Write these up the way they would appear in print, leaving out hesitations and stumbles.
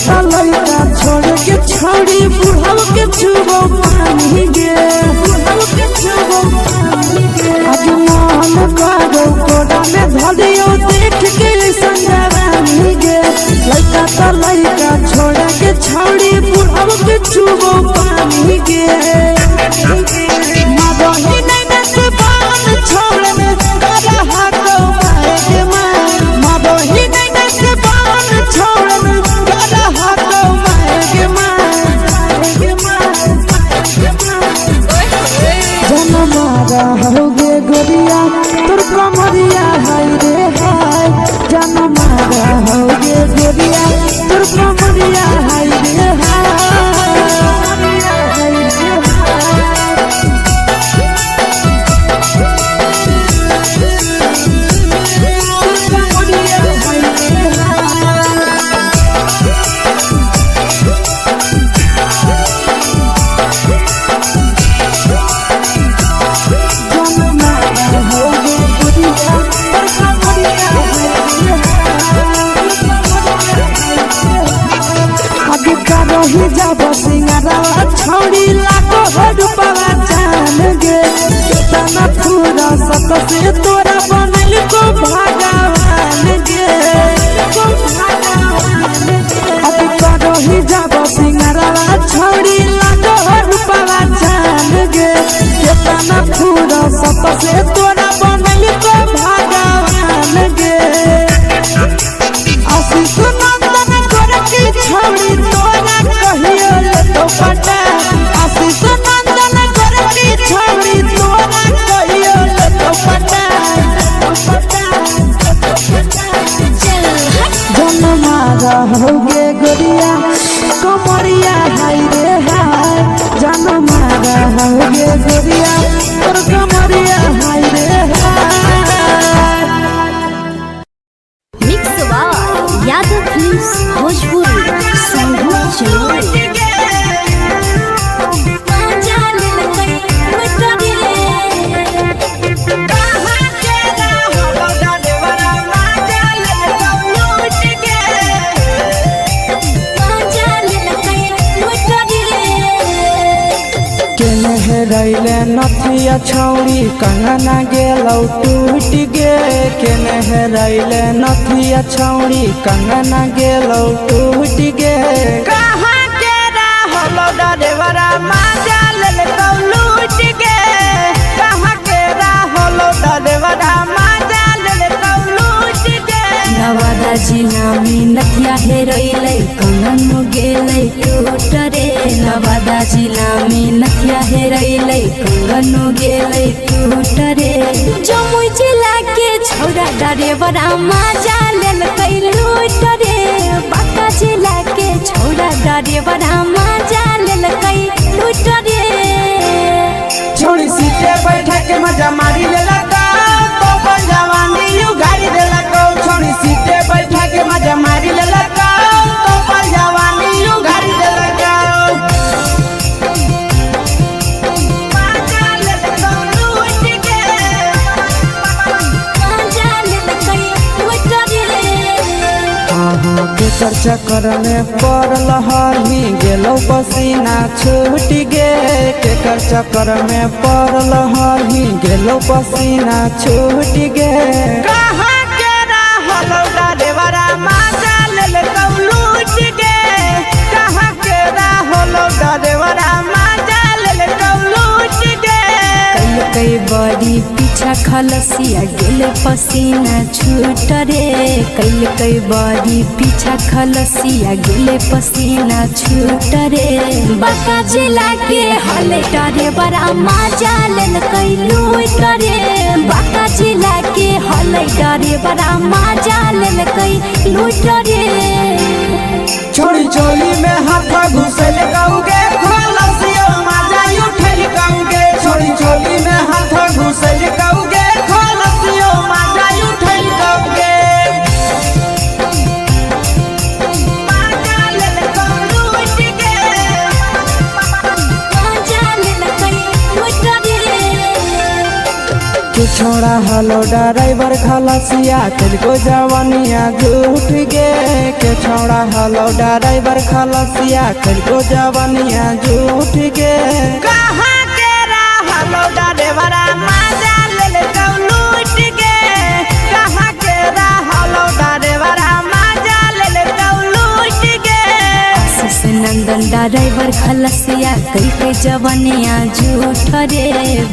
लइका लइका छोड़ के छोड़ी बुढ़ाव के छुबो पानी गे आज मन करो कोड़ा में धरियो देख के संगरानी गे लइका तो लइका छोड़ के छोड़ी बुढ़ाव के छुबो पानी गे मदही नहीं नस बान छोड़ में करा हाथो मारे मां मदही नहीं नस बान छोड़ में करा हाथो मारे मां जनमारा होगे गोरिया तोर कमरिया हाय रे हाय जनमारा होगे गोरिया तोर कमरिया हाय रे हाय छोड़ी लाखो रुपवा जान गे कितना पूरा सत से तोरा बनल को भगवान गे अब करो ही जब सिंगारवा छोड़ी लाखो रुपवा जान गे कितना पूरा सत से तोरा बनल को भगवान गे आशीष नंदन करे की छोड़ी तोरा कहियो ले तो पटा आशीष नंदन करे की छोड़ी तोरा कहियो ले तो पटा जनमारा होगे गोरिया कमरिया हाय रे हाय जनमारा होगे गोरिया तोर कमरिया हाय रे हाय mix by Yadav films Bhojpuri संगीत चैनल रैले नथिया छौड़ी कंगना गेलौ टूट गे केने रैले नथिया छौड़ी कंगना गेलौ टूट गे कहाँ के रहलो डरेवरा माजा लेलकौ लूट गे कहाँ के रहलो डरेवरा माजा लेलकौ लूट गे नवादा जिला में नथिया हेरैलै कंगन गेलै टूट रे नवादा जिला में नथिया हेरैलै कंगन गेलै टूट रे जमुई जिला के छौरा डरेवरा माजा लेलकै लूट रे बांका जिला के छौरा डरेवरा माजा लेलकै लूट रे छोड़ी सीटे बैठा के मजा मारी लेलकौ तो जवानी यू गाड़ी देलकौ छोड़ी सीटे बैठा के मजा मारी लेलकौ तो जवानी यू गाड़ी देलकौ केकर चक्कर में पड़ल हही गेलौ पसीना छूट गे केकर चक्कर में पड़ल हही गेलौ पसीना छूट गे कहाँ के रहलो डरेवरा माजा लेलकौ लूट गे कहाँ के रहलो डरेवरा माजा लेलकौ लूट गे कई बड़ी पीछा खलसिया गेले पसीना छूट रे कई बड़ी पीछा खलसिया गेले पसीना छूट रे बांका जिला के हले डरे बड़ा माजा लेलकै लूट रे बांका जिला के हले डरे बड़ा माजा लेलकै लूट रे छोड़ी चोली में हाथ घुसल गौगे खलसियो माजा उठल गौगे छोड़ी चोली में हाथ घुसल गौगे खलसियो माजा उठल गौगे माजा लेलकौ लूट गे माजा लेलकै लूट रे कुछो छौड़ा हलो ड्राइवर खलसिया तुझको जवानिया झूठ गे के छौड़ा हलो ड्राइवर खलसिया तुझको जवानिया झूठ गे कहाँ के हलो ड्राइवर मजा ले लूट गे कहाँ के हलो ड्राइवर मजा ले लूट गे नंदन ड्राइवर खलसिया कई के जवानिया झूठ रे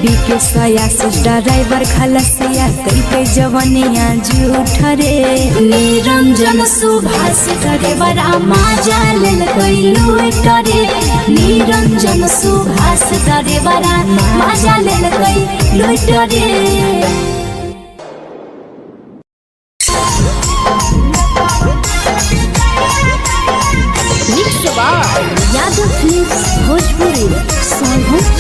बीके सयासिस ड्राइवर खलसिया कई के जवानिया झूठ रे निरंजन सुभाष ड्राइवर मजा ले लूट रे निरंजन सुभाष ड्राइवर मजा ले लूट रे यादव फिल्म्स भोजपुरी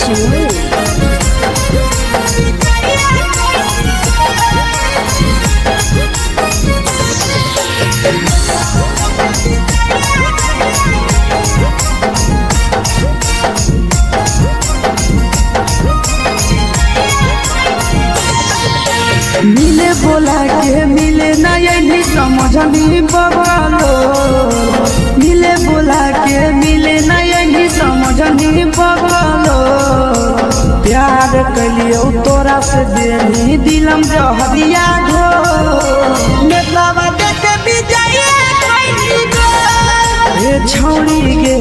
मिले बोला के मिले नहीं समझनी बबालो मिले बोला के मिले नहीं समझनी बबालो प्यार कलियो तोरा से देनी दिलम जहरिया घो नेतावा देखे विजय कोई गो ए छौड़ी गे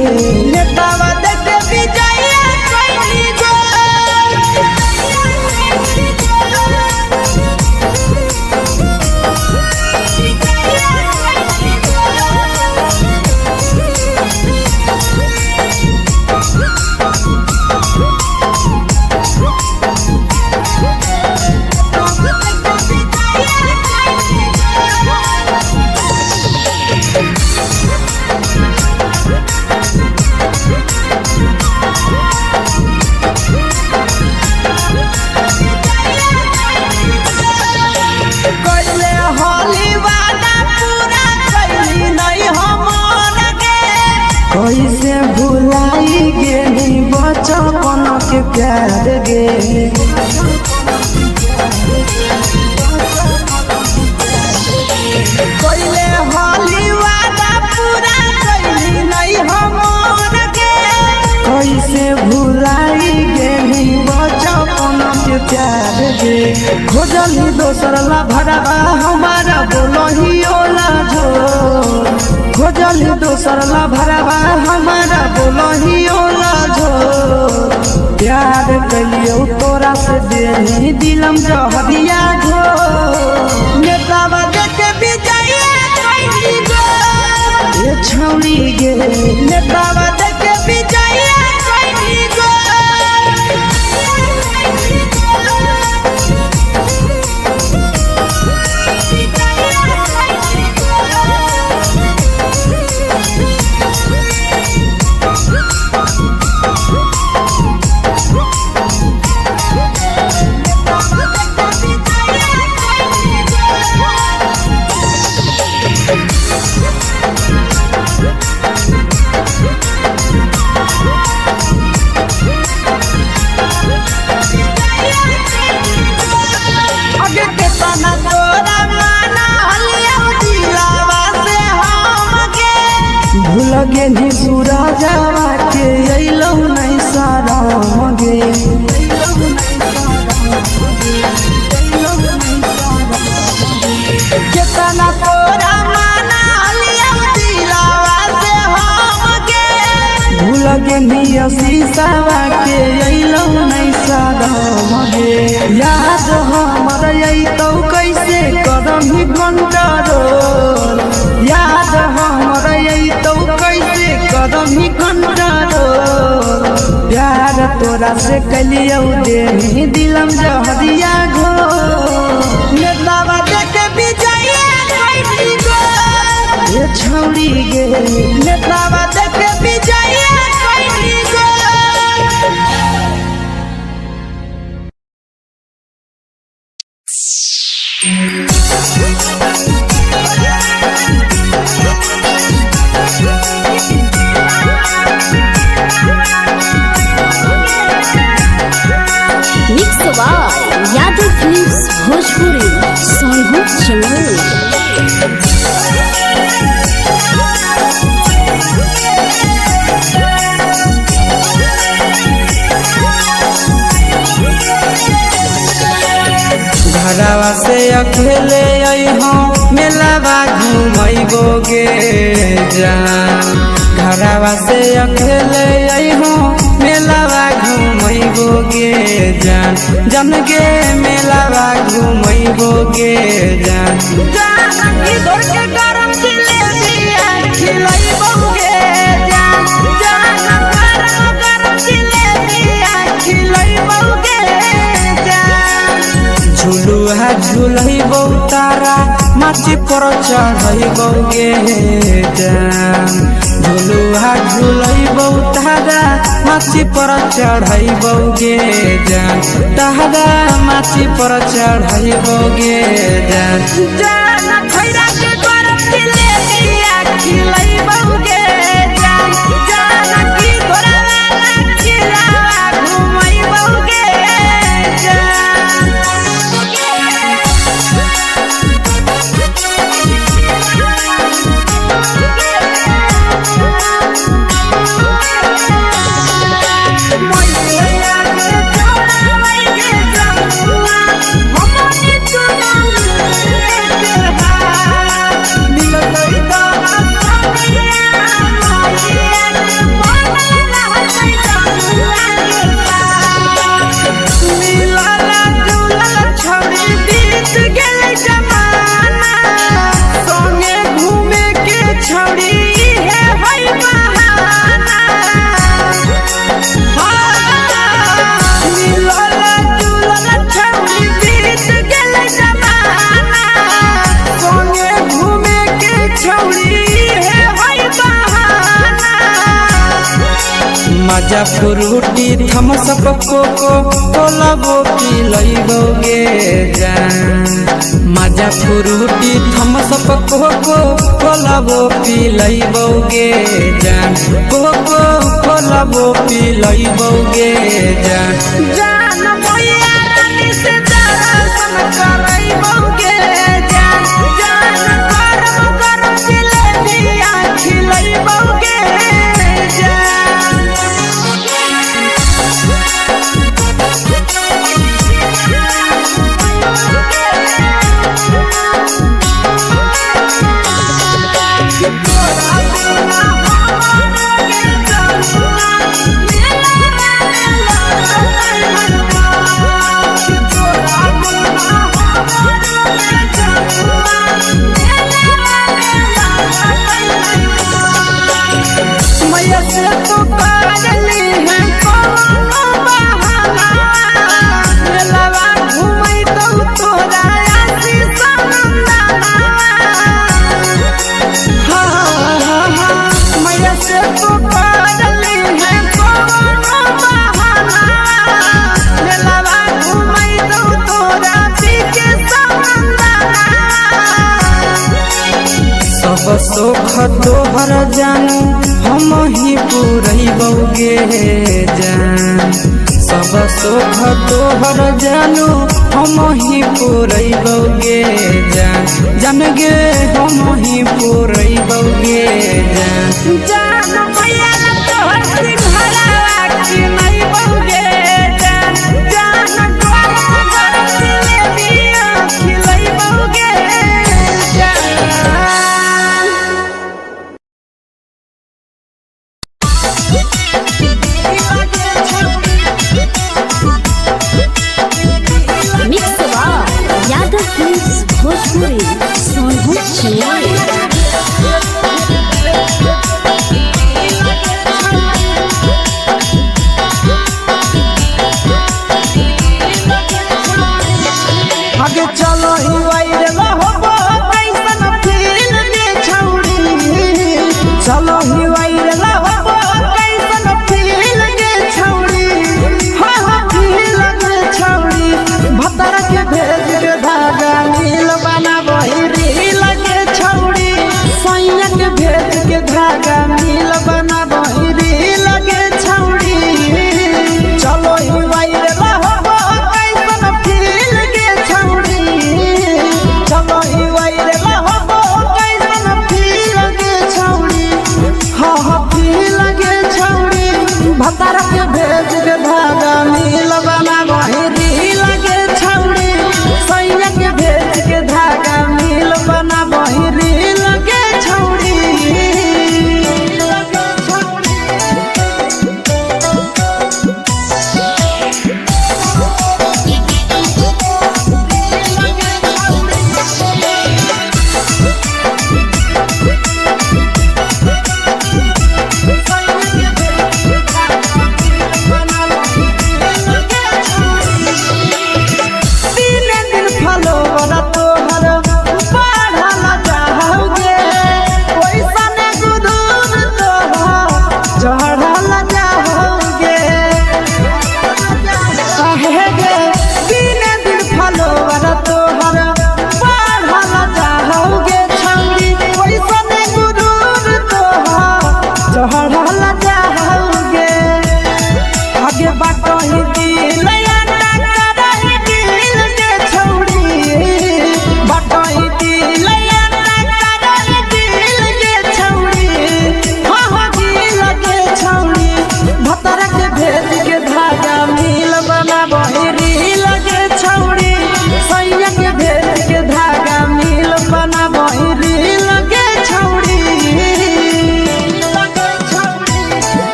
नेतावा देखे विजय कोई गो कैसे भुलाई गे बचपन के प्यार गे कोइले होली वादा पूरा कैली नहीं हमर गे कैसे भुलाई गे बचपन के प्यार गे खोजली दोसर ला भरवा हमारा बोलही ओला जो खोजली दोसर ला भरवा हमारा बोलही ओला जो प्यार कलियो तोरा से देनी दिलम जहरिया घो नेतावा देखे विजय कोई गो ए छौड़ी गे नेतावा देखे विजय कोई गो भूल गे सूरजवा के अइलौ नहीं साराम गे केतना तोरा माना लिया दिलावा से हम गे भूल गे शीशावा के अइलौ नहीं साराम गे याद हमर अइतौ कैसे करम कंट्रोल याद हमर अइतौ कैसे करम कंट्रोल प्यार तोरा से कलियो देनी दिलम जहरिया घो नेतावा देखे विजय कोई गो ए छौड़ी गे नेतावा देखे विजय कोई गो यादव फिल्म्स भोजपुरी सोनू चमोली। घरवा से अकेले अइहो मेलावा घूमैबोगे जान। घरवा से अकेले अइहो मेलावा घूमैबोगे जान। जन गे मेलावा घूमैबोगे जान। इधर के गरम जिलेबिया खिलैबोगे जान। गरम जिलेबिया खिलैबोगे जान। झुलुहा झुलैबौ तारा माची पर चढ़ैबोगे जान। झुलुहा झुलैबौ तारा माची पर चढ़ैबोगे जान। तारा माची पर चढ़ैबोगे जान। खैरा के गरम जिलेबिया खिलैबोगे जान। की घोड़ावाला खिलावा घुमैबोगे जान। मजा फ्रूटी थम्सअप कोको कोला वो पिलैबोगे जान। मजा फ्रूटी थम्सअप कोको कोला वो पिलैबोगे जान। कोको कोला वो पिलैबोगे जान। जान मैया रानी से दर्शन करैबोगे जान। गरम गरम जिलेबिया खिलैबोगे जान। मैया से तो पागली है कोनो बहाना। मेलावा घूमै तो तोरा आशीष नंदना। मैया से तो पागली है कोनो बहाना। मेलावा घूमै तो तोरा पीके नंदना। सब सुख तोहर जानू हम ही पुरैबोगे जान। सब सुख तोहर जानू हम ही पुरैबोगे जान। जन गे हम ही पुरैबोगे जान। जान मैया तोहर सिंघरावा खिलैबोगे जान। गरम गरम जिलेबिया खिलैबोगे जान। Mix Yadav films Bhojpuri Sonu Chamoli. आगे चलो ही वायरल होबो कैसन फील दे छौड़ी। चलो ही वायरल होबो कैसन फील दे छौड़ी। फील दे छौड़ी। भतर के भेज के धागा नील बनाबही रील के छौड़ी। सैया के भेज के धागा नील बनाबही रील के छौड़ी। चलो ही वायरल होबो कैसन फील दे छौड़ी।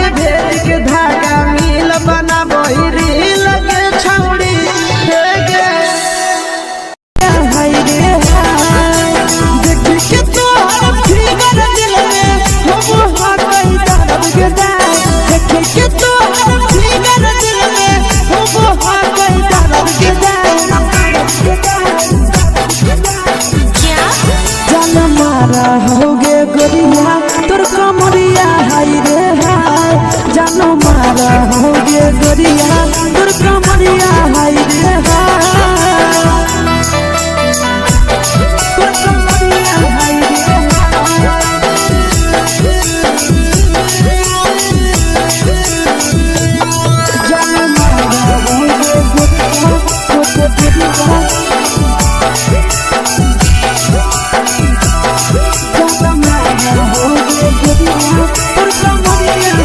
के भेज के धागा मिल बनाबई रील के छौड़ी हे गे हाय रे हाय देखी के तोहर फिगर दिल में हम हा कहीं दर्द के जाए देखी के तोहर फिगर दिल में हम हा कहीं दर्द के जाए जान मारा होगे गोरिया तोर कमरिया हाय रे हाय जान मारा होगे गोरिया तोर कमरिया हाय रे हाय तोर कमरिया हाय रे जान मारा होगे गोरिया तोर कमरिया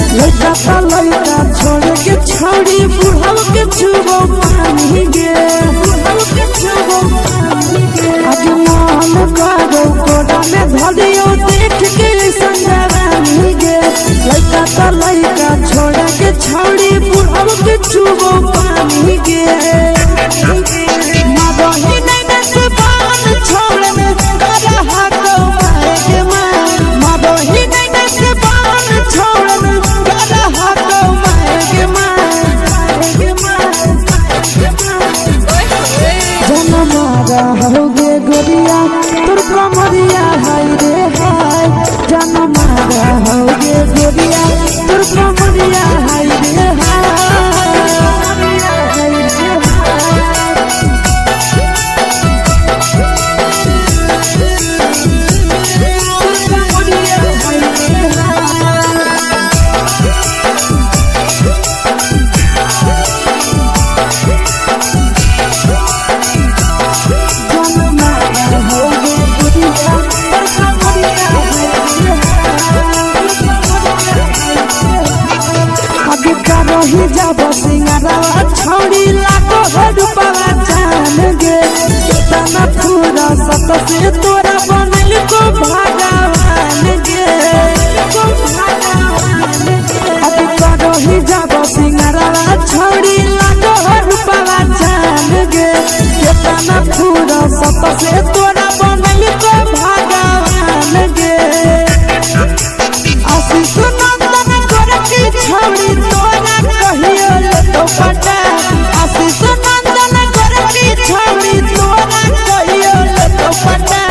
लड़का छोड़ के छौड़ी बुढ़ाव के छुबो पानी गे बुढ़ाव के छुबो पानी गे आज मन करो कोड़ा में धरियो देख के संजवानी गे लड़का छोड़ के छौड़ी बुढ़ाव के छुबो पानी गे मगही नहीं से बान छोड़ में करा हाथो माए के मां मगही नहीं से बान छोड़ में करा हाथो माए के मां जन मारा होगे गोरिया तोर कमरिया हाय रे हाय जन मारा होगे गोरिया तोर कमरिया हाय रे रही जब सिंगारा छौड़ी लाखो रुपया जान गे कितना पूरा सत से तोरा बनल को भगवान गे रही जब सिंगारा छौड़ी लाखो रुपया जान गे कितना पूरा सत से तोरा बनल को भगवान गे आशीष नंदन गोरखी छौड़ी तोरा कहियो तो पटा आशीष नंदन गोरखी छौड़ी तोरा कहियो तो पटा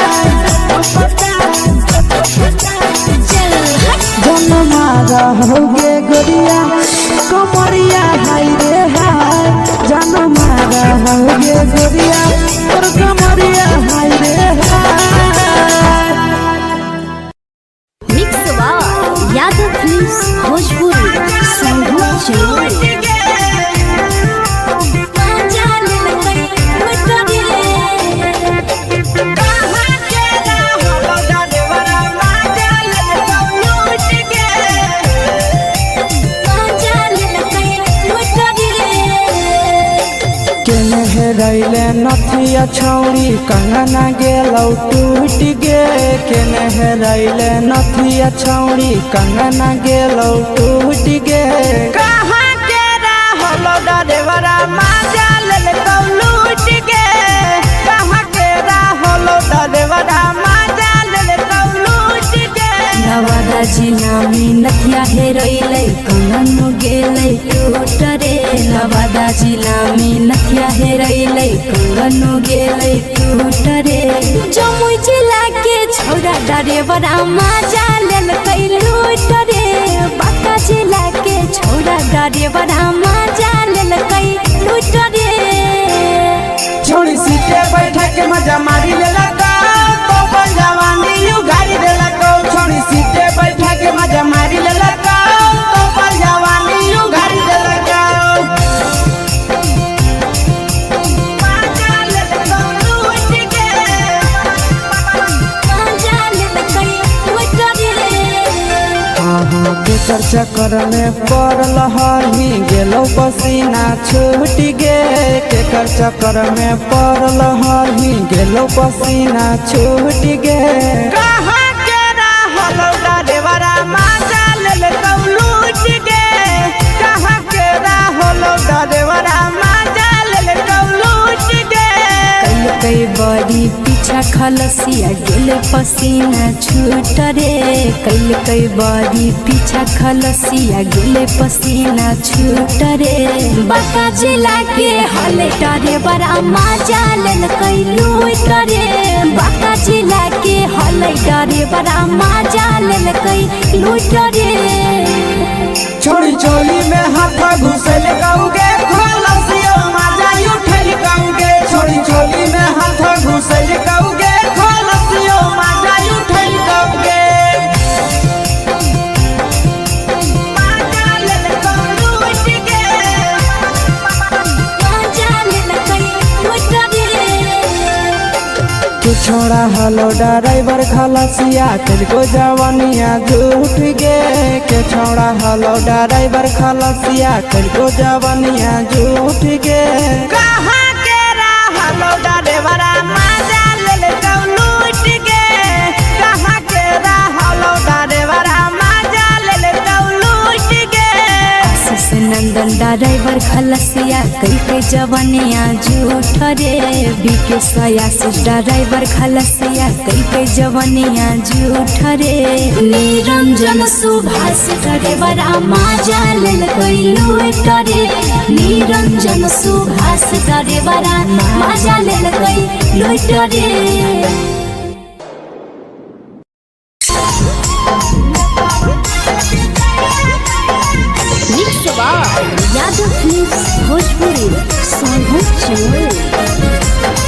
जन मारा होगे गोरिया कमरिया हाय रे हाय जन मारा होगे गोरिया तोर कमरिया हाय रे हाय मिक्स यादव फिल्म्स भोजपुरी संगीत रैले नथिया छौड़ी कंगना गेलौ टूट गे केने हेरैले नथिया छौड़ी कंगना गेलौ टूट गे कहाँ के रहलो डरेवरा माजा ले कौ लूट गे कहाँ के रहलो डरेवरा माजा ले कौ लूट गे नवादा जिला में नथिया हेरैले कंगन गेलै टूट रे नवादा जिला में नथिया हेरैले कंगन गेलै टूट रे जमुई जिला के छौड़ा डरेवरा माजा लेलकै लूट रे बांका जिला के छौड़ा डरेवरा माजा लेलकै लूट रे छोड़ी सीटे बैठा के मजा मारी लेला तो बन जवानी यू गाड़ी देला को छोड़ी सीटे बैठा के मजा मारी लेला तो बन जवानी यू गाड़ी देला केकर चक्कर में पड़ल हही गेलो पसीना छूट गे केकर चक्कर में पड़ल हही गेलो पसीना छूट गे कहाँ के रहलो डरेवरा माजा लेल कौलूट गे कहाँ के रहलो डरेवरा माजा लेल कौलूट गे कई बड़ी पीछा खलसिया गेले पसीना छूट रे कई बड़ी पीछा खलसिया गेले पसीना छूट रे बाका जिला के हले डरे बड़ा मजा लेल कई लूट रे बाका जिला के हले डरे बड़ा मजा लेल कई लूट रे छोड़ी चोली में हाथ घुसल गाऊंगे खलसिया माजा उठल गाऊंगे छोड़ी चोली में हाथ घुसल गाऊंगे खलसिया माजा उठल गाऊंगे माजा लेल कौलूट गे मजा लेल कई लूट रे तू छोड़ा हलो ड्राइवर खलसिया तेलको जवानिया झूठ गे के छोड़ा हलो ड्राइवर खलसिया तेलको जवानिया झूठ गे कहाँ के रहलो डरेवरा माजा लेल कौलूट गे कहाँ के रहलो डरेवरा माजा लेल कौलूट गे आशीष नंदन ड्राइवर खलसिया कई जवानिया झूठ रे बीके आशीष ड्राइवर खलसिया कई जवानिया झूठ रे निरंजन सुभाष ड्राइवरा मजा लेल कई लूट रे निरंजन सुभाष ड्राइवरा मजा लेल कई लूट रे यादव फिल्म्स भोजपुरी सोनू चोर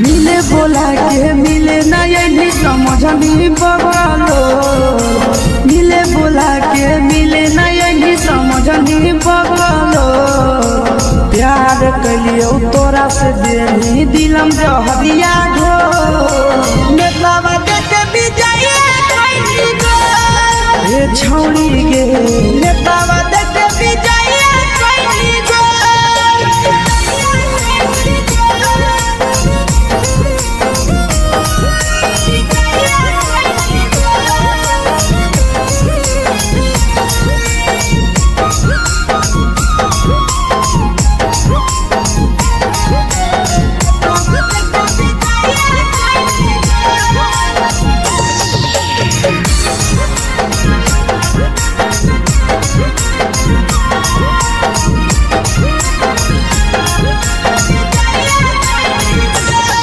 मिले बोला के मिले ना ये समझनी बगलो मिले बोला के मिले ना ये समझनी बगलो प्यार कलियो तोरा से देनी दिलम जहरिया घो नेतावा देते विजय कैली गो ये छौड़ी गे नेतावा देते विजय कैली गो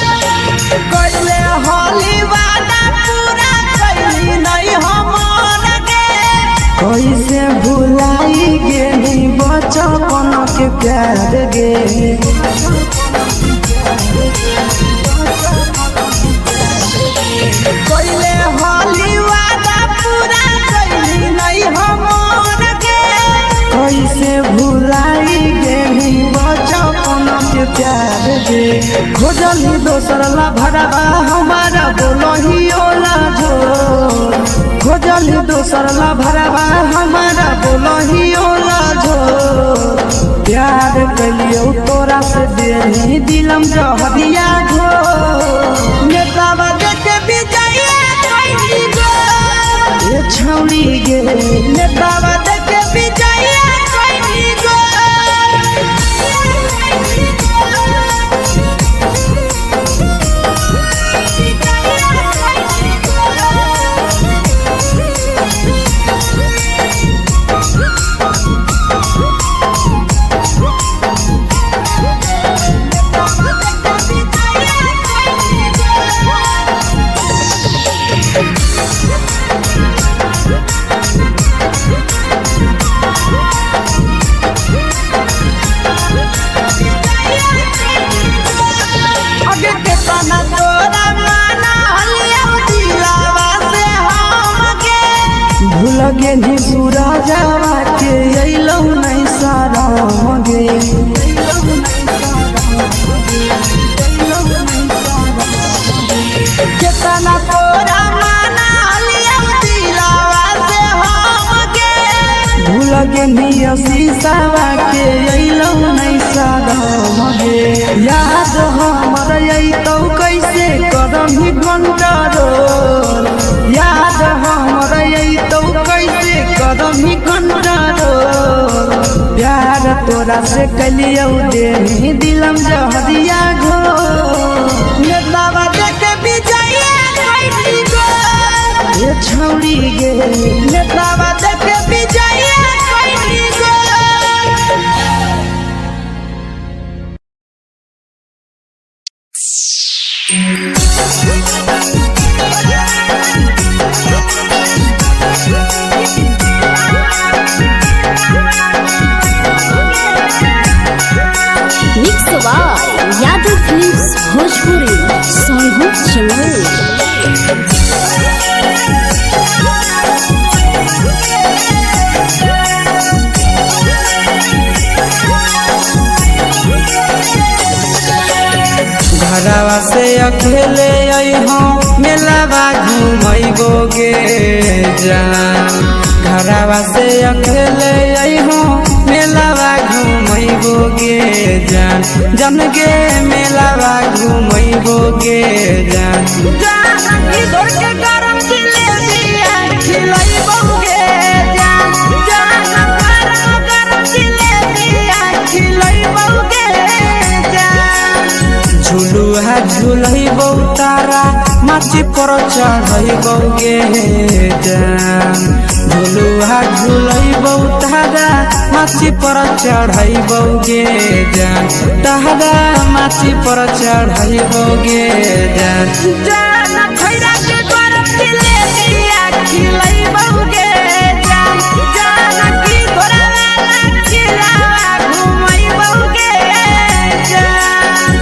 कैले होली वादा पूरा कैली नहीं हमर गे कैसे भुलाई गेली बचपन के प्यार गे कैले होली वादा पूरा कैली नहीं हमर गे कैसे भुलाई गेली बचपन के प्यार गे खोजली दोसर ला भरवा हमारा बोलही ओला झो खोजली दोसर ला भरवा हमारा बोलही ओला झो प्यार कलियो तोरा से देनी दिलम जहरिया घो नेतावा देते विजय कैली गो ये छौड़ी गे नेतावा देते विजय कैली गो भुलावा के अइलौ नहीं सागम गे याद हमर अइतौ कैसे करही कंट्रोल याद हमर अइतौ कैसे करही कंट्रोल प्यार तोरा से कलियौ देनी दिलम जहरिया घो नेतावा देखे विजया कैसी गो ये छौरी गे नेतावा देखे विजया कैसी गो mix by Yadav films Bhojpuri सोनू चमल। घरवा से अकेले अइहो मेलावा घूमैबो गे जान घरवा से अकेले अइहो मेलावा घूमैबो गे जान जन गे मेलावा घूमैबो गे जान जानकी दौड़ के गरम जिलेबिया खिलैबो गे जान जान गरम जिलेबिया खिलैबो गे जान झुलुहा झुलैबो तारा माची पर चढ़ैबो गे जान झुलुहा झुलैबो तारा माची पर चढ़ैबो गे जान तारा माची पर चढ़ैबो गे जान जान खैरा के गरम जिलेबिया खिलैबो गे जान जानकी घोड़ावाला खिलावा घुमैबो गे जान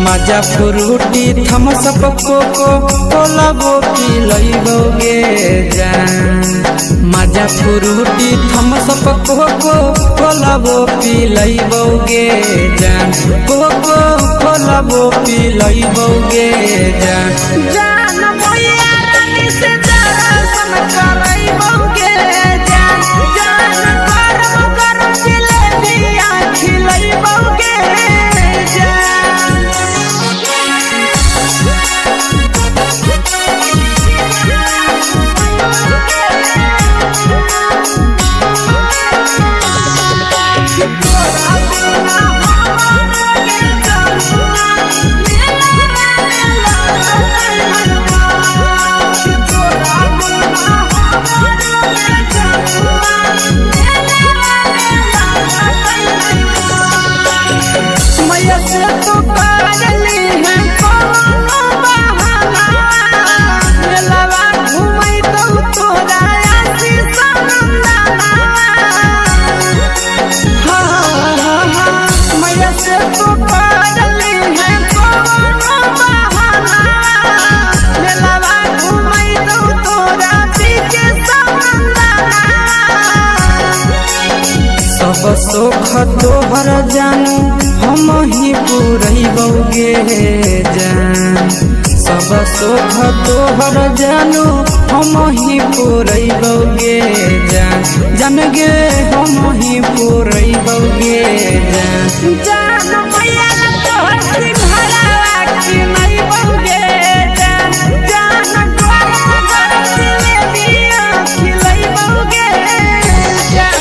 मजा फ्रूटी थम्स अप कोको कोला वो पी लइबो गे जान मजा फ्रूटी थम्स अप कोको कोला वो पी लइबो गे जान कोको कोला वो पी लइबो गे जान जान मोया रानी से दर्शन करैबो गे जान जान गरम गरम जिलेबिया खिलैबो गे जान मैया से तो पागली है कोनो बहाना मेलावा घूमै तो तोरा आसी सनंदना मैया से तो पागली है कोनो बहाना मेलावा घूमै तो तोरा पीछे सनंदना सब सुख तोहर जानू हम ही पुरैबो गे जान सब सुख तोहर जानू हम ही पुरैबो गे जान जन गे हम ही पुरैबो गे जान जान मैया तोहर सिंघरावा खिलैबो गे जान जान गरम गरम जिलेबिया खिलैबो गे जान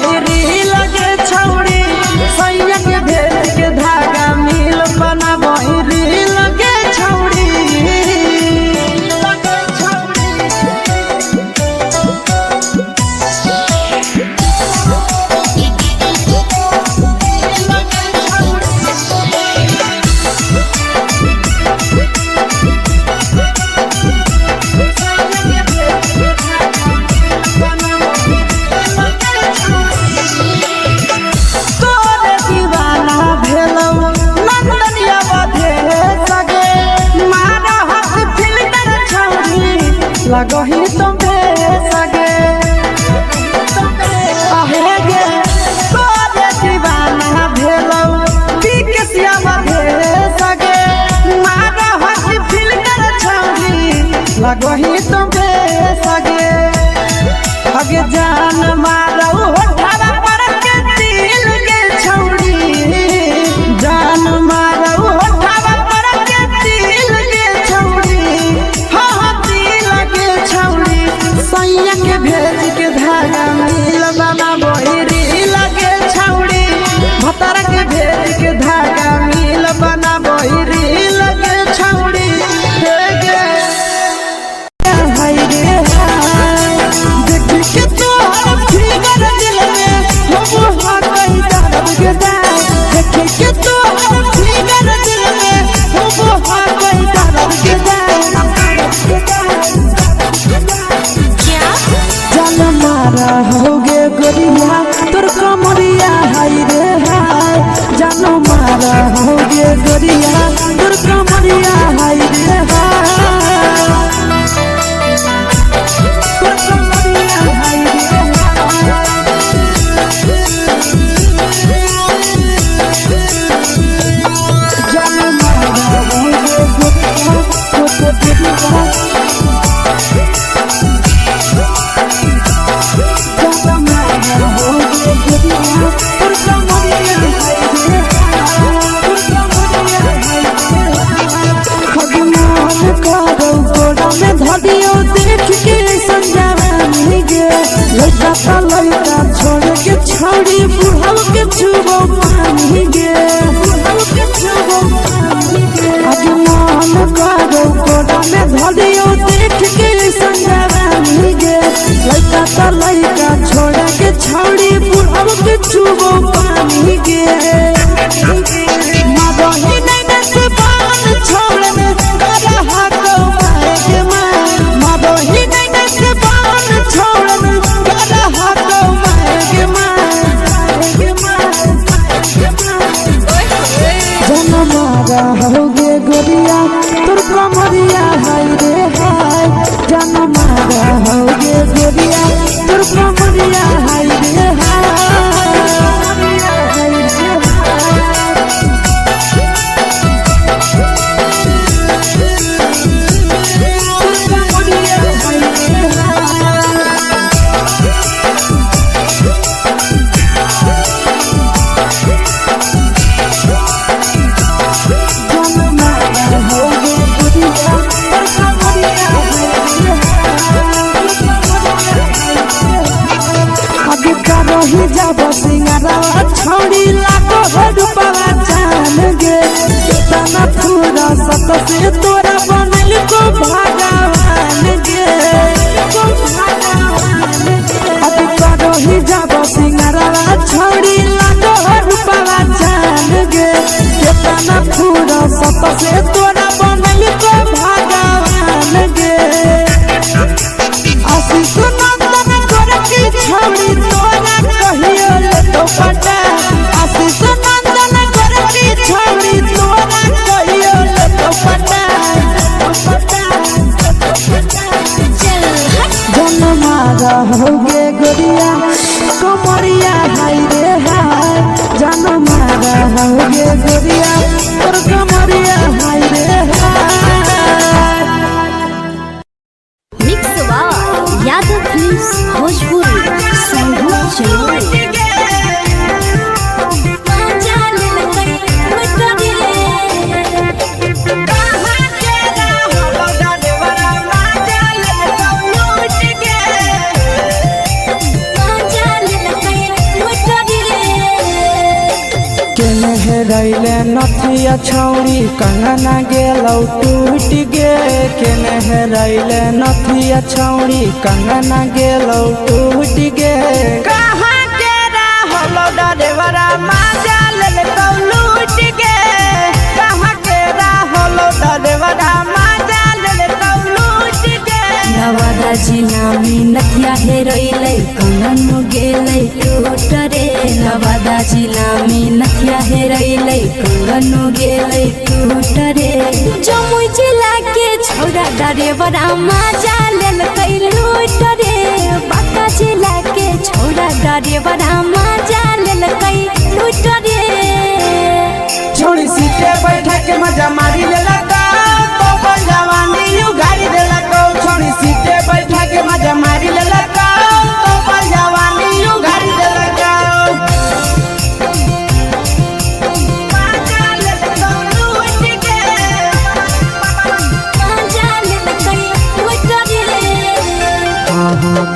बहरी लगे छौड़ी सैया के भेज के धागा मिल बना बहरी लगे छौड़ी लगही तुम सगे आहे गे तोरे दीवाना भेलौ बिकसिया भे सगे मारा हसी फिल्टर छौरी लगही तुम सगे अगे जान मारौ होठवा पर के दिल के छौरी जान मारौ होठवा पर के दिल के छौरी सैया के भेज के धागा मिल बना बहरी लगे छौड़ी भतर के भेज के धागा मिल बना बहरी लगे छौड़ी देख के तोहर फिगर दिल में हम हाथ दर्द के देख के तोहर फिगर दिल में हम हाथ दर्द के मारा होगे गोरिया तोर कमरिया हाय रे हाय जानो मारा होगे गोरिया तोर कमरिया हाय रे हाय तोर कमरिया हाय रे जानो मारा होगे गोरिया तोर कमरिया धदियो देख के संजावानी गे लड़का लड़का छोड़ के छौड़ी बुढ़ाव के छुबो पानी गे बुढ़ाव के छुबो पानी गे आज मन करो कोड़ा में धदियो देख के संजावानी गे लड़का लड़का छोड़ के छौड़ी बुढ़ाव के छुबो पानी गे मदही नहीं नसे बान छोड़ में करा हाथों मारे मदही नहीं नसे बान छोड़ में करा हाथों मारे जन मारा होगे गोरिया तोर कमरिया हाय रे हाय जन मारा होगे गोरिया तोर कमरिया हाय रे हाय जब सिंगारा छौड़ी लागो रुपवा जान गे कितना पूरा सत से तोरा बनल को भगवान गे अभी करो ही जब सिंगारा छौड़ी लागो रुपवा जान गे कितना पूरा सत से तोरा बनल को भगवान गे आशीष नंदन कर की छौड़ी तोरा कहियो ले तो पटा आशीष नंदन कर की छौड़ी तोरा कहियो ले तो पटा जन मारा होगे गोरिया कमरिया हाय रे हाय जन मारा होगे गोरिया तोर कमरिया हाय रे हाय मिक्स यादव फिल्म्स भोजपुरी संगीत चैनल हेरैले नथिया छौरी कंगना गेलौ टूट गे केने हेरैले नथिया छौरी कंगना गेलौ टूट गे कहाँ के रहलो डरेवरा माजा लेलकौ लूट गे कहाँ के रहलो डरेवरा माजा लेलकौ लूट गे नवादा जिला में नथिया हेरैले कंगन गेलै टूट रे नवादा जिला में नथिया हेरैले कंगन गेलै टूट रे जमुई जिला के छौरा डरेवरा माजा लेलकै लूट रे बांका जिला के छौरा डरेवरा माजा लेलकै लूट रे छोड़ी सीटे बैठा के मजा मारी लेलकौ तो जवानी यू गाड़ी देलकौ छोड़ी सीटे बैठा के मजा मारी लेलकौ तो जवानी यू गाड़ी देलकौ माजा लेलकौ लूट के माजा लेलकै लूट रे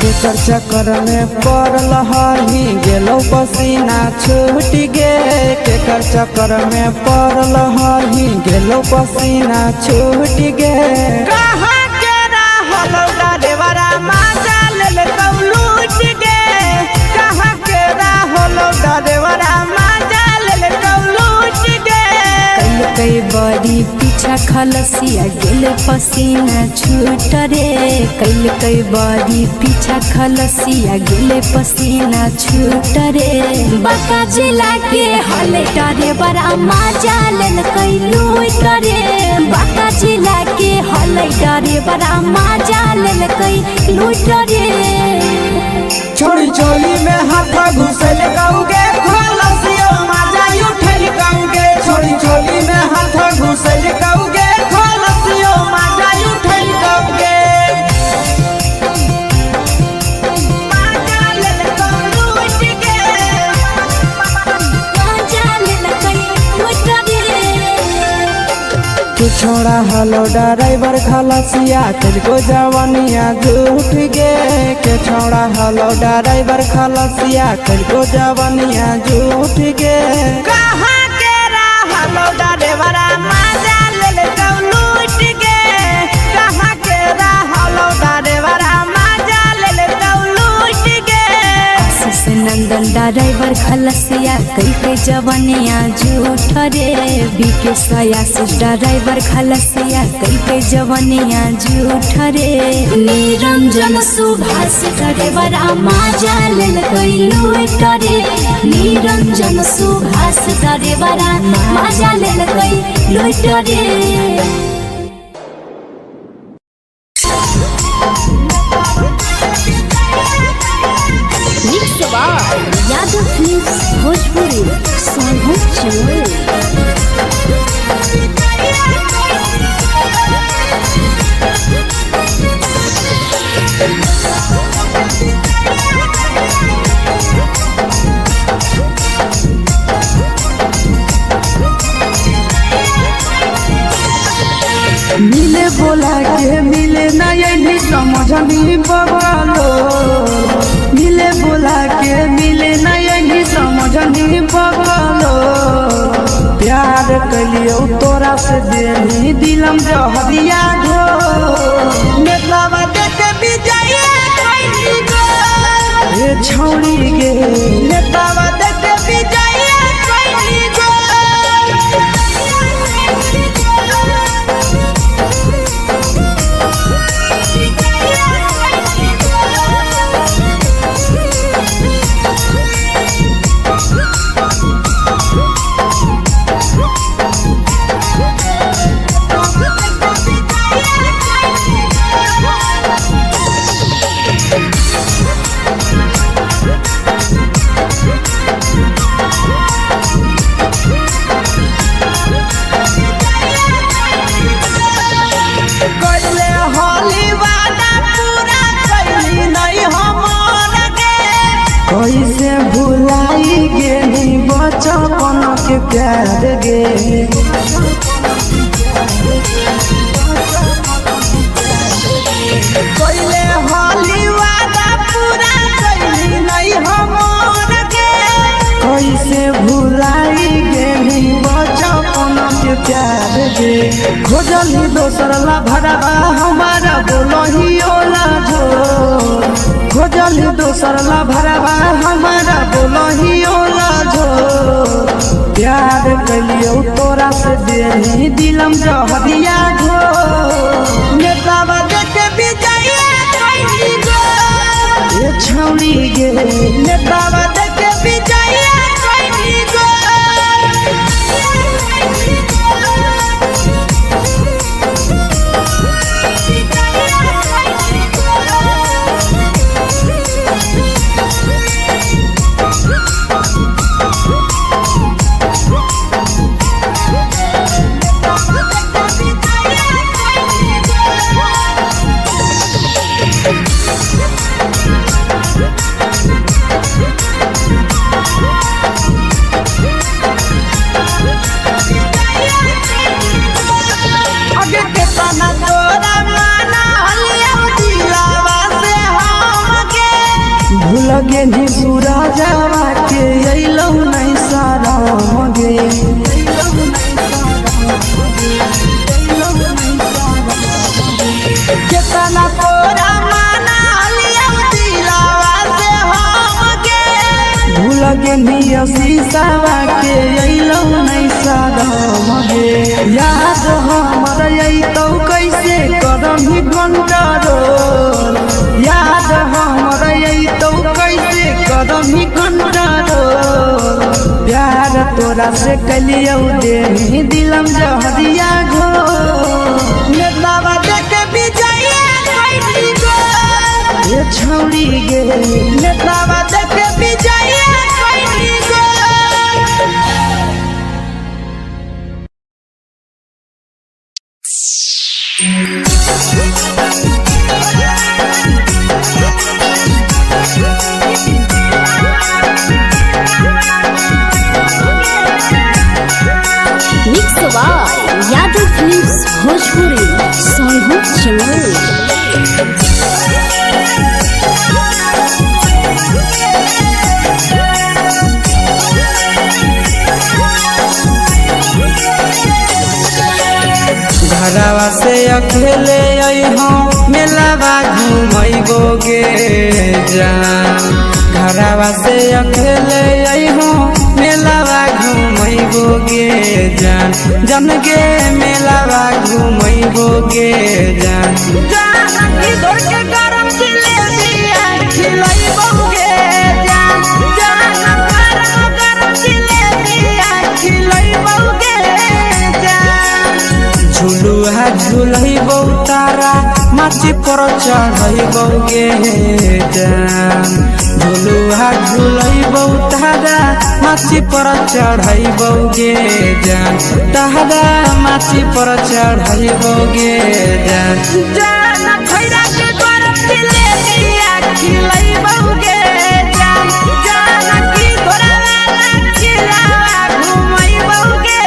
केकर चक्कर में पड़ल हही गेलौ पसीना छूट गे केकर चक्कर में पड़ल हही गेलौ पसीना छूट गे कहाँ के रहलो डरेवरा माजा लेलकौ लूट गे कहाँ के रहलो डरेवरा माजा लेलकौ लूट गे कई बड़ी पीछा खलसिया गेल पसीना छूट रे कई बड़ी पीछा खलसिया गेल पसीना छूट रे बांका जिला के हले डरे बड़ा माजा लेलकै लूट रे बांका जिला के हले डरे बड़ा माजा लेलकै लूट रे छोड़ी चोली में हाथ घुसल कौगे खलसियो माजा उठल कौगे छोड़ी चोली में हाथ घुसल कौगे खलसियो माजा उठल कौगे माजा लेलकौ लूट गे माजा लेलकै लूट रे तू छोड़ा हलो ड्राइवर खलसिया तुझको जवानिया झूठ गे के छोड़ा हलो ड्राइवर खलसिया तुझको जवानिया झूठ गे कहाँ के रहलो डरेवरा माजा लेलकौ लूट गे कहाँ के रहलो डरेवरा माजा लेलकौ लूट गे आशीष नंदन ड्राइवर खलसिया कई जवनिया झूठ रे बीके आशीष ड्राइवर खलसिया कई जवनिया झूठ रे निरंजन सुभाष ड्राइवरा माजा लेलकै लूट रे निरंजन सुभाष ड्राइवरा माजा लेलकै लूट रे यादव फिल्म्स भोजपुरी मिले बोला के मिले नहीं समझनी बगलो मिले बोला के मिले नहीं समझनी बगलो प्यार कलियो तोरा से देनी दिलम जहरिया घो मेघलावा देखे विजय कैली गो ये छौड़ी गे मेघलावा देखे विजय कैली गो कैसे भुलाई गेली बचपन के प्यार गे पहले होली वादा पूरा कैली नहीं हमर के कैसे भुलाई गेली प्यार गे खोजली दोसर ला भरवा हमारा बोलही ओला झो खोजली दोसर ला भरवा हमारा बोलही ओला झो प्यार कलियो तोरा से देही दिलम जहरिया झो नेतावा देखे विजय कैली गो ये छौरी गे नेतावा देखे विजय कैली गो लगे नी सूरजवा के अइलौ नहीं सारा मगे केतना तोरा माना लिया दिलावा से हमके भूल गे नी शीशावा के अइलौ नहीं सारा मगे याद हमर अइतौ कैसे करही घंटा रोल याद हमर अइतौ कैसे करही घंटा रोल प्यार तोरा से कलियौ देही दिलम जहरिया घो नेतावा देखे विजय कैली गो ये छौरी गे नेतावा देखे विजय कैली गो यादव फिल्म्स भोजपुरी सोनभद्र चैनल। घरवा से अकेले अइहो मेलावा घूमैबो गे जान घरवा से अकेले अइहो मेलावा घूमैबो गे जान जन गे मेलावा घूमैबो गे जान जानकी दौड़ के गरम जिलेबिया खिलैबो गे जान गरम जिलेबिया खिलैबो गे जान झुलुहा झुलैबो तारा माची पर चढ़ैबो गे जान झुलुहा झुलैबो तारा माची पर चढ़ैबो गे जान तारा माची पर चढ़ैबो गे जान खैरा के गरम जिलेबिया खिलैबो गे जान जानकी घोड़ावाला खिलावा घुमैबो गे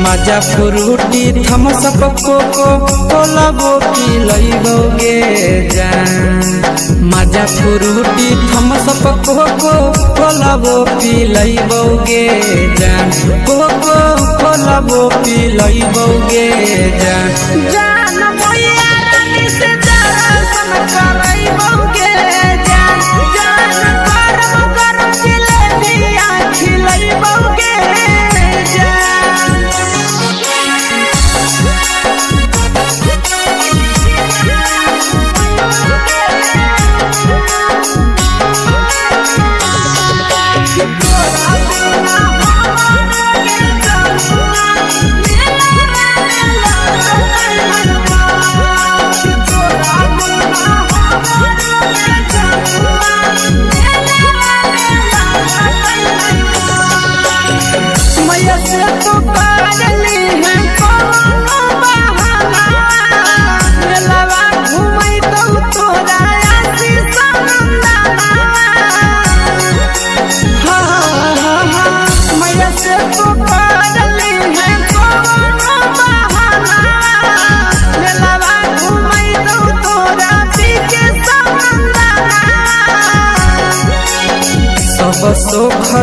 मजा फ्रूटी थमसप कोको कोलाबो पिलैबो गे जान मजा फ्रूटी थमसप कोको कोलाबो पिलैबो गे जान कोको कोलाबो पिलैबो गे जान मैया रानी से दर्शन करैबो गे जान गरम गरम जिलेबिया खिलैबो गे जान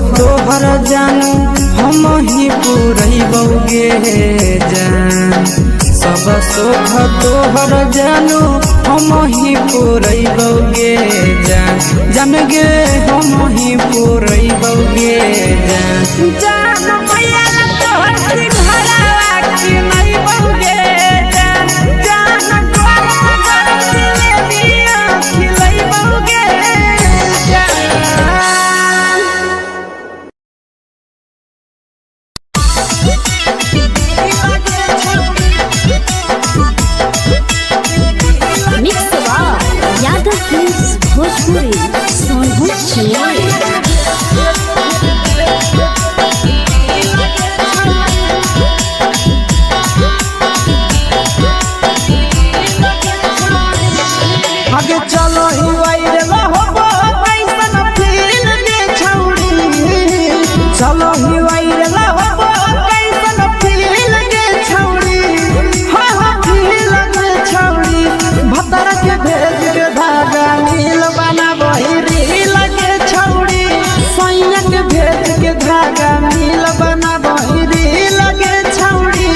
तोहर जानू हम ही पुरैबौगे जान सब सुख तोहर जानू हम ही पुरैबौगे जान जान गे हम ही पुरैबौगे जान जान भैया तोहर सिंघरावा की नहीं बौगे जान जान तोहर जिलेबिया खिलाई बौगे यादव फिल्म्स भोजपुरी सोनू चिड़िया आगे चलो ही वायरल होबो कैसन फिल्म के छौड़ी चलो ही वायरल होबो कैसन फिल्म के छौड़ी हां हां फिल्म के छौड़ी भतर के भेज के धागा नील बनाबो रील के छौड़ी सैया के भेज के धागा नील बनाबो रील के छौड़ी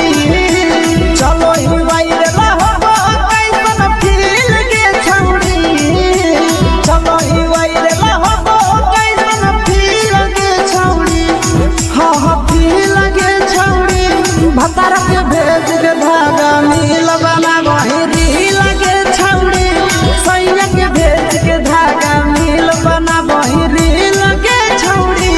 चलो ही वायरल होबो कैसन फिल्म के छौड़ी चलो ही वायरल होबो कैसन फिल्म के छौड़ी हां हां फिल्म के छौड़ी भतर के भेज के धागा नील बनाबो रील के छौड़ी सैया के भेज के धागा नील बनाबो रील के छौड़ी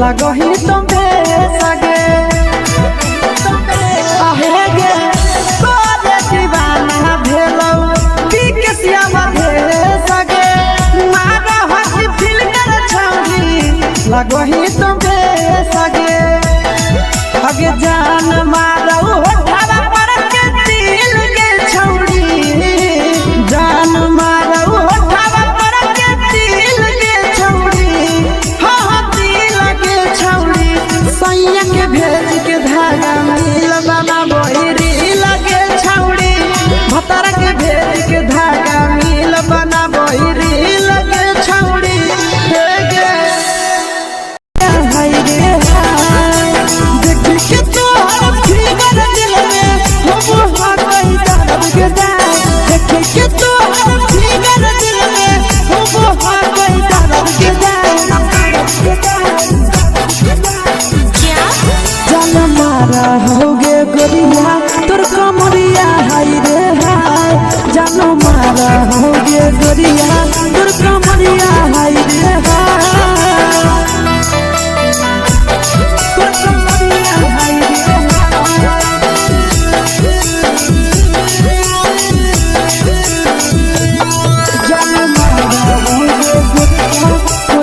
लगही तुम्हे सगे आहे गे तोरे दीवाना भेलौ बिकसिया बधे सगे मारा हसी फिल्टर छौरी लगही तुम्हे सगे अगे जान मारौ होठवा पर के दिल के छौरी जान मारौ होठवा पर के दिल के छौरी हां दिल के छौरी सैया के भेज के धागा मिल बनाबो रील के छौरी भतर के भेज के धागा मिल बनाबो रील के छौरी हे गे हाय रे हाय देख के तोहर फिगर दिल में हम हाथई दर्द के जाए देख के तोहर फिगर दिल में हम हाथई दर्द के जाए जान मारा होगे गोरिया तोर कमरिया हाय रे हाय जान मारा होगे गोरिया तोर कमरिया हाय रे हाय तोर कमरिया हाय रे जान मारा होगे गोरिया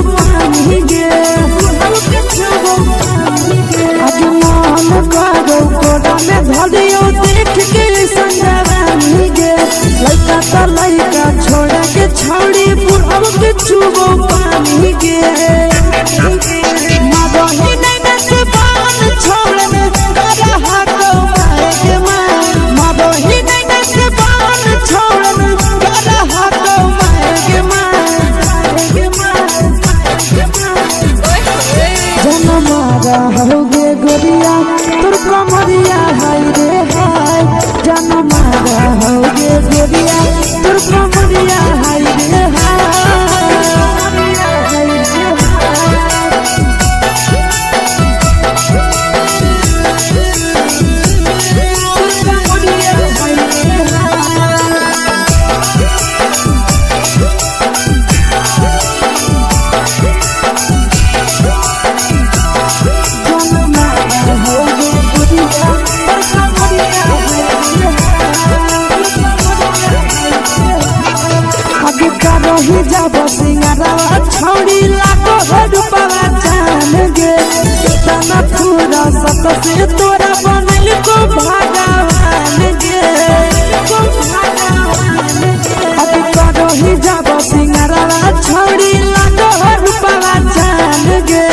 पानी गे आगे मन करो कोड़ा में धरियो देख के संजवानी गे लड़का तो लड़का छोड़ा के छौड़ी बुढ़ाऊ के छुबो पानी गे मदही नहीं से बान छोड़ने करा हाथों मारे के मां मदही नहीं से बान छोड़ने करा हाथों मारे के मां जनमारा होगे गोरिया तोर कमरिया हाय रे हाय जनमारा होगे गोरिया तोर कमरिया हाय रे हाय जब सिंगारवा छौड़ी लागो रुपवा जान गे इतना पूरा सत से तोरा बनल को भगवान गे अब करो ही जब सिंगारवा छौड़ी लागो रुपवा जान गे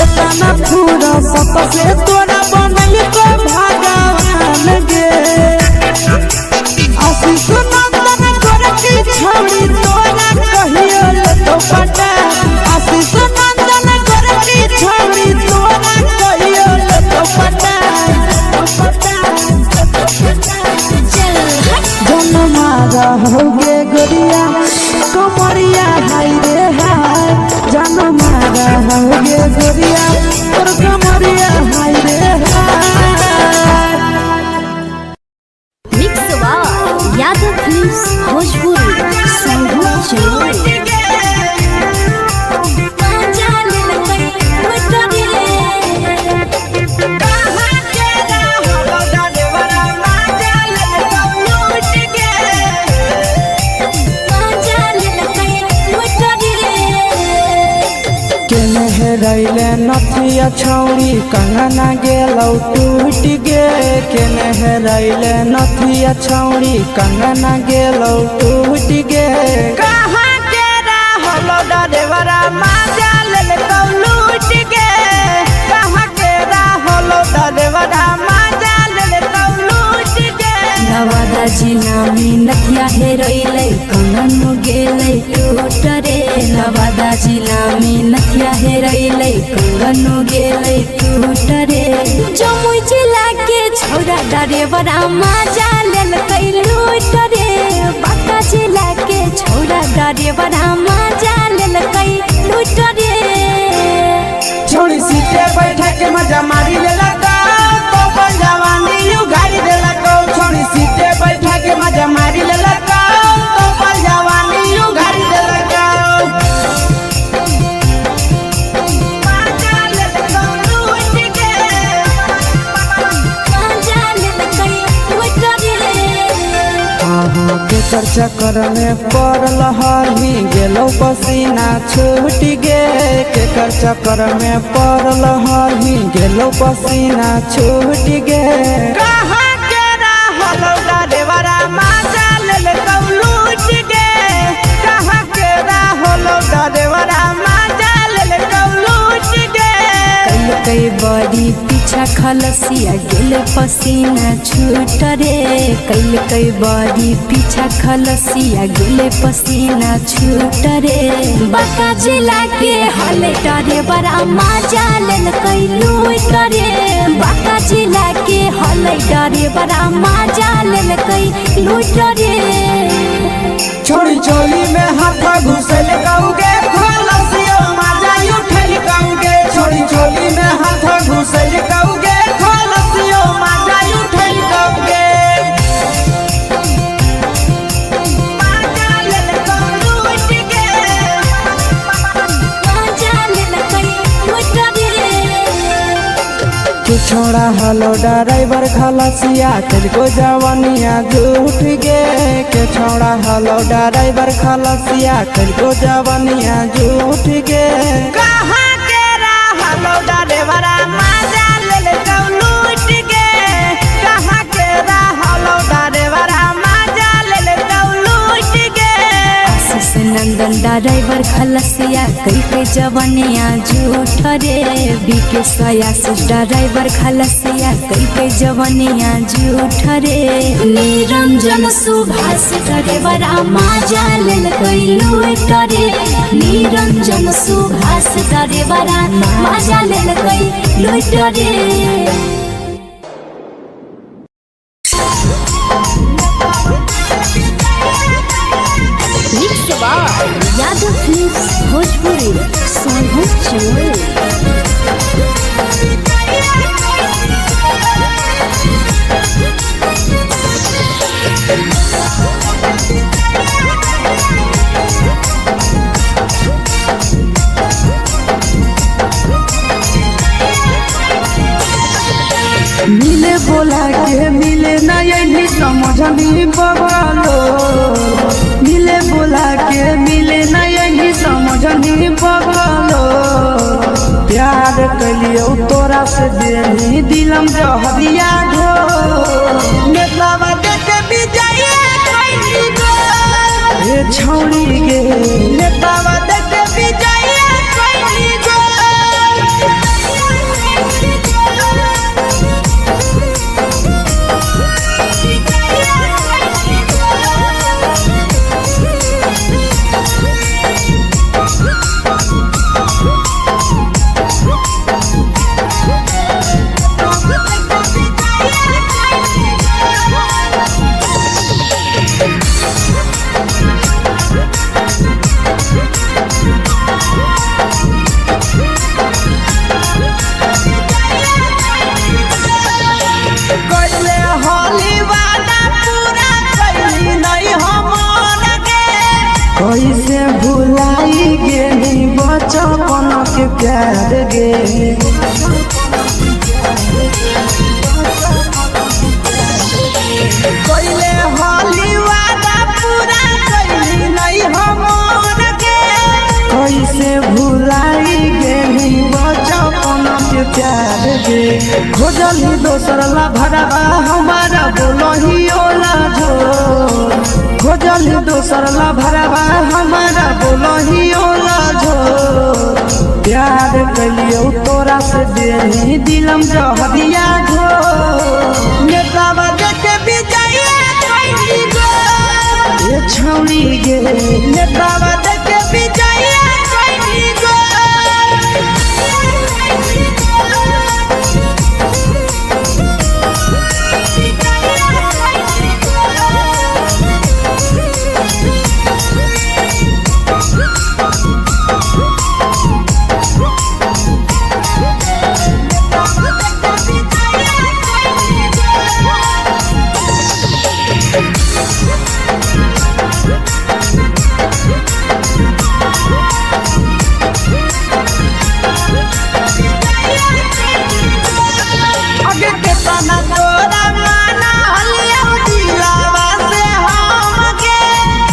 इतना पूरा सत से तोरा बनल को भगवान गे आशीष नंदन करके छौड़ी तोरा कहियो तो पटा आशीष नंदन करके छौड़ी तोरा कहियो तो पटा जनमारा होगे गोरिया कमरिया हाय रे हाय जनमारा होगे गोरिया और कमरिया हाय रे हाय मिक्स यादव फिल्म्स भोजपुरी संगीत चैनल रैले नथिया छौड़ी कंगना गेलौ टूट गे केने रैले नथिया छौड़ी कंगना गेलौ टूट गे कहाँ के रहलो डरेवरा माजा लेलकौ लूट गे कहाँ के रहलो डरेवरा माजा लेलकौ लूट गे नवादा जिला में नथिया हेरोइले कंगन गेले टूट रे नवादा जिला में नथिया हेरोइले कंगन गेले टूट रे जमुई जिला के छोरा डरेवरा माजा लेलकै लूट रे बांका जिला के छोरा डरेवरा माजा लेलकै लूट रे छोड़ी सीटे बैठा के मजा मारी लेलकौ तो जवानी यू गाड़ी देलकौ छोड़ी सीटे बैठा के मजा मारी लेलकौ तो जवानी यू गाड़ी देलकौ केकर चक्कर में पड़ल हही गेलौ पसीना छूट गे केकर चक्कर में पड़ल हही गेलौ पसीना छूट गे कहाँ के रहलो डरेवरा माजा लेलकौ लूट गे कहाँ के रहलो डरेवरा माजा लेलकौ लूट गे कई बड़ी पीछा खलसिया गेल पसीना छूट रे कई बड़ी पीछा खलसिया गेल पसीना छूट रे बांका जिला के हले डरे बड़ा माजा लेलकै लूट रे बांका जिला के हले डरे बड़ा माजा लेलकै लूट रे छोड़ी चोली में हाथ घुसल कौगे खलसियो माजा उठल कौगे छोड़ी चोली में हाथ घुसल कौगे खलसियो माजा उठल कौगे माजा लेलकौ लूट गे माजा लेलकै लूट रे तू छोड़ा हलो ड्राइवर खलसिया तेरे को जवानिया झूठ गे के छौड़ा हलो ड्राइवर खलसिया कल जवनिया झूठ गे कहाँ के रहलो ड्राइवर मजा ले लूट गे कहाँ के रहलो ड्राइवर मजा ले लूट गे आशीष नंदन ड्राइवर खलसिया कई के जवनिया झूठ रे बीके आशीष ड्राइवर खलसिया कई के जवनिया झूठ रे निरंजन सुभाष ड्राइवर मजा ले लूट रे निरंजन सुभाष ड्राइवर मजा ले लूट रे यादव फिल्म्स भोजपुरी सोनभद्र चैनल। मिले बोला के मिले ना यही समझनी बगलो मिले बोला के मिले ना यही समझनी बगलो प्यार कलियो तोरा से देनी दिलम जहरिया घो नेतावा देखे विजय कैली गो ये छौड़ी गे नेतावा देखे विजय कैली गो कैसे भुलाई गेली बचपन के प्यार गे कैले होली वादा पूरा कैली नहीं हमर के कैसे भुलाई गेली बचपन के प्यार गे खोजली दोसर ला भरवा हमारा बोलही ओला जो खोजली दोसर ला भरवा हमारा बोलही ओला जो प्यार कलियो तोरा से देनी दिलम जहरिया घो नेतावा देखे विजय कैली गो ये छौड़ी गे नेतावा देखे विजय कैली गो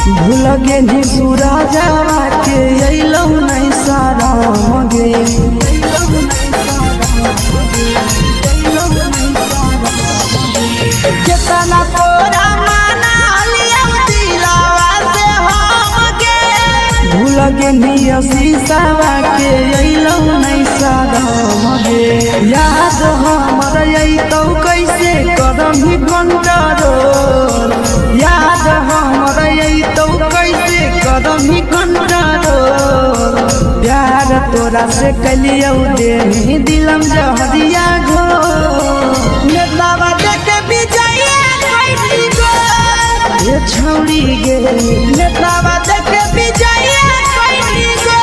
भूल गेली सूरजवा के अइलौ नहीं साराम गे केतना तोरा माना लिया दिलावा से हम गे भूल गेली शीशावा के अइलौ नहीं साराम गे याद हमर अइतौ कैसे करही कंट्रोल याद हमर अइतौ कैसे करही कंट्रोल प्यार तोरा से कलियौ देनी दिलम जहरिया घो नेतावा देखे विजय कैली गो ये छौड़ी गे नेतावा देखे विजय कैली गो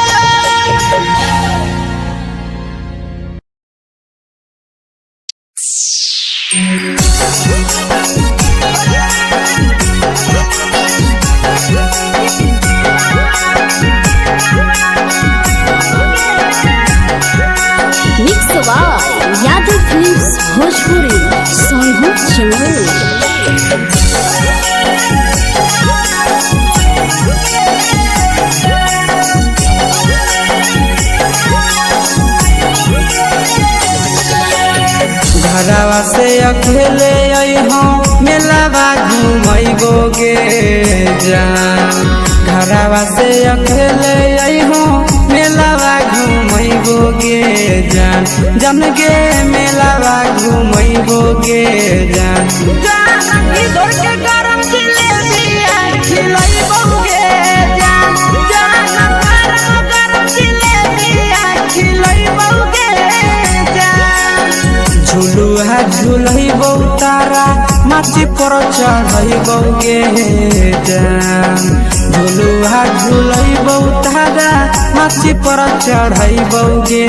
यादव फिल्म्स भोजपुरी सोनभद्र चैनल। घरवा से अकेले अइहो मेलावा घूमैबोगे जान घरवा से अकेले अइहो मेलावा घूमैबोगे जान जन गे मेलावा घूमैबोगे जान इधर के गरम जिलेबिया खिलैबोगे जान गरम जिलेबिया खिलैबोगे जान झुलुहा झुलैबौ तारा माची पर चढ़ैबोगे जान झुलुहा झुलैबौ तारा माची पर चढ़ैबोगे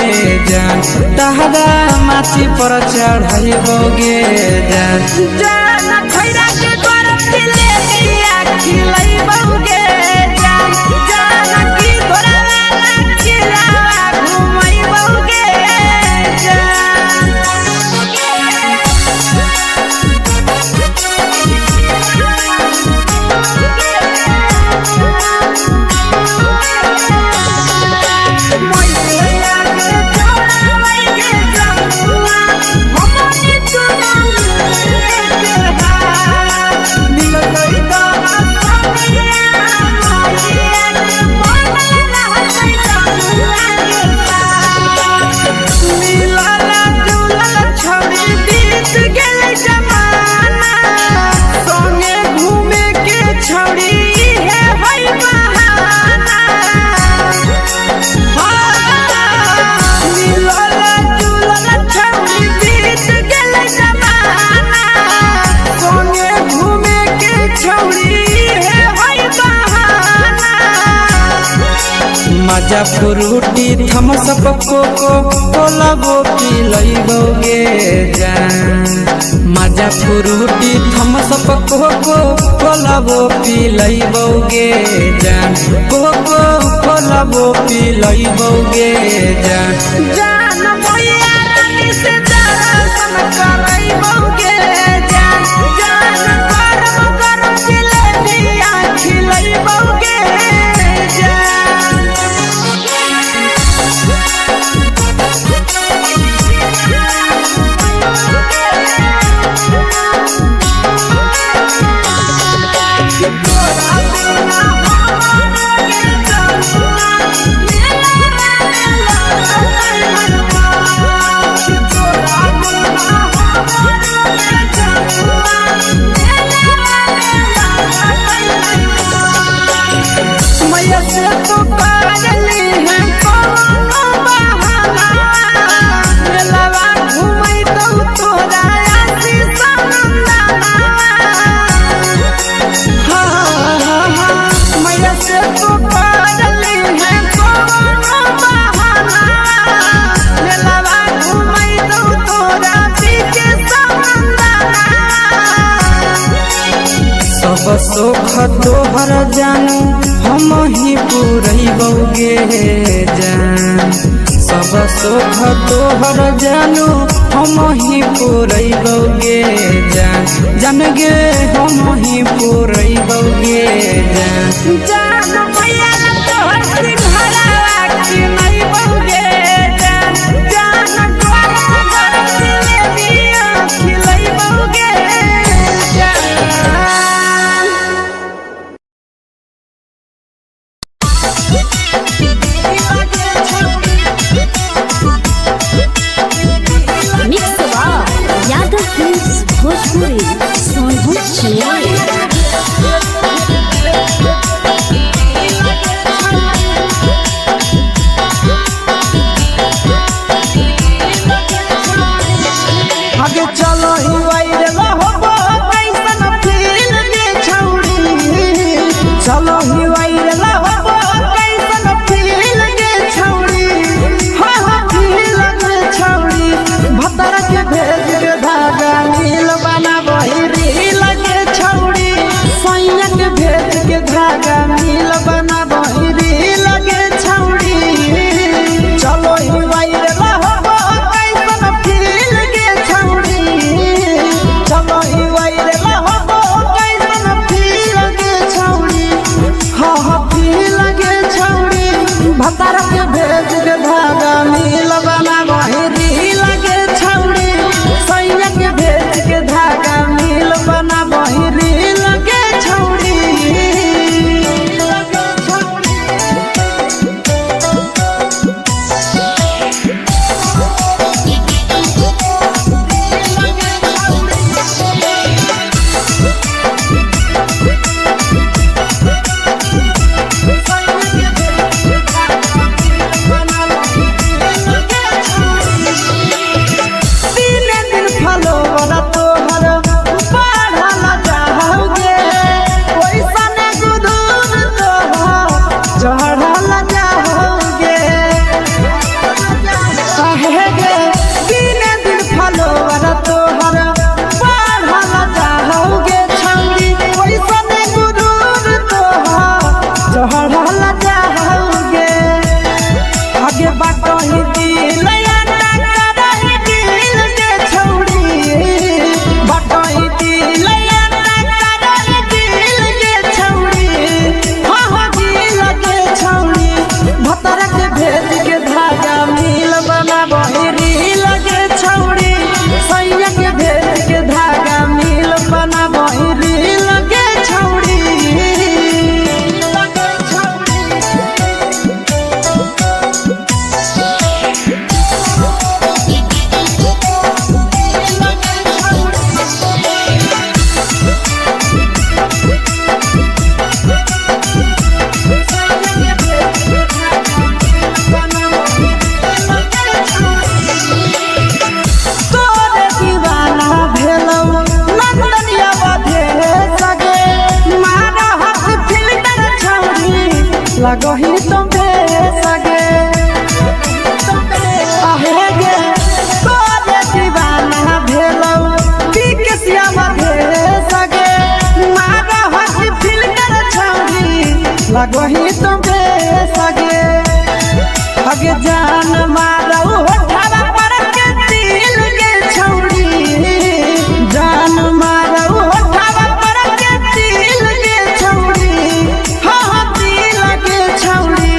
जान तारा माची पर चढ़ैबोगे जान खैरा के गरम जिलेबिया खिलैबोगे जान की घोड़ावाला खिलावा घुमैबोगे मजा फ्रूटी थम्सअप कोको कोलाबो पिलैबोगे जान मजा फ्रूटी थम्सअप कोको कोलाबो पिलैबोगे जान कोको कोलाबो पिलैबोगे जान भैया रानी से दर्शन करैबोगे जान गरम जिलेबिया खिलैबोगे सब सुख तोहर जानू हम ही पूरैबोगे जान सब सुख तोहर जानू हम ही पूरैबोगे जान गे हम ही पूरैबोगे जान भैया तोहर सिंघरावा खिलैबोगे जान गरम जिलेबिया खिलैबोगे यादव फिल्म्स भोजपुरी सोनभद्र लगही तुम्हे सगे आहे गे तोरे दीवाना भेलौ बिकसिया मधे सगे मारा हसी फिल कर छौरी लगही तुम्हे सगे अगे जान मारौ होठवा पर के दिल के छौरी जान मारौ होठवा पर के दिल के छौरी हाँ दिल के छौरी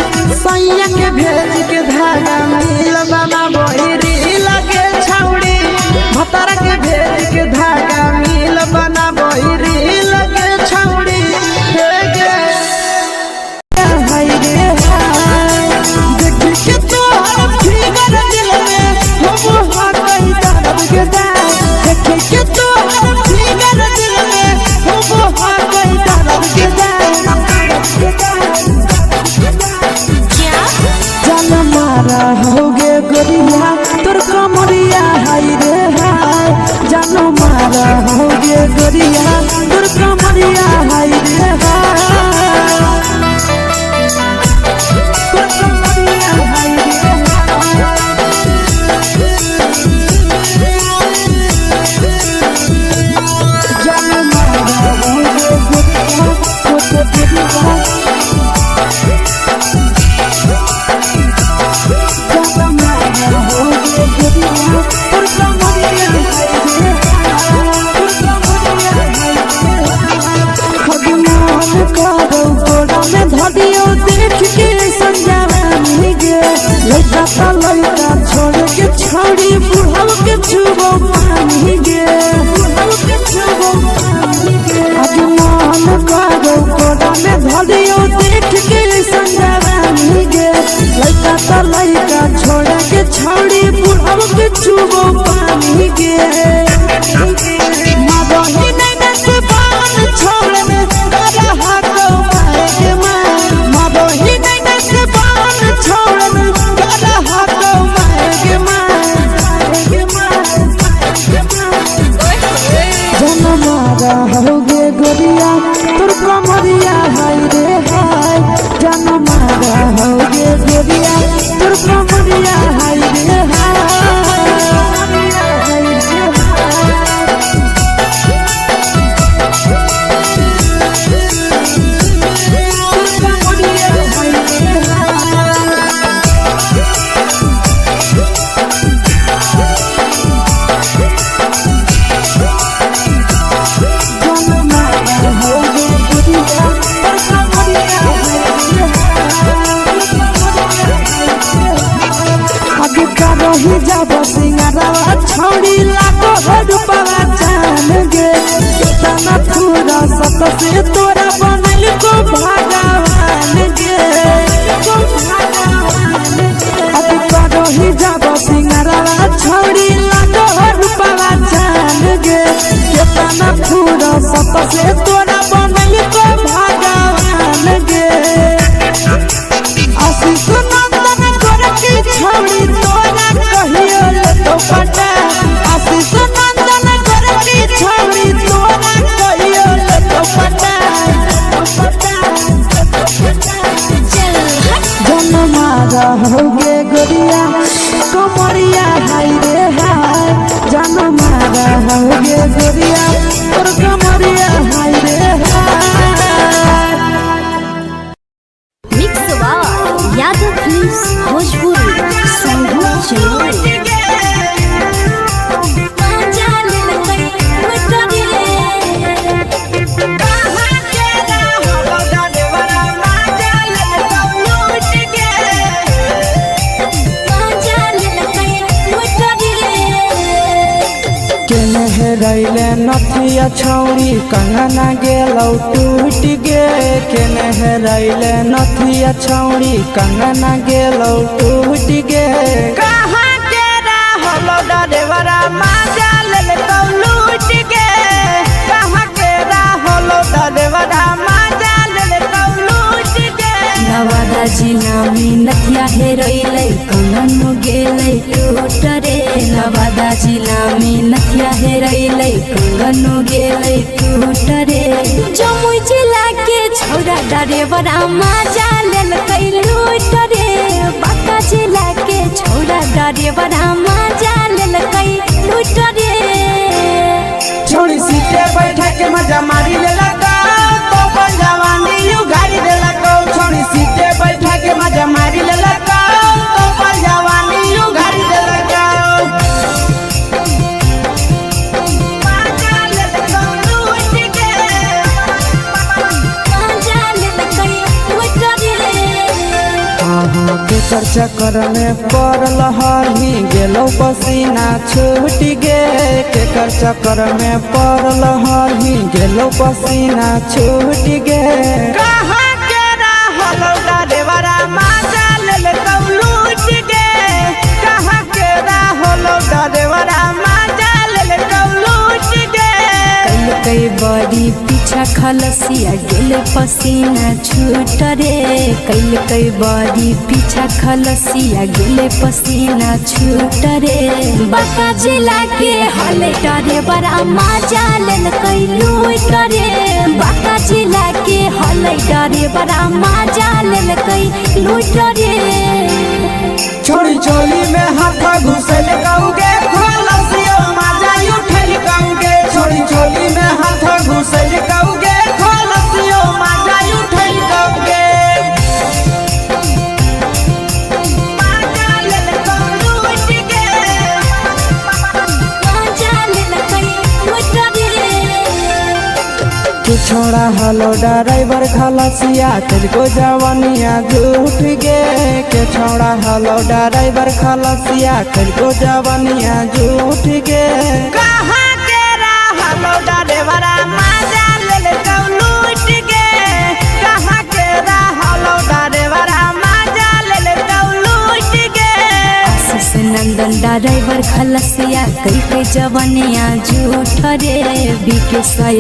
सैया के भेज के धागा मिल बना बोहिरी लगे छौरी भतर के भेज के धागा मिल बना बोहिरी लगे छौरी हे गे हाय रे हाय देख के तोहर फिगर दिल में हो हाथ कहीं दर्द के दाग देख के तोहर फिगर दिल में हो हाथ कहीं दर्द के दाग जान मारा होगे गोरिया तोर कमरिया हाय रे हाय जान मारा होगे गोरिया तोर कमरिया हाय रे हाय तोर कमरिया हाय रे हाय जान मारा होगे गोरिया तोर कमरिया लड़का छोड़ के छौड़ी बुढ़ाव के छुबो पानी गे अभी मन करो कोड़ा में धरियो देख के संजवानी गे लड़का छोड़ के छौड़ी बुढ़ाव के छुबो पानी गे मादही नहीं से बान छोड़ में रहा तो पाए के मादही नहीं से बान छोड़ में रहा तो पाए के जन मारा होगे गोरिया तोर कमरिया हाय रे हाय जन मारा होगे गोरिया तोर कमरिया हाय रे रही जब सिंगारवा छौड़ी लाखो रुपवा जान गे कितना पूरा सत से तोरा बनल को भगवान गे अभी रही जब सिंगारवा छौड़ी लाखो रुपवा जान गे कितना पूरा सत से तोरा बनल को भगवान गे आशीष नंदन करके छौड़ी तोरा कहियो तो पटा आशीष नंदन करके छौड़ी तोरा कहियो तो पटा जन मारा होगे गोरिया कमरिया हाय रे हाय जन मारा होगे गोरिया और कमरिया हाय रे हाय मिक्स बार यादव फिल्म्स भोजपुरी संगीत चैनल रैले नथिया छौड़ी कंगना गेलौ टूट गे केने रैले नथिया छौड़ी कंगना गेलौ टूट गे कहाँ के रहलो डरेवरा माजा लेलकौ लूट गे कहाँ के रहलो डरेवरा माजा लेलकौ लूट गे नवादा जिला में नथिया हेरैलै कंगन गेलै टूट रे नवादा जिला में नथिया हेरैलै कंगन गेलै टूट रे जमुई जिला के छौरा डरेबरा मजा लेल लूट रे बाका जिला के छौरा डरेबरा मजा लेल लूट रे छोड़ी सीटे बैठा के मजा मारी लेला तो अपन जवानी यू गाड़ी देला को छोड़ी सीटे बैठा के मजा मारी लेला तो अपन जवानी यू गाड़ी देला केकर चक्कर में पड़ल हरही गेलो पसीना छूट गे केकर चक्कर में पड़ल हरही गेलो पसीना छूट गे कहाँ के रहल डरेबरा मजा लेल लूट गे कहाँ के रहल डरेबरा मजा लेल लूट गे कई बड़ी पीछा खलसिया गेले पसीना छूट रे कई बड़ी पीछा खलसिया गेले पसीना छूट रे बाका जिला के हले डरेबरा मजा लेल लूट रे बाका जिला के हले डरेबरा मजा लेल लूट रे छोड़ी चोली में हाथ घुसल कौगे खलसियो मजा उठल कौगे छोड़ी चोली में हाथ घुसल कौगे खलसियो मजा उठल कौगे छोड़ा हलो ड्राइवर खलसिया तुझको जवानिया झूठ गे के छोड़ा हलो ड्राइवर खलसिया तुझको जवानिया झूठ गे कहाँ के रहलो डरेबरा मजा लेल लूट गे कहाँ के रहलो डरेबरा मजा लेल लूट गे आशीष नंदन ड्राइवर खलसिया कई जवानिया झूठ रे बीके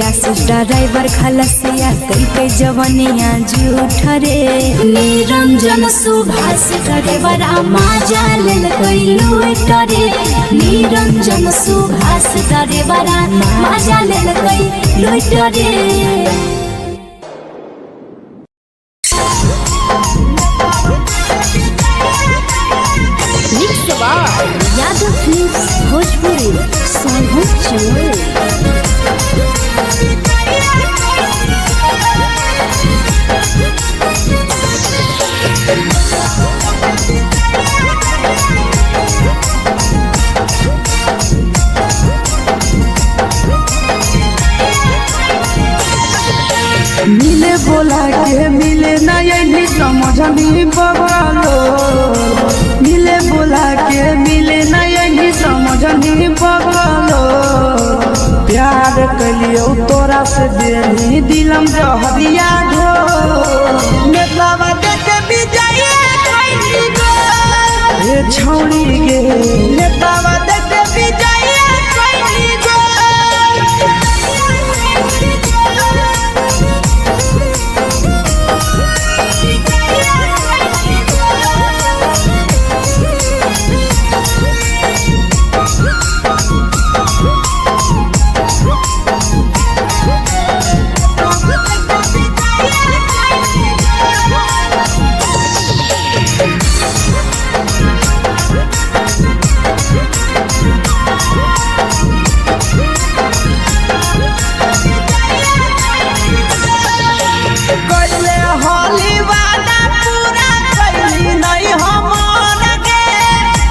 आशीष ड्राइवर खलसिया कई जवानिया झूठ रे निरंजन सुभाष ड्राइवरा मजा लेल लूट रे निरंजन सुभाष ड्राइवरा मजा लेल लूट रे यादव फिल्म्स भोजपुरी मिले बोला के मिले नहीं समझनी बगलो मिले बोला के मिले नहीं समझनी बगलो प्यार कलियो तोरा से देनी दिलम जहरिया घो नेतावा देख विजय कैली गो ये छौड़ी गे नेतावा देख विजय कैली गो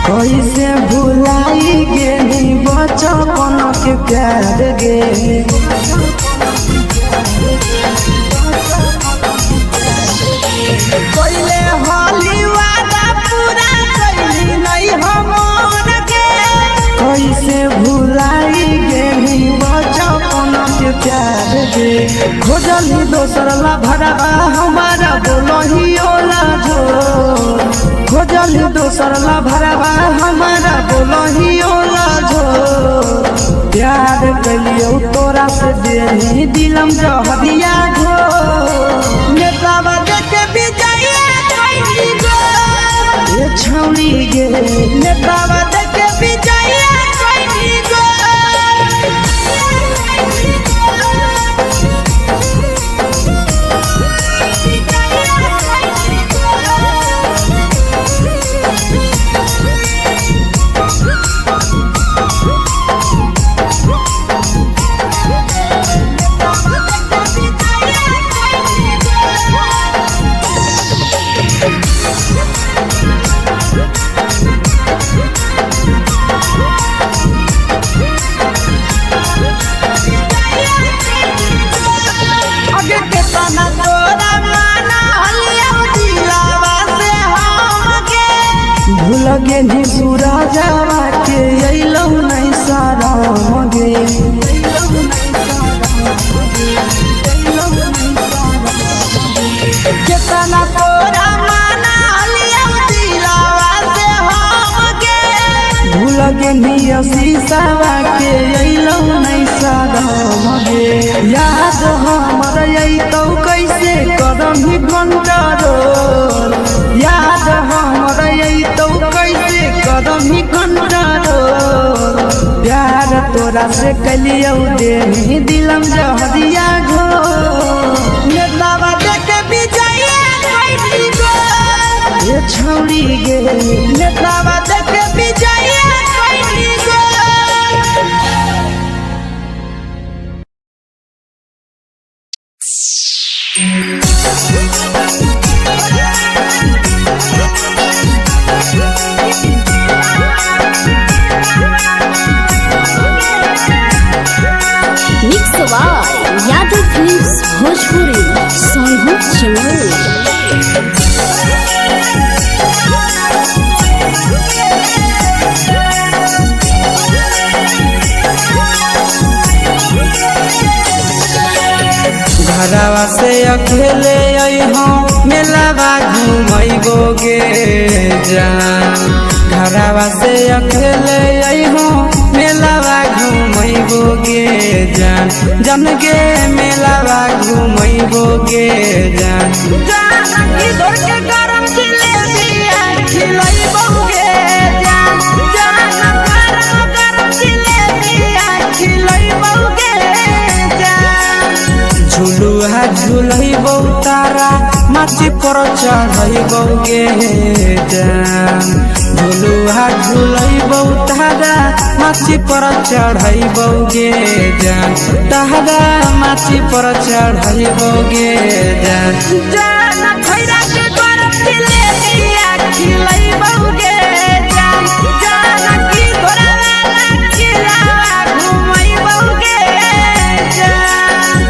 कैसे भुलाई गेली बचपन के प्यार गे कोइले होली वादा पूरा कैली नहीं हमर के कैसे भुलाई गेली बचपन के प्यार गे खोजली दोसर ला भरवा हमारा बोलही ओला जो खोजली दोसर ला भरवा हमारा बोलही ओला जो प्यार कलियो तोरा से देनी दिलम जहरिया घो नेतावा देख विजय कैली गो ये छौड़ी गे नेतावा देख विजय कैली गो पेनी सूरजवा के अइलौ नहीं शरम गे केतना तोरा माना लिया दिलावा से हम गे भूल गेनी शीशावा के अइलौ नहीं शरम गे याद हमर अइतौ कैसे करम ही कंट्रोल याद हमर अइतौ कैसे करम ही कंट्रोल प्यार तोरा से कलियौ देनी दिलम जहरिया घो नेतावा देख विजय कैली गो ये छौड़ी गे नेतावा देख विजय कैली गो mix by Yadav films Bhojpuri सोनू चमन। घरवा से अकेले अइहो मेलावा घूमैबो गे जान घरवा से अकेले अइहो मेलावा घूमैबो गे जान जन गे मेलावा घूमैबो गे जान जानकी दौड़ के गरम जिलेबिया खिलैबौ गे जान गरम जिलेबिया खिलैबौ गे जान झुलुहा झुलैबौ तारा माची पर चढ़ैबौ गे जान झुलुहा झुलैबौ तारा माची पर चढ़ैबौ गे जान तारा माची पर चढ़ैबौ गे जान जान खैरा के गरम जिलेबिया खिलैबौ गे जान जानकी घोड़ावाला किलावा घुमैबौ गे जान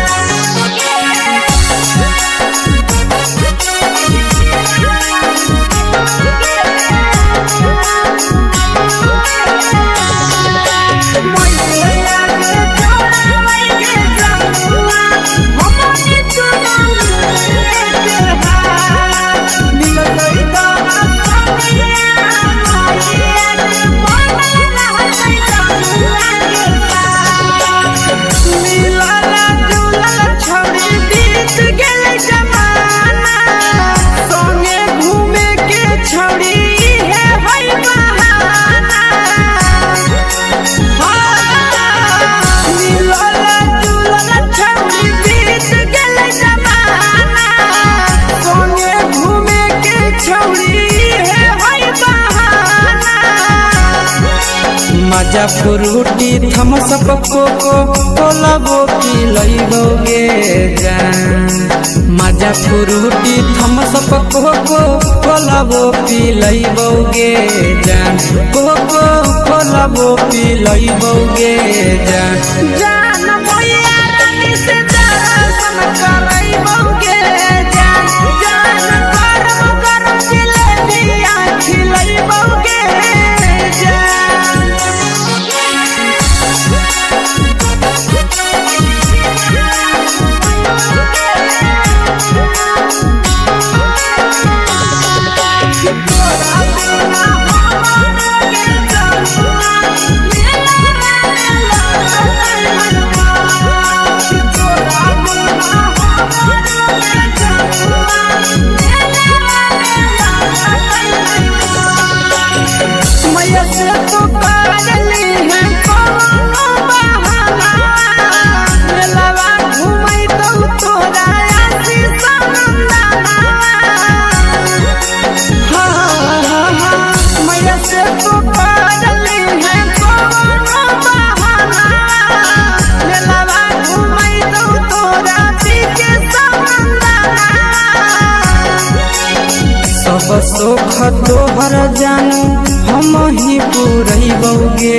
मजा फ्रूटी थम्स अप कोको कोलाबो पिलैबौ गे जान मजा फ्रूटी थम्स अप कोको कोलाबो पिलैबौ गे जान कोको कोलाबो पिलैबौ गे जान जान भैया रानी से दर्शन करैबौ गे जान गरम गरम जिलेबिया खिलैबौ गे जान सुख तोहर जानू हम ही पुरैबौ गे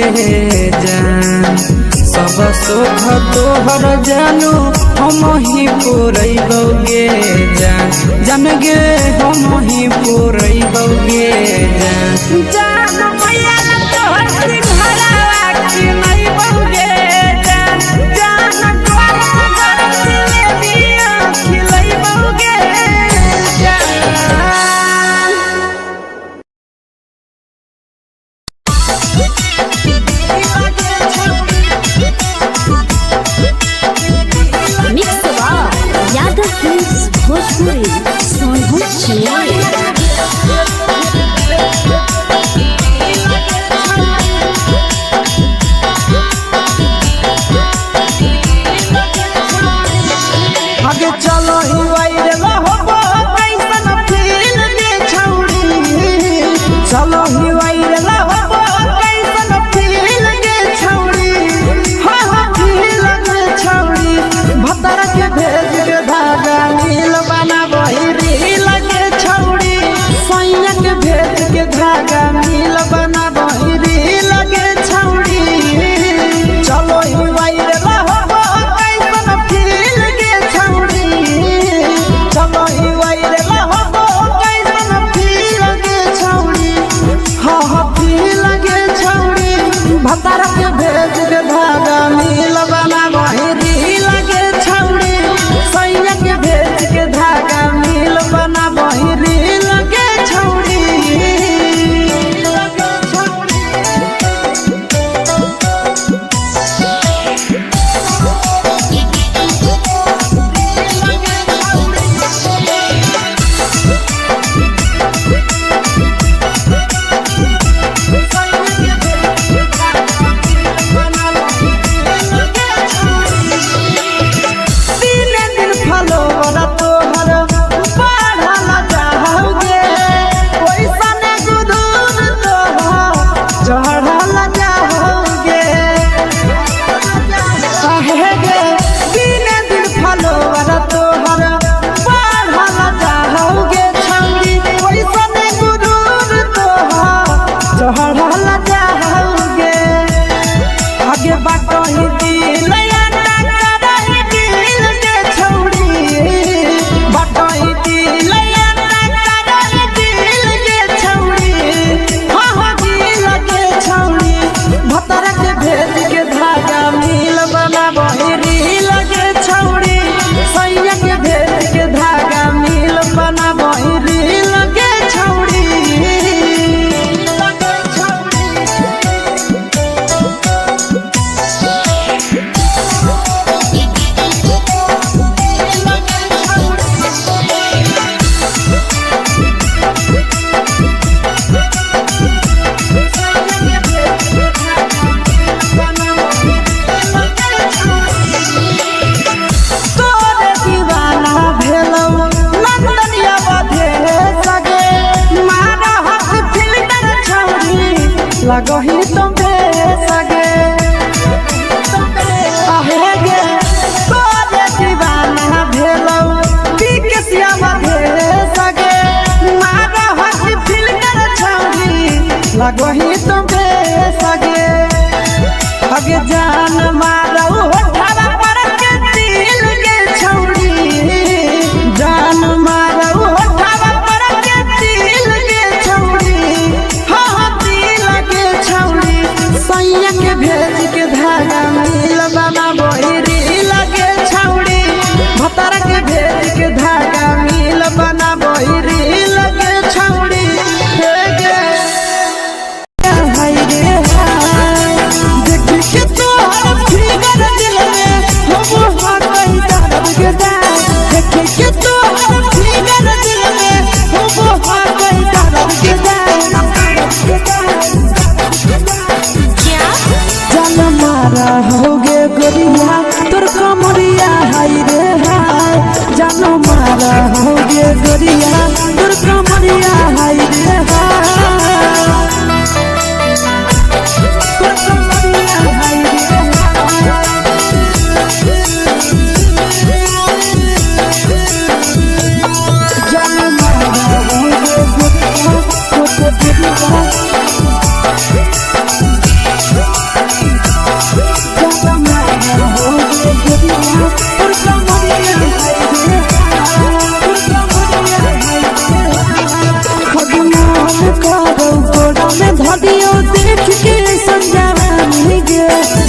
जान सब सुख तोहर जानू हम ही पुरैबौ गे जान गे हम ही पुरैबौ गे जान भोजपुरी सोनू आगे चलो ही वायरल होबो कैसन फील दे छौड़ी चलो ही वायरल होबो कैसन फील दे छौड़ी हाँ फील दे छौड़ी भतर के भेज के धागा नील बनाबो रील के छौड़ी सैया के भेज के धागा नील बनाबो रील के छौड़ी चलो ही वायरल होबो कैसन फील दे छौड़ी चलो ही वायरल होबो कैसन फील दे छौड़ी हाँ फील दे छौड़ी भतर के भेज के धागा नील बनाबो रील के छौड़ी सैया के भेज के धागा नील बनाबो रील के छौड़ी आगे बाटो ही दिल याना करही दिल दे छौड़ी बाटो ही दिल याना करही दिल दे छौड़ी हाँ दिल दे छौड़ी भतर के भेज के धागा नील बनाबो रील के छौड़ी सैया के भेज के धागा नील बनाबो रील के छौड़ी लगो ही तुम सगे आहे गे तोरे दीवाना भेलो बिकसिया बधे सगे मारा हसी फिल्टर छौड़ी लगो ही तुम सगे आगे जान मारो होठवा पर के दिल के छौड़ी जान मारो होठवा पर के दिल के छौड़ी हाँ दिल के छौड़ी सैया के भेज के धागा नील बनाबो रील के छौड़ी भतर के भेज के धागा नील बनाबो रील के छौड़ी हे गे हाय रे हाय देख के तोहर फिगर दिल में हम हाथ कहीं दर्द के जाए देख के तोहर फिगर दिल में हम हाथ कहीं दर्द के जाए जान मारा होगे गोरिया तोर कमरिया हाय रे हाय जान मारा होगे गोरिया तोर कमरिया हाय रे हाय तोर कमरिया हाय रे जान मारा होगे गोरिया तोर कमरिया धदियो देख के संजानी गे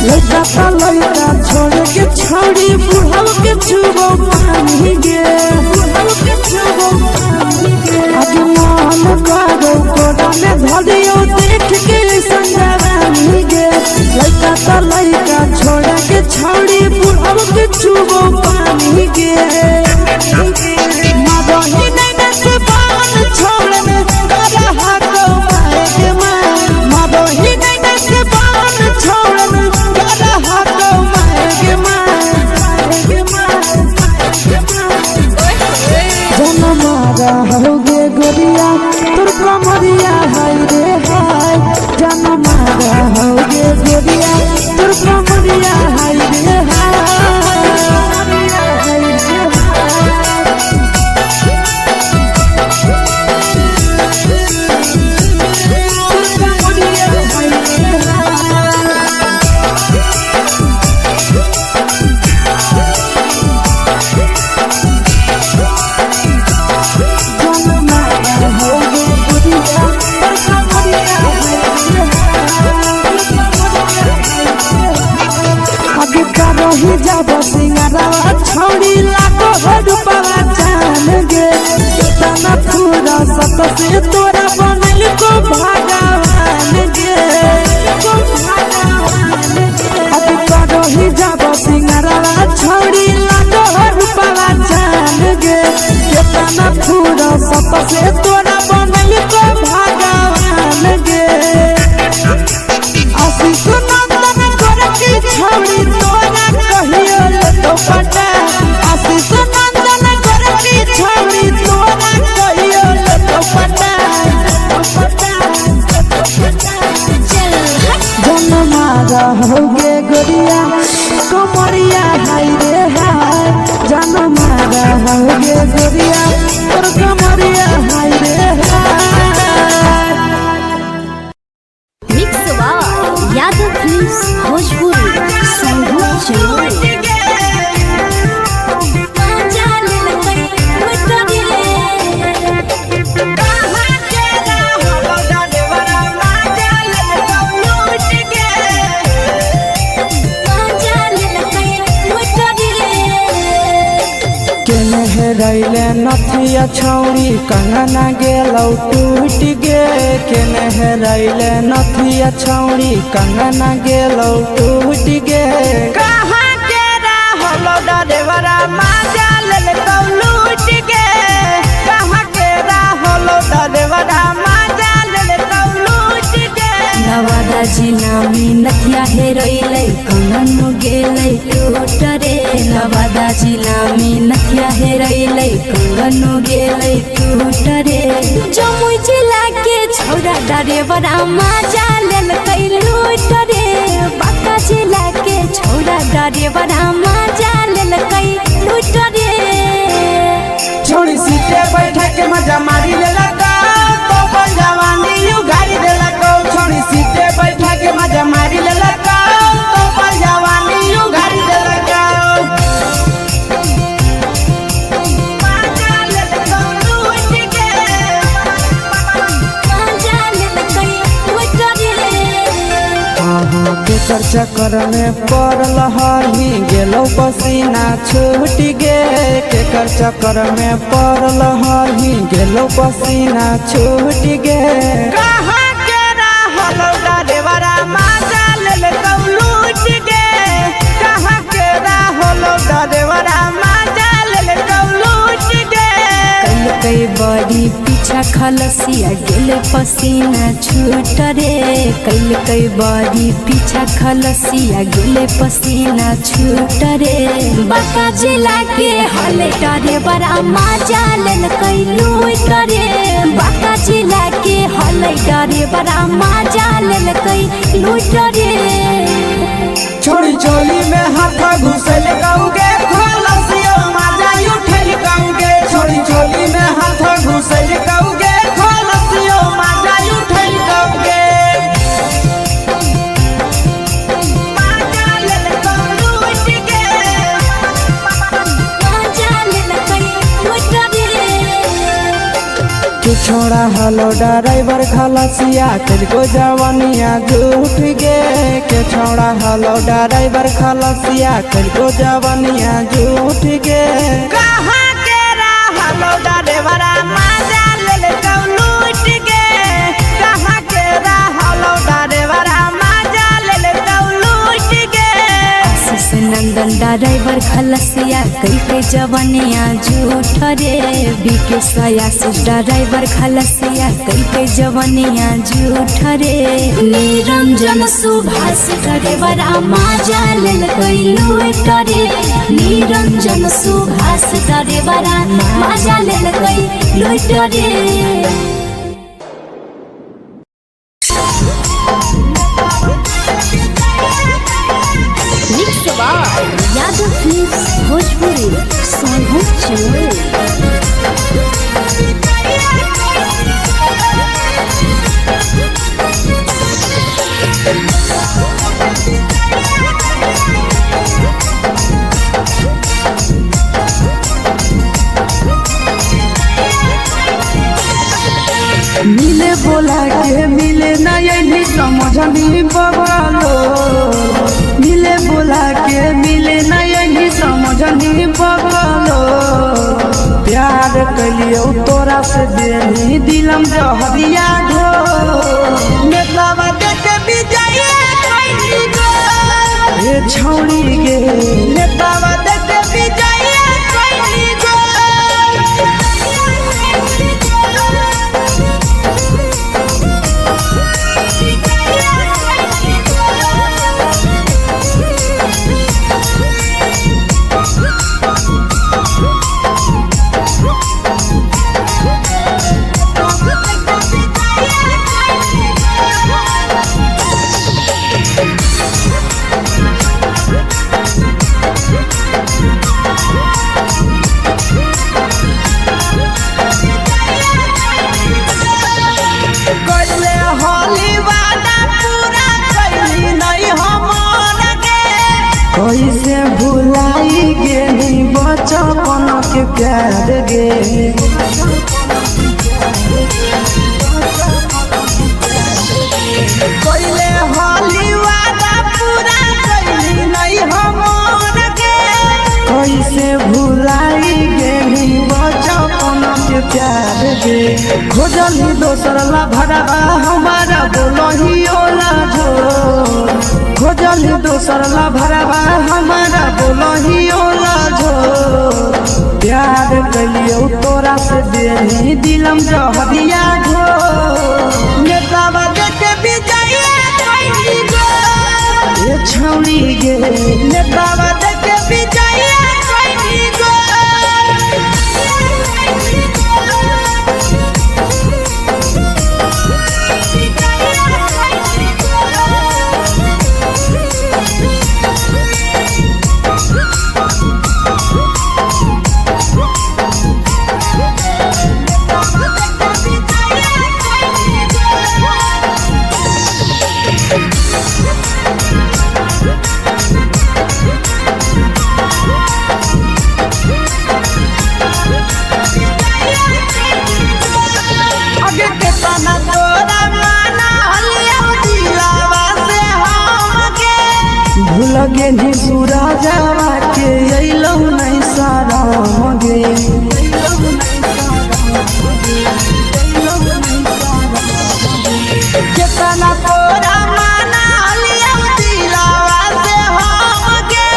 लड़का लड़का छोड़ के छौड़ी बुढ़ाव के छुबो पानी गे बुढ़ाव के छुबो पानी गे अजमान करो कोड़ा में धदियो देख के संजानी गे लड़का लड़का छोड़ के छौड़ी बुढ़ाव के छुबो पानी गे होगे गोरिया तोर कमरिया हाय रे हाय जान मारा होगे गोरिया तोर कमरिया हाय रे ही जब सिंगारा छोड़ी लागो रुपवा जान गे तना पूरा सत से तोरा बनल को भगवान गे अब करो ही जब सिंगारा छोड़ी लागो रुपवा जान गे तना पूरा सत से तोरा बनल को भगवान गे आशीष नंदन कर की छोड़ी तोरा कहियो तो पटा आशीष नंदन कर की छोड़ी तोरा कहियो तो पटा जन्मा होगे गोरिया कमरिया हाय रे हाय जन्मा होगे गोरिया और कमरिया हाय रे हाय। Mix by Yadav films Bhojpuri संगीत चैनल। रैले नथिया छौरी कंगना गेलौ टूट गे केने रैले नथिया छौरी कंगना गेलौ टूट गे कहाँ के रहलो डरेवरा माजा लेलकौ लूट गे कहाँ के रहलो डरेवरा माजा लेलकौ लूट गे नवादा जिला में नथिया हेरोइलै कंगन गेलै टूट रे नवादा जिला में नथिया हेरोइलै कंगन गेलै टूट रे जमुई जिला के छौरा डरेवरा माजा लेलकै लूट रे बांका जिला के छौरा डरेवरा माजा लेलकै लूट रे छोड़ी सीटे बैठा के मजा मारी लेलकौ तो बन जवानी यू गाड़ी देलकौ छोड़ी सीटे बैठा के मजा मारी लेलकौ तो बन जवानी यू गाड़ी देलकौ केकर चक्कर में पड़ल हरही गेलौ पसीना छूट गे केकर चक्कर में पड़ल हरही गेलौ पसीना छूट गे कहाँ के रहलो डरेवरा माजा लेलकौ लूट गे कहाँ के रहलो डरेवरा माजा लेलकौ लूट गे कई बड़ी पीछा खलसिया गेले पसीना छूट रे कई बड़ी पीछा खलसिया गेले पसीना छूट रे बांका जिला के हले डरे बड़ा माजा लेलकै लूट रे बांका जिला के हले डरे बड़ा माजा लेलकै लूट रे छोड़ी चोली में हाथ घुसल कौगे खलसियो माजा उठल कौगे छोड़ी चोली में हाथ घुसल कौगे खलसियो माजा उठल कौगे माजा लेलकौ लूट गे माजा लेलकै लूट रे तू छोड़ा हलो ड्राइवर खलसिया तेरे जवानिया झूठ गे के छोड़ा हलो ड्राइवर खलसिया तेरे जवानिया झूठ गे कहाँ के रहलो डरेवरा माजा लेलकौ लूट गे कहाँ के रहलो डरेवरा माजा लेलकौ लूट गे आशीष नंदन ड्राइवर खलसिया कई जवानिया झूठ रे बीके आशीष ड्राइवर खलसिया कई जवानिया झूठ रे निरंजन सुभाष ड्राइवरा माजा लेलकै लूट रे निरंजन सुभाष ड्राइवरा माजा लेलकै लुट रे। यादव फिल्म्स भोजपुरी सोनू चंद्र। मिले बोला के मिले ना यही समझनी बगलो, मिले बोला के मिले ना यही समझनी बगलो। प्यार कलियो तोरा से देनी दिलम जहरिया घो, मेलावा देखे विजय कैली गो ये छौड़ी गे, मेलावा देखे विजय कैली गो। कैसे भुलाई गेली बचपन के प्यार गे, कैले होली वादा पूरा कैली नहीं हमर गे। कैसे भुलाई गेली बचपन के प्यार गे, खोजली दोसर ला भरवा हमारा बोलही ओला झोर, खोजली दोसर ला भरवा हमारा बोलही ओला झोर। प्यार कलियो तोरा से देनी दिलम जहरिया घो, नेतावा देखे विजय कैली गो ये छौड़ी गे, नेतावा देखे विजय कैली गो। लगे नी सूरजवा के अइलौ नहीं सारा मगे, केतना तोरा माना लिया दिलावा से हमके।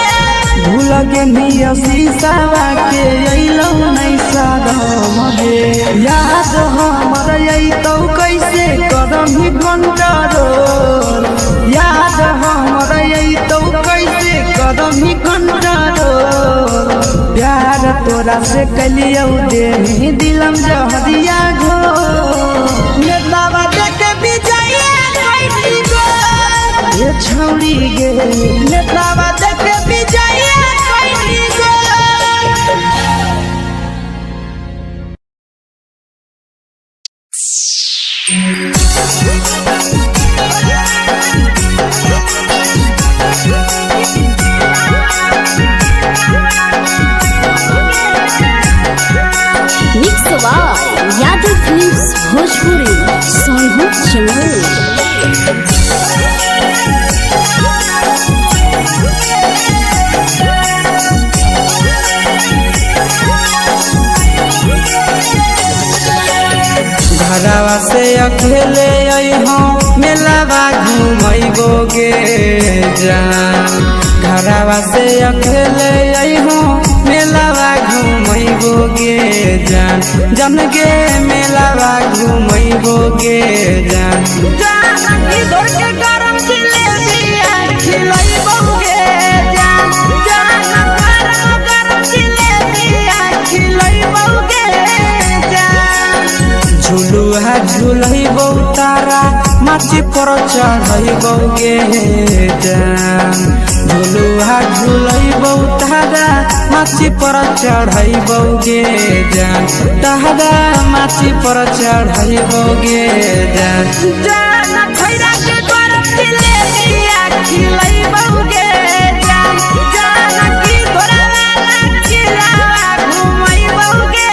भूल गे नी शीशावा के अइलौ नहीं सारा मगे, याद हमर अइतौ कैसे करम ही घंटा रोल, याद हमर अइतौ कैसे करम ही घंटा रोल। प्यार तोरा से कलियौ देनी दिलम जहरिया घो, नेतावा देखे विजय कैली गो ये छौड़ी गे, नेतावा देखे विजय कैली गो। यादव फिल्म्स भोजपुरी सोनू चंद्र। घरवा से अकेले अइहो मेलावा घूमैबो गे जान, घरवा से अकेले अइहो मेलावा घूमैबो गे जान, जन गे मेलावा घूमैबो गे जान। इधर के गरम जिलेबिया खिलैबो गे जान, गरम जिलेबिया खिलैबो गे जान। माची पर चढ़ैबौगे जान झुलुहा झुलैबौ तारा माची पर चढ़ैबौगे जान तारा माची पर चढ़ैबौगे जान जान खैरा के गरम जिलेबिया खिलैबौगे जान जान की घोड़ावाला खिलावा घुमैबौगे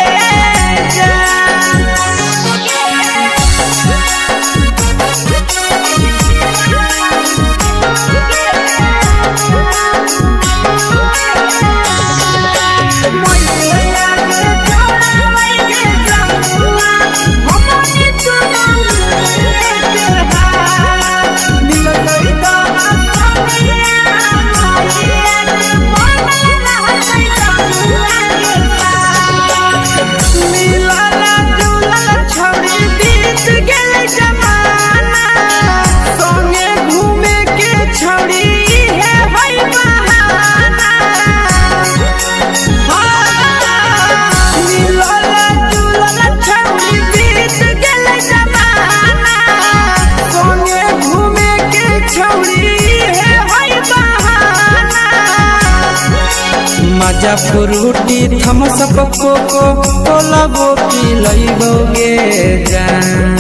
मजा फ्रूटी थम्सअप कोको कोलाबो पिलैबौगे जान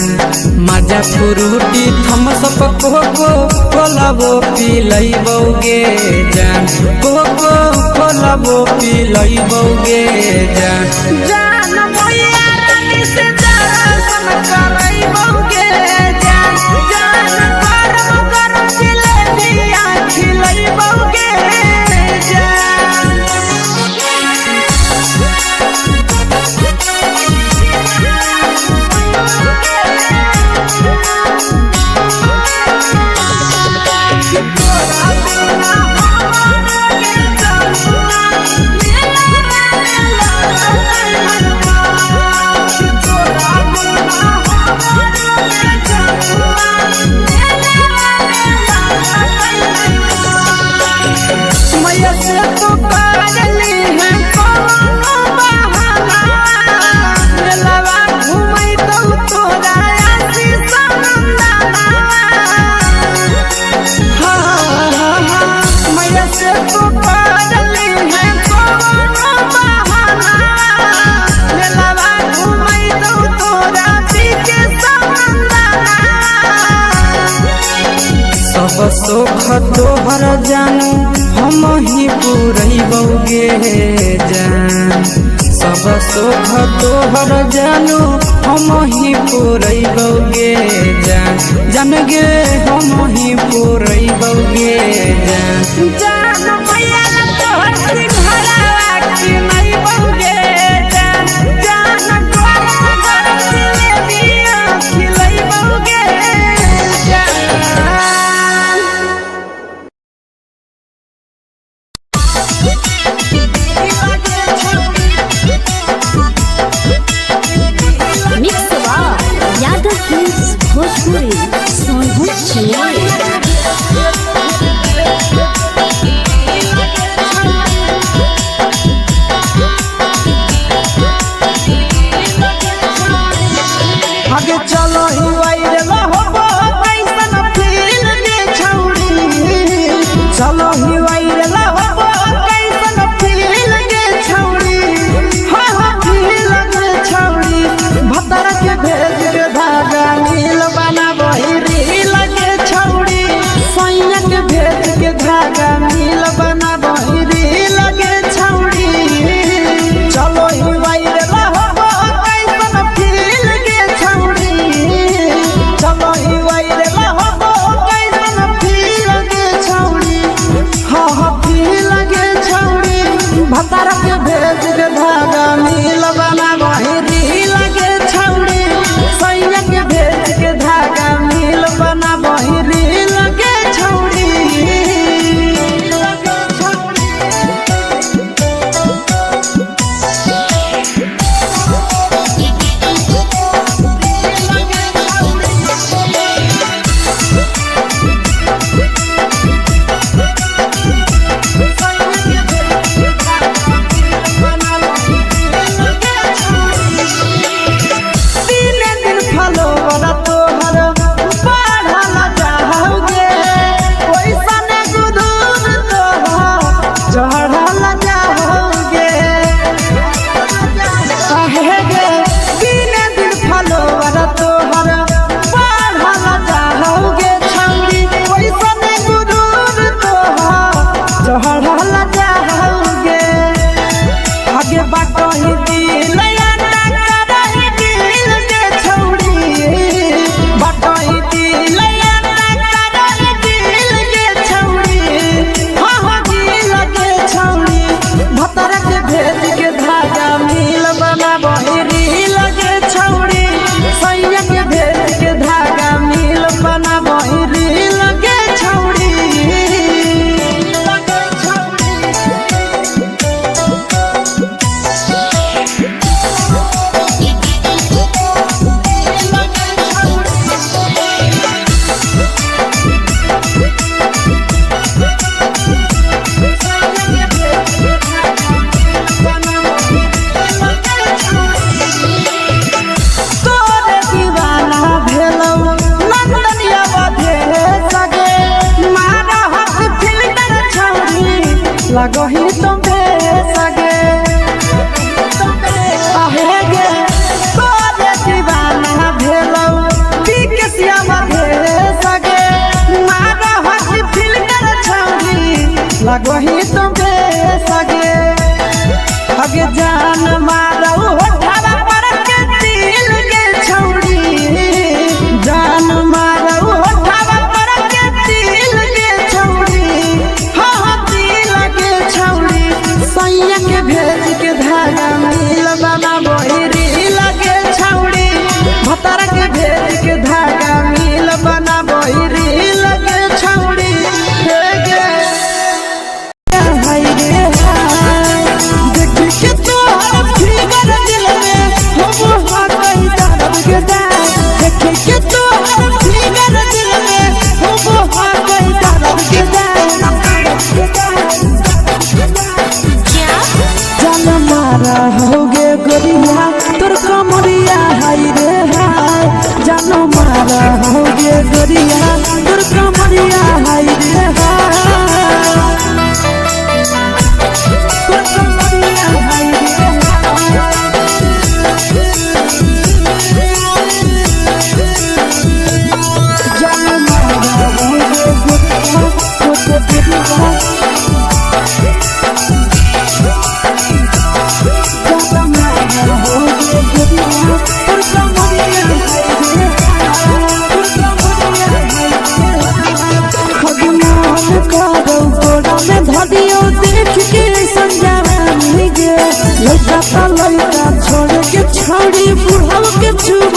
मजा फ्रूटी थम्सअप कोको कोलाबो पिलैबौगे जान कोको कोलाबो पिलैबौगे जान जान मैया रानी से दर्शन करैबौगे जान जान गरम गरम जिलेबिया खिलैबौगे सब सुख तोहर जानू हम ही पुरैबौगे जान सब सुख तोहर जानू हम ही पुरैबौगे जान जान गे हम ही पुरैबौगे जान जान मैया तोहर सिंघरावा खिलैबौगे जान जान गरम गरम जिलेबिया खिलैबौगे यादव फिल्म्स भोजपुरी सोनू चले आगे चलो ही वायरल होबो कैसन फील दे छौड़ी चलो ही वायरल होबो कैसन फील दे छौड़ी हा हा फील दे छौड़ी भतर के भेज के धागा नील बनाबो ही रील के छौड़ी सैया के भेज के धागा नील बनाबो ही रील के छौड़ी चलो ही वायरल होबो कैसन फील दे छौड़ी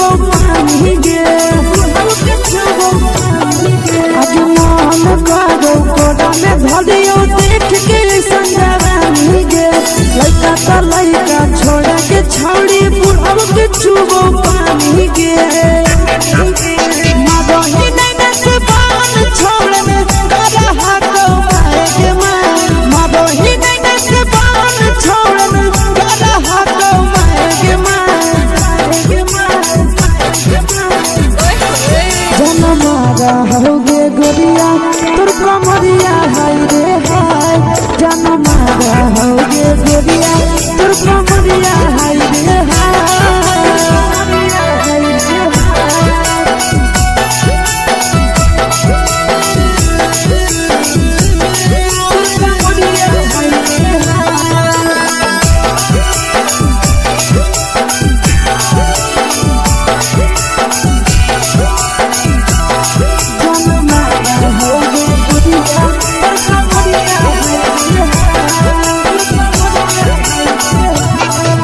छुबो पानी गे आज मन करो कोड़ा में धरियो देख के संजवानी गे लइका त लइका छोड़ के छौड़ी बुढ़ाऊ के छुबो पानी गे मदही नहीं से बान छोड़ में करा हाको मारे मां मदही नहीं से बान छोड़ में करा हाको मारे मां जनमारा होगे गोरिया तोर कमरिया हाय रे हाय जनमारा होगे गोरिया तोर कमरिया हाय रे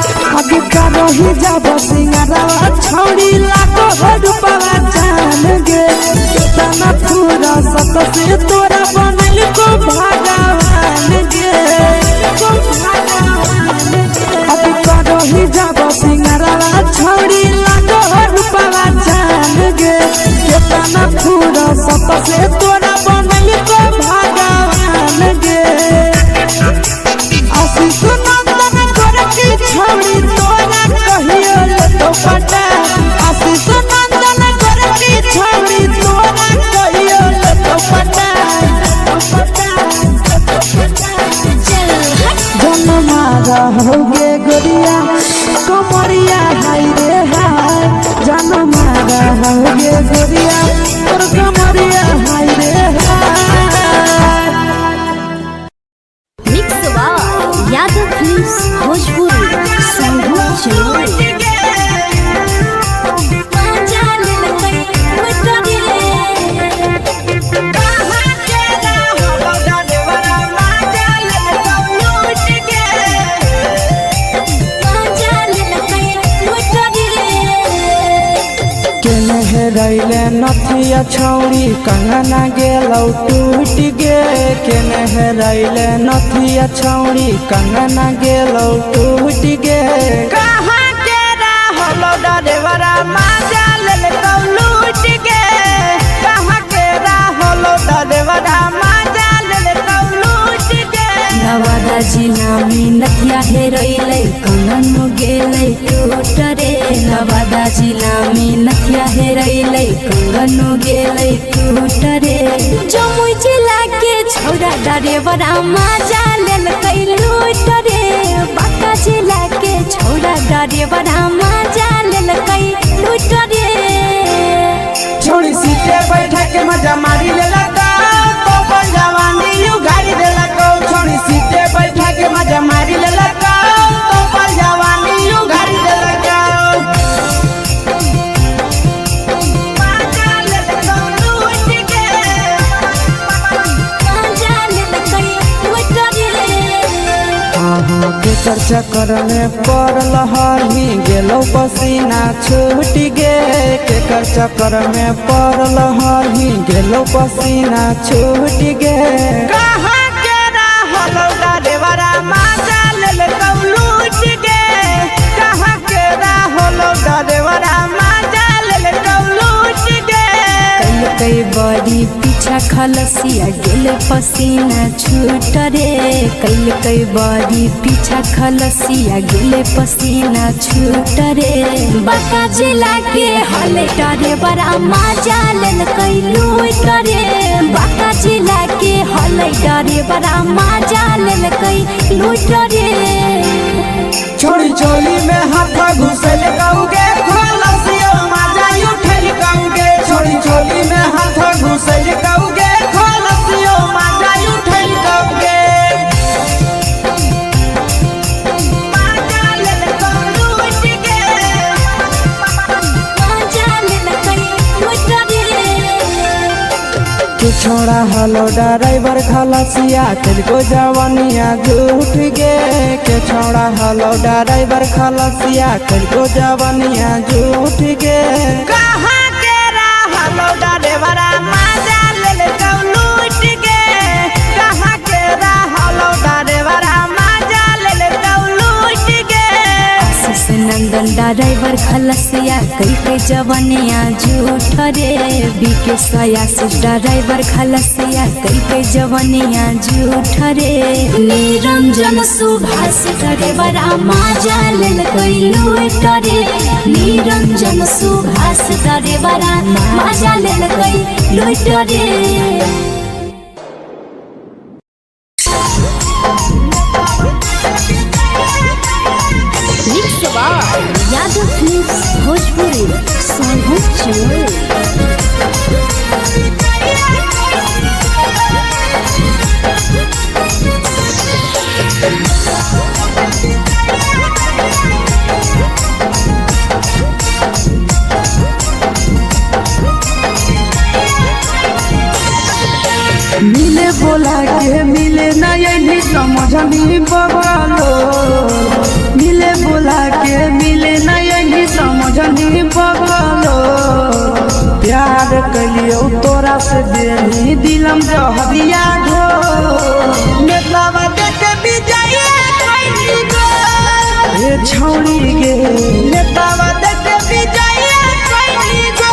रही जब सिंगरवा छौड़ी लाखो रुपया जान गे कितना पूरा सत से तोरा बनल को भगवान गे अभी रही जब सिंगरवा छौड़ी लाखो रुपया जान गे कितना पूरा सत से तोरा बनल को भगवान गे आशीष नंदन गोरखी छौड़ी तोरा कहियो तो पटा आशीष नंदन गोरखी छौड़ी तोरा कहियो तो पटा जनमारा होगे गोरिया कमरिया हाय रे हाय जनमारा होगे गोरिया तोर कमरिया हाय रे हाय mix by Yadav films Bhojpuri संगीत चलो रैले नथिया छौड़ी कंगना गेलौ टूट गे केने हेरैले नथिया छौड़ी कंगना गेलौ टूट गे कहाँ के रहलो डरेवरा माजा लेल कौ लूट गे कहाँ के रहलो डरेवरा माजा लेल कौ लूट गे नवादा जिला में नथिया हेरैले कंगन गेलै टूट रे नवादा जिला में नथिया हेरैले कंगन गेलै टूट रे जमुई जिला के छौड़ा डरेवरा माजा लेल कै लूट रे बांका जिला के छौड़ा डरेवरा माजा लेल कै लूट रे छोड़ी सीटे बैठा के मजा मारी लेला तो अपन जवानी यू गाड़ी देला को छोड़ी सीटे बैठा के मजा मारी लेला तो अपन जवानी यू गाड़ी देला को केकर चक्कर में पड़ल हरही गेलौ पसीना छूट गे केकर चक्कर में पड़ल हरही गेलौ पसीना छूट गे कहाँ के रहलो डरेवरा माजा लेल कौ लूट गे कहाँ के रहलो डरेवरा माजा लेल कौ लूट गे कई बड़ी पीछा खलसिया गेल पसीना छूट रे कई बड़ी पीछा खलसिया गेल पसीना छूट रे बांका जिला के हले डरे बड़ा मजा लेल कई लूट रे बांका जिला के हले डरे बड़ा मजा लेल कई लूट रे छोड़ी चोली में हाथ घुसल कौगे खलसियो माजा उठल कौगे छोड़ी चोली में हाथ घुसल कौगे खलसियो माजा उठल कौगे माजा लेल कौ लूट गे मजा लेल कई लूट रे के छोड़ा हलो ड्राइवर खलसिया तेलको जवानिया झूठ गे के छोड़ा हलो ड्राइवर खलसिया तेलको जवानिया झूठ गे ड्राइवर खलसिया कई के जवनिया झूठ रे बीके सया से ड्राइवर खलसिया कई के जवनिया झूठ रे निरंजन सुभाष ड्राइवर माजा लेल कई लूट रे निरंजन सुभाष ड्राइवर माजा लेल कई लूट रे। यादव फिल्म्स भोजपुरी मिले बोला के मिले ना यही समझनी बगलो मिले बोला के मिले ना यही समझनी बगलो प्यार कलियो तोरा से देनी दिलम जहरिया ढो नेतावा देख विजय कैली गो ए छौड़ी गे नेतावा देख विजय कैली गो।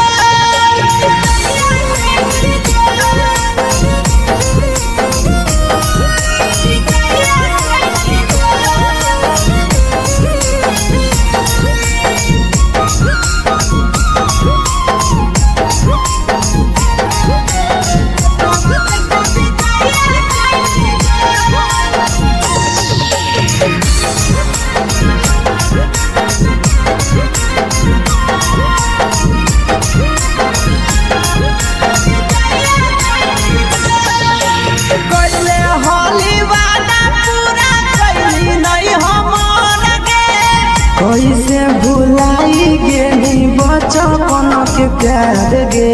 कैसे भुलाई गेली बचपन के प्यार गे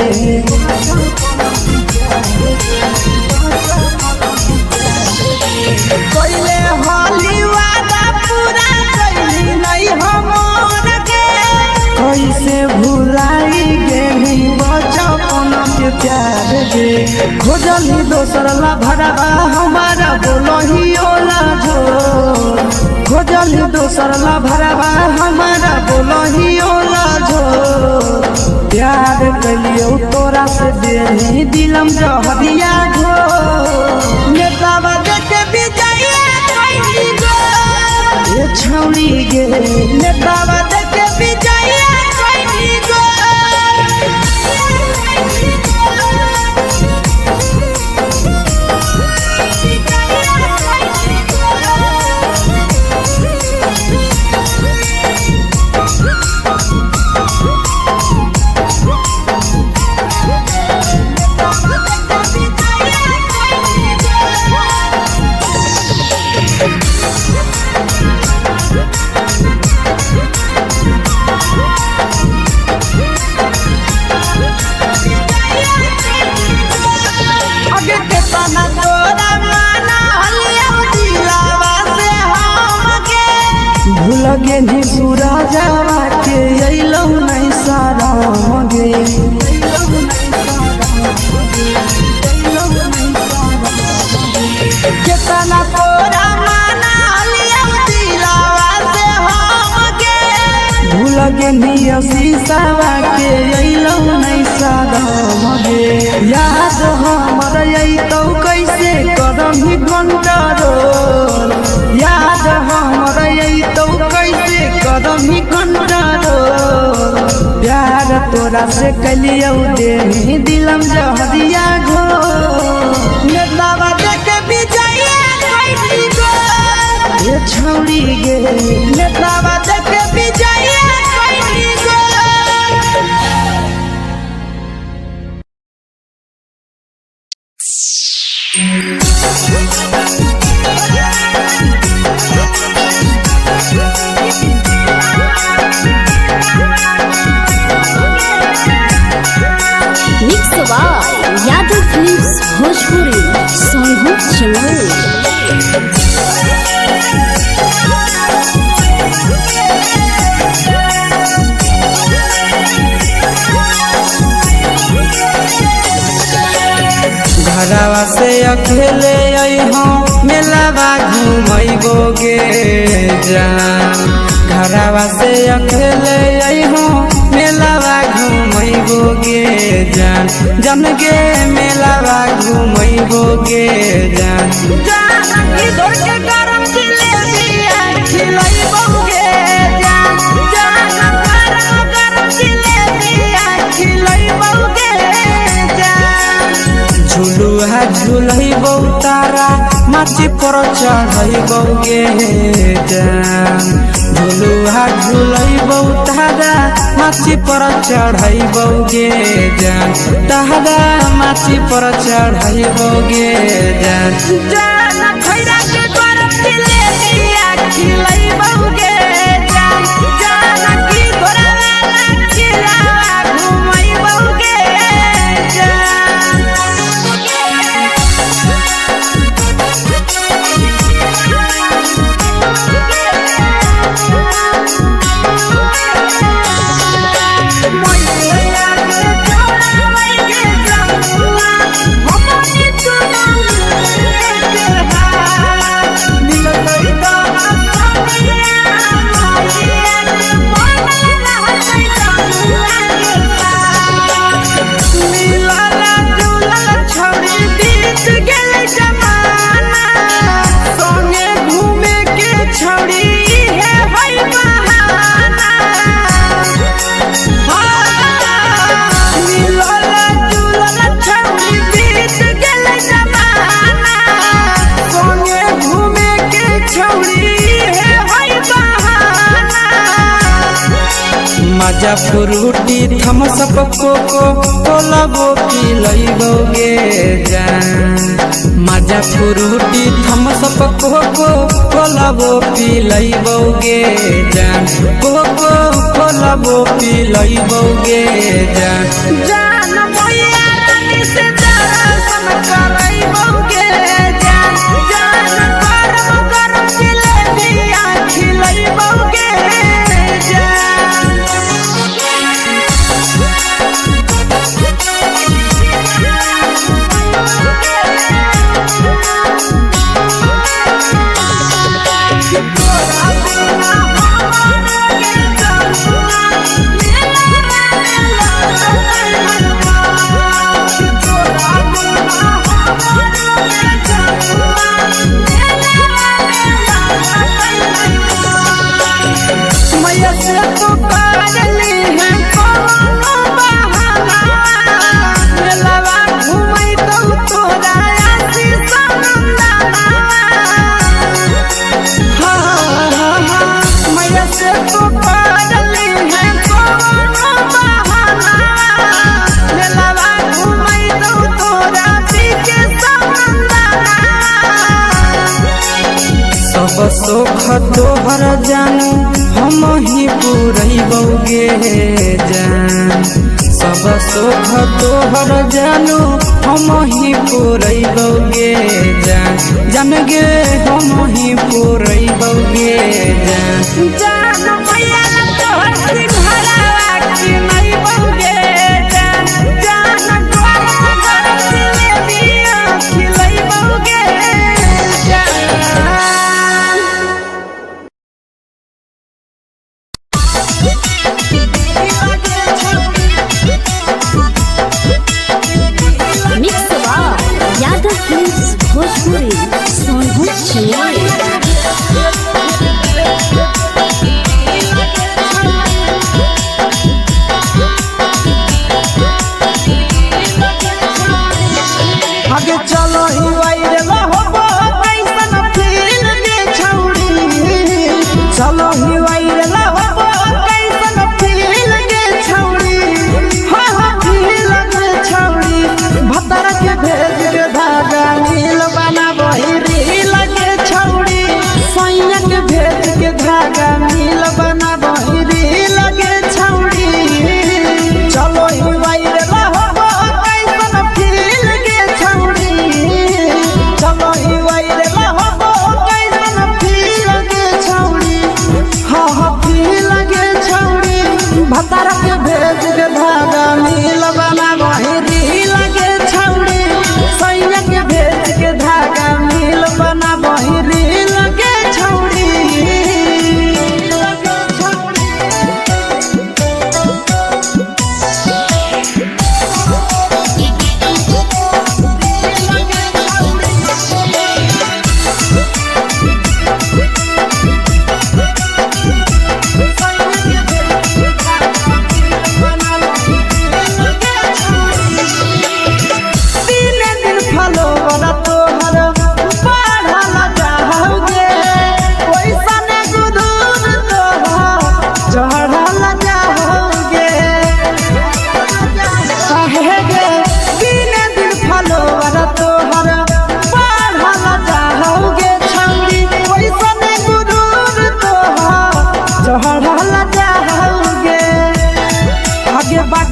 कैले होली वादा पूरा कैली नहीं हमर गे कैसे भुलाई गेली बचपन के प्यार गे खोजली दोसर ला भरवा हमारा बोलही ओला झोर खोजली दोसर ला भरवा हमारा बोलही ओला झोर प्यार कलियो तोरा से देनी दिलम जहरिया ढो नेतावा देख विजय कैली गो ए छौड़ी गे नेतावा देख विजय कैली गो। भूलगे नी सूरजवा के अइलौ नहीं सारा गे केतना तोरा माना लिया दिलावा से हम गे भूलगे नी शीशावा के अइलौ नहीं सारा गे याद हमर अइतौ कैसे करही कंट्रोल याद हमर अइतौ कैसे करही कंट्रोल प्यार तोरा से कलियो देनी दिलम जहरिया घो नेतावा देख विजय कैली गो ए छौड़ी गे नेतावा देख विजय कैली गो। Yadav films Bhojpuri Sonbhadra channel. घरवा से अकेले अइहो मेलावा घुमैबो गे जान घरवा से अकेले अइहो मेलावा घूमैबो गे जान जन गे मेलावा घूमैबो गे जान जानकी दौड़ के गरम जिलेबिया खिलैबो गे जान गरम जिलेबिया खिलैबो गे जान झुलुहा झुलैबो तारा माची पर चढ़ैबो गे जान झुलुहा झुलैबो तारा माची पर चढ़ैबो गे जान तारा माची पर चढ़ैबो गे जान जान खैरा के गरम जिलेबिया खिलैबो गे जान जानकी घोड़ावाला खिलावा घुमैबो गे मजा फ्रूटी थम्स अप कोको कोला वो पिलैबो गे जान मजा फ्रूटी थम्स अप कोको कोला वो पिलैबो गे जान कोको कोला वो पिलैबो गे जान जान मैया रानी से दर्शन करैबो गे जान गरम गरम जिलेबिया खिलैबो गे मैया से तो पागली है कोनो बहाना मेलावा घूमै तो तोरा आसी सनंदना मैया से तो पागली है कोनो बहाना मेलावा घूमै तो तोरा पीके सनंदना सब सुख तोहर जानू हम ही पुरैबो गे जान सब सुख तोहर जानू हम ही पुरैबो गे जान जान गे हम ही पुरैबो गे जान जान मैया तोहर सिंघरावा खिलैबो गे जान गरम गरम जिलेबिया खिलैबो गे मिक्स यादव फिल्म्स भोजपुरी सोनू चिड़िया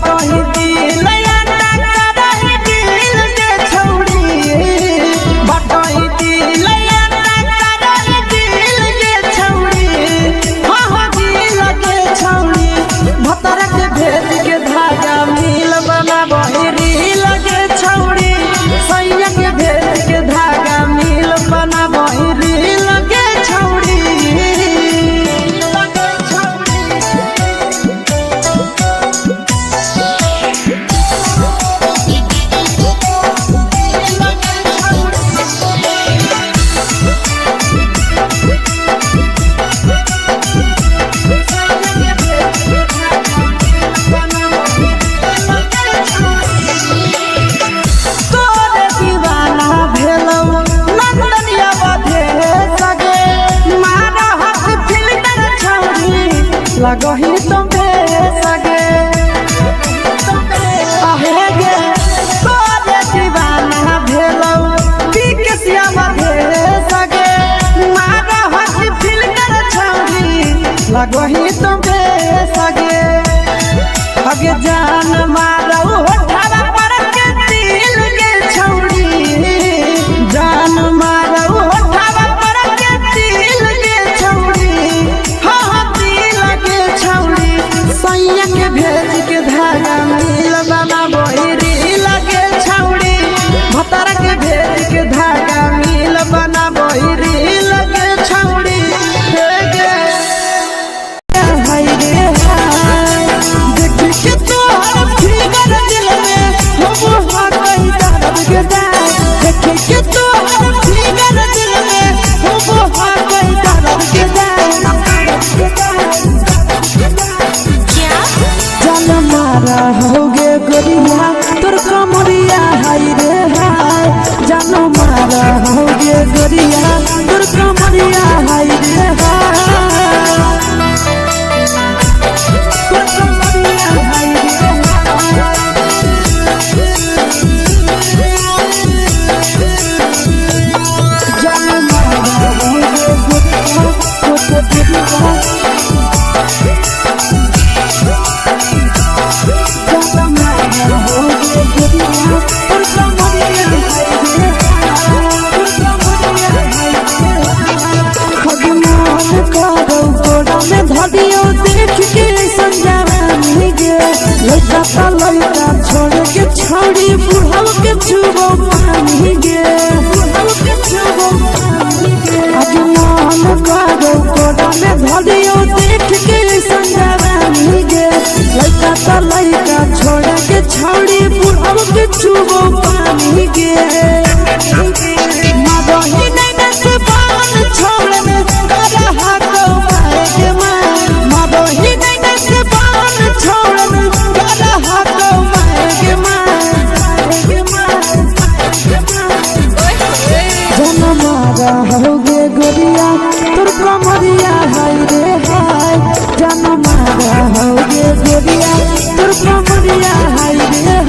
बटही दिल याना करही दिल के छौड़ी बटही दिल याना करही दिल के छौड़ी हाँ दिल के छौड़ी भतर के भेज के धागा मिल बनाबही रील के छौड़ी सैया के भेज के धागा मिल बनाबही रील के छौड़ी तोरे दीवाना भेलौ नंदनिया बधे सगे मारा हाथ फिल्टर छौड़ी लगही तुम्हे सगे आहे गे तोरे दीवाना भेलौ बिकसिया बधे सगे मारा हाथ फिल्टर छौड़ी लगही तुम्हे सगे अगे जान मारौ होठवा पर के दिल के छौड़ी जान मारौ होठवा पर के दिल के छौड़ी हाँ दिल के छौड़ी सैया के भेज के धागा मिल बनाबही रील के छौड़ी भतर के भेज के धागा मिल बनाबही रील के छौड़ी हे गे हाय रे हाय देख के तोहर फिगर दिल में हम हाथई दर्द के जाए देख के तोहर फिगर दिल में हम हाथई दर्द के जाए जान मारा होगे गोरिया तोर कमरिया हाय रे हाय जान मारा होगे गोरिया तोर कमरिया हाय रे हाय तोर कमरिया हाय रे जान मारा होगे गोरिया तोर कमरिया देख के संजावानी गे लड़का लड़का छोड़ के छौड़ी बुढ़ाव के छुबो पानी गे बुढ़ाव के छुबो पानी गे आज मन करो कोड़ा में धरियो देख के संजावानी गे लड़का लड़का छोड़ के छौड़ी बुढ़ाव के छुबो पानी गे मदही नहीं नस पान छोड़ में करा हाथों मारे के मदही नहीं नस पान छोड़ में करा हाथों मारे के जन मारा होगे गोरिया तोर कमरिया हाय रे हाय जन मारा होगे गोरिया तोर कमरिया हाय रे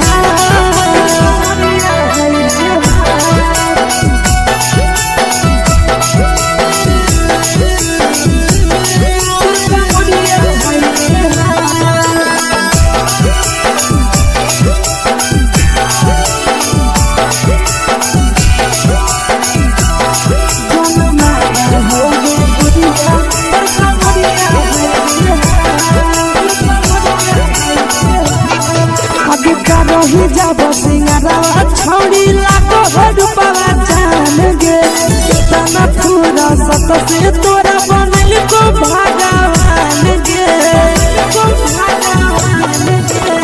रही जब सिंगारा छौड़ी लाखो रुपवा जान गे कितना पूरा सत से तोरा बनल को भगवान गे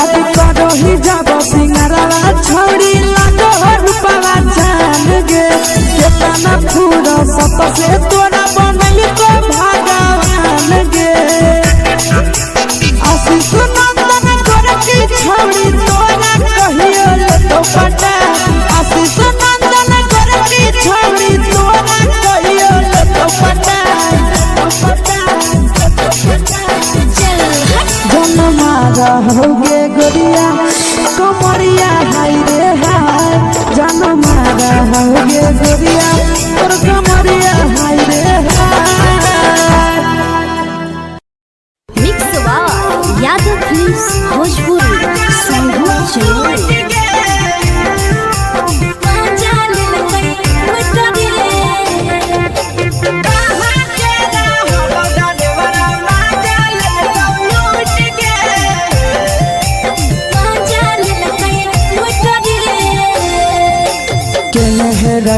अभी रही जब सिंगारा छौड़ी लाखो रुपवा जान गे कितना पूरा सत से तोरा बनल को भगवान गे आशीष नंदन गोरखी छौड़ी तोरा कहियो ले तो पटा आशीष नंदन गोरखी छौड़ी तोरा कहियो ले तो पटा जन मारा होगे गोरिया कमरिया हाय रे हाय जन मारा होगे गोरिया तोर कमरिया हाय रे हाय। Mix Yadav films Bhojpuri.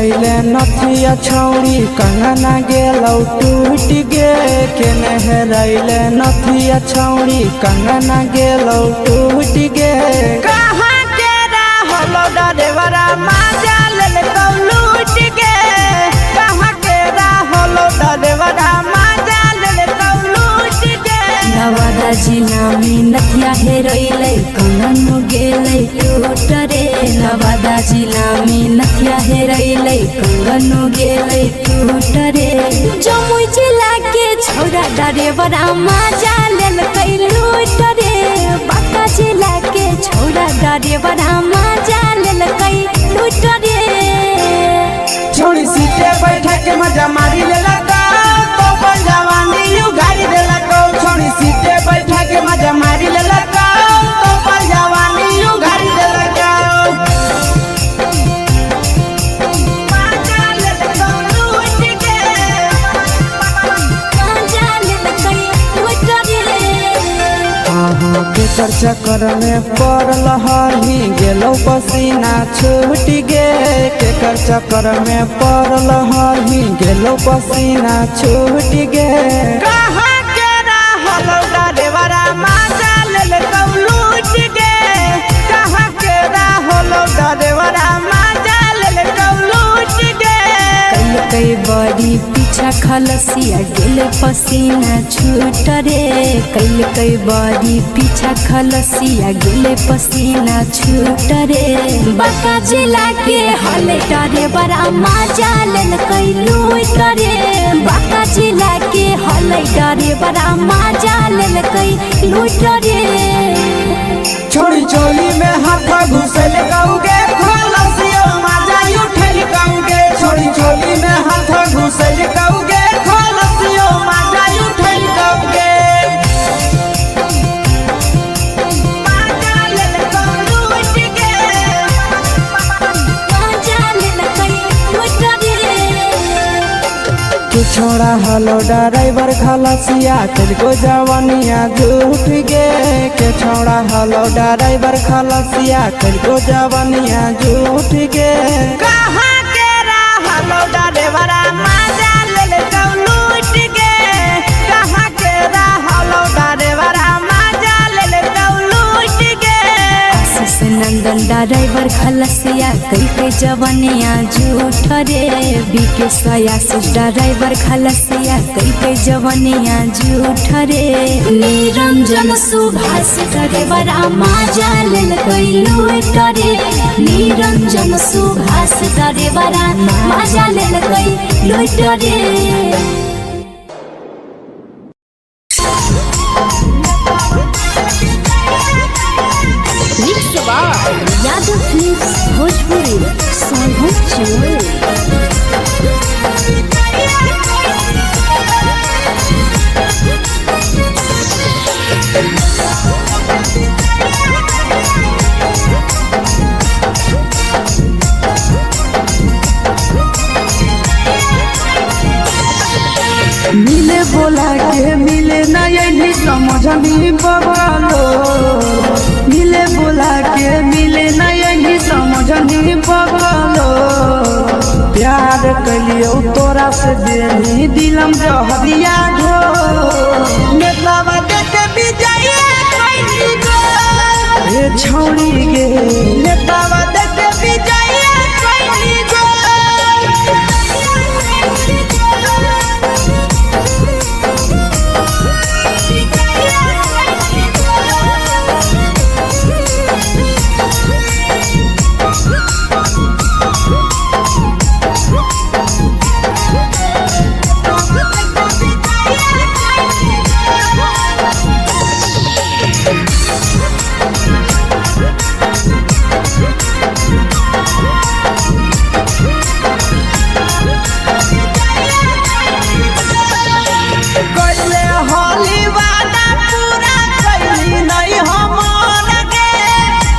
हेरैले नथिया छौरी कंगना गेलौ टूट गे केने हेरैले नथिया छौरी कंगना गेलौ टूट गे कहाँ के रहलो डरेवरा माजा लेल लूट गे कहाँ के रहलो डरेवरा माजा लेल लूट गे नवादा जिला में नथिया हेरैले कंगन गेलै टूट रे नवादा जिला में नथिया हेरैले कंगन गेलै टूट रे जमुई जिला के छौरा डरेवरा माजा लेलकै लूट रे बांका जिला के छौरा डरेवरा माजा लेलकै लूट रे छोड़ी सीटे बैठा के मजा मारी लेला तो अपन जवानी यू गाड़ी देला छोड़ी सीटे बैठा के मजा मारी लेला तो अपन जवानी यू गाड़ी देला केकर चक्कर में पड़ल हरही गेलौ पसीना छूट गे केकर चक्कर में पड़ल हरही गेलौ पसीना छूट गे कहाँ के रहलो डरेवरा माजा लेल लूट गे कहाँ के रहलो डरेवरा माजा लेल लूट गे कई बड़ी पीछा खलसिया गेले पसीना छूट रे कई बड़ी पीछा खलसिया गेले पसीना छूट रे बांका जिला के हले डरे बड़ा माजा लेल लूट रे बांका जिला के हले डरे बड़ा माजा लेल लूट रे छोड़ी चोली में हाथ घुसल कौगे खलसियो माजा उठल कौगे छोड़ी चोली में हाथ घुसल कौगे खलसियो माजा उठल कौगे माजा लेल लूट गे माजा लेल लूट रे तू छोड़ा हलो ड्राइवर खलसिया तेरे जवानिया झूठ गे के छोड़ा हलो ड्राइवर खलसिया तेरे जवानिया झूठ गे कहाँ के रहलो डरेवरा माजा लेल लूट गे कहाँ के रहलो डरेवरा माजा लेल लूट गे आशीष नंदन ड्राइवर खलसिया कई जवानिया झूठ रे बीके आशीष ड्राइवर खलसिया कई जवानिया झूठ रे निरंजन सुभाष ड्राइवरा माजा लेल लूट रे निरंजन सुभाष ड्राइवरा माजा लेल लूट रे यादव फिल्म्स भोजपुरी सोनू चोर मिले बोला के मिले नहीं समझनी बबालो मिले बोला के मिले नहीं समझनी बबालो प्यार कलियो तोरा से देनी दिलम जहरिया घो नेतवा देके विजय कैली गो ए छौड़ी गे नेतवा देके विजय कैली गो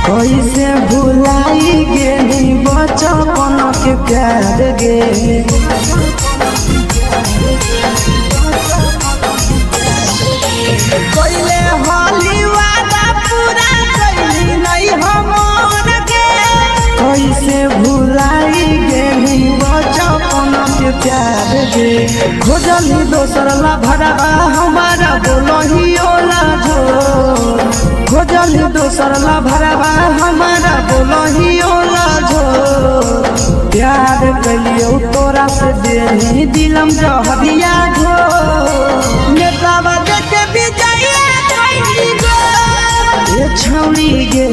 कैसे भुलाई गेली बचपन के प्यार गे कोइले होली वादा पूरा कैली नहीं हमर गे कैसे भुलाई गेली प्यार गे खोजली दोसर ला भरवा हमारा बोलो ही ओला झोर खोजली दोसर ला भरवा हमारा बोलो ही ओला झोर प्यार कलियो तोरा से देनी दिलम जहरिया झोर नेतावा देखे बिजाइए कोई गो ये छौड़ी गे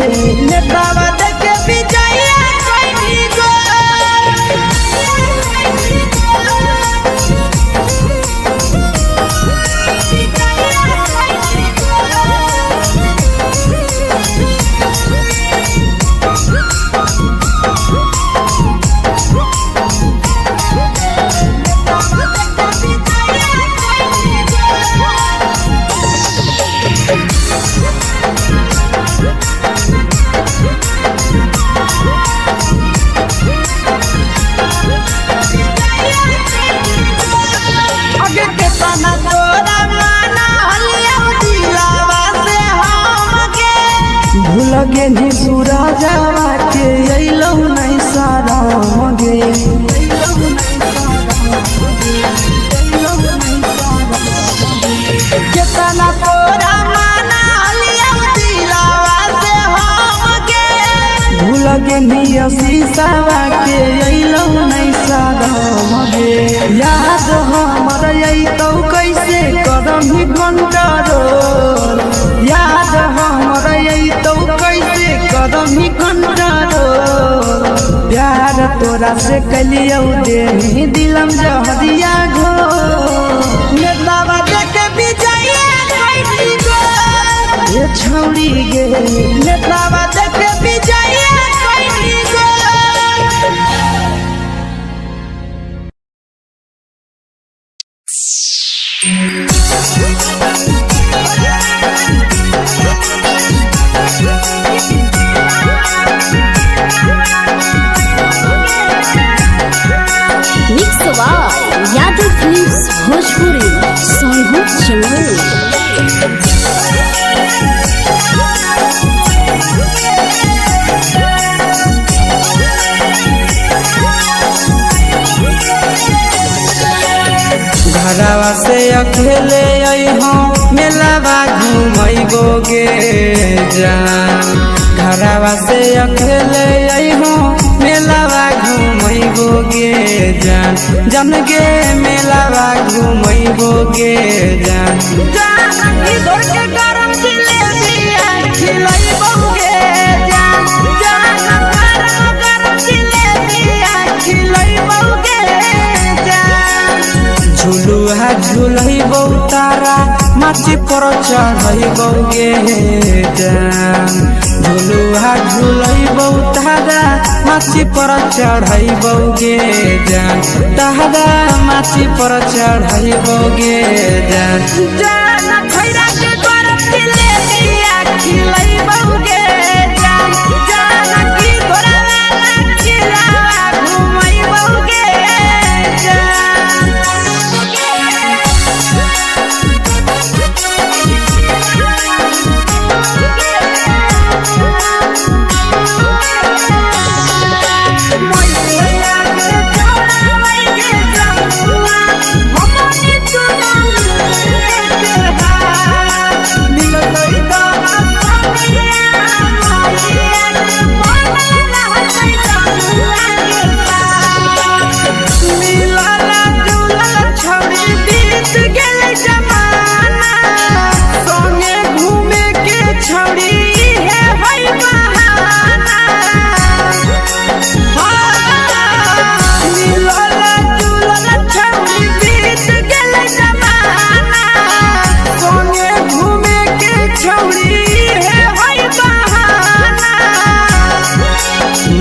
नेतावा देखे बिजाइए कोई गो लगे नी सूरजवा के अइलौ नहीं सारा मगे केतना तोरा माना लिया दिलावा से हमके भूल गे नी शीशावा के अइलौ नहीं सारा मगे याद हमर अइतौ कैसे करम ही कंट्रोल याद हमर अइतौ कैसे करम ही कंट्रोल प्यार तोरा से कलियौ देनी दिलम जहरिया घो नेतावा देखे बिजाइए कोई गो ये छौड़ी गे नेतावा देखे बिजाइए कोई गो यादव फिल्म्स भोजपुरी सोनू चमोली घरवा से अकेले अइहो मेलावा घूमैबो गे जान घरवा से अकेले अइहो मेलावा घूमैबो गे जान जन गे मेलावा घूमैबो गे जान इधर के गरम जिलेबिया खिलैबो गे जान गरम जिलेबिया खिलैबो गे जान झुलुहा झुलैबो तारा माची पर चढ़ैबो गे जान झुलुहा झुलैबो तारा माची पर चढ़ैबो गे जान तारा माची पर चढ़ैबो गे जान खैरा के गरम जिलेबिया खिलैबो गे जान की घोड़ा खिलावा घुमैबो गे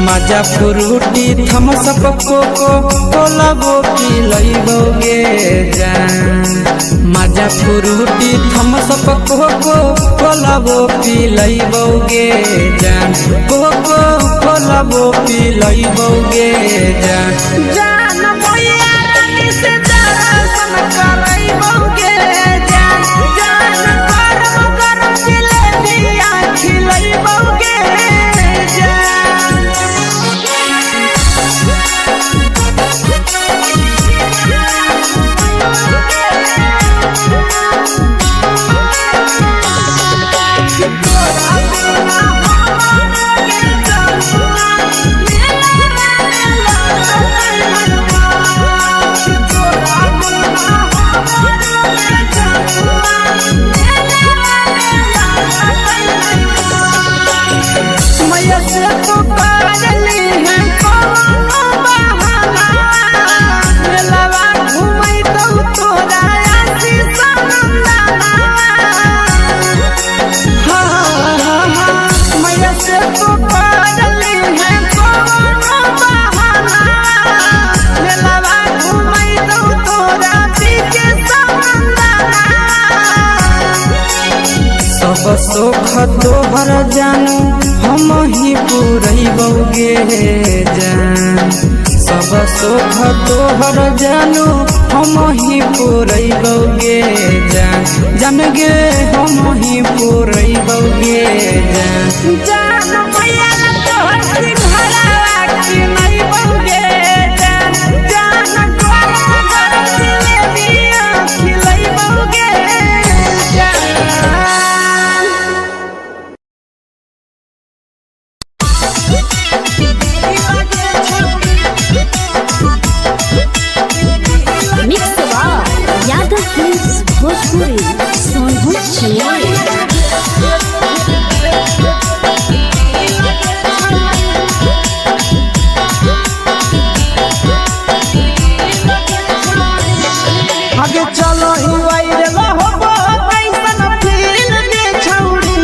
मजा फ्रूटी थमसप कोको कोलाबो पिलैबो गे जान मजा फ्रूटी थमसप कोको कोलाबो पिलैबो गे जान कोको कोलाबो पिलैबो गे जान जान मोया रानी से दर्शन करैबो गे जान गरम गरम जिलेबिया खिलैबो गे जान तोहर जानू हम ही पूरैबौगे जान सब सुख तोहर जानू हम ही पूरैबौगे जान जान गे हम ही पूरैबौगे जान जान भैया तोहर सिंघरावा की नहीं बौगे जान जान घर जिलेबिया खिलाई बौगे मिक्स यादव फिल्म्स भोजपुरी सोनू चले आगे चलो ही वायरल होबो कैसन फील दे छौड़ी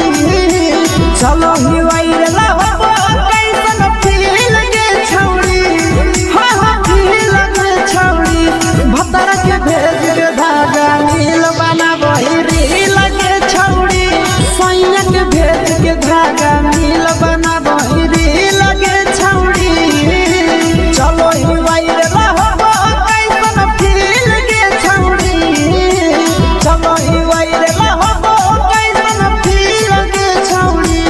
चलो ही वायरल होबो कैसन फील दे छौड़ी हां हां फील दे छौड़ी भतर के भेज के धागा मिल बनाबही रील के छौड़ी सैया के भेज के धागा मिल बनाबही रील के छौड़ी चलो ही वायरल होबो कैसन फील दे छौड़ी चलो ही वायरल होबो कैसन फील दे छौड़ी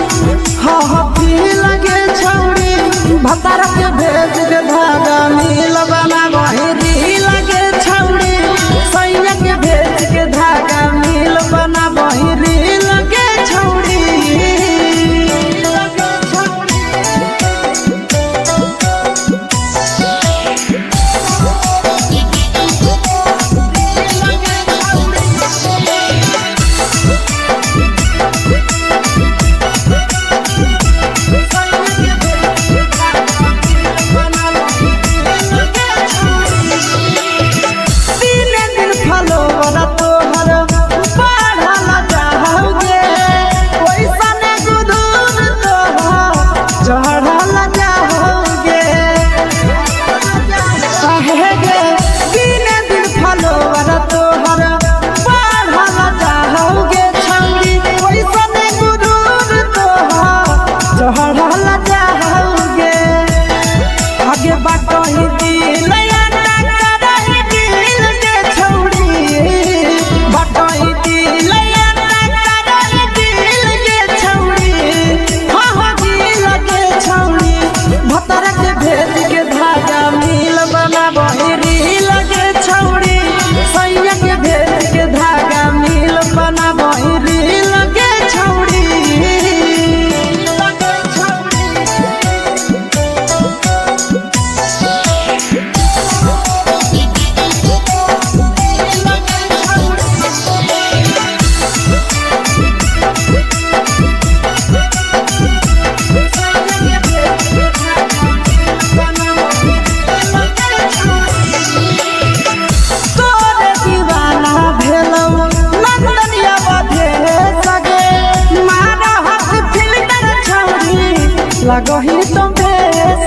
हां हां फील के छौड़ी भतर के भेज के धागा मिल बनाबही रील के छौड़ी सैया के भेज के धागा मिल बनाबही रील के छौड़ी लगही तुम्हे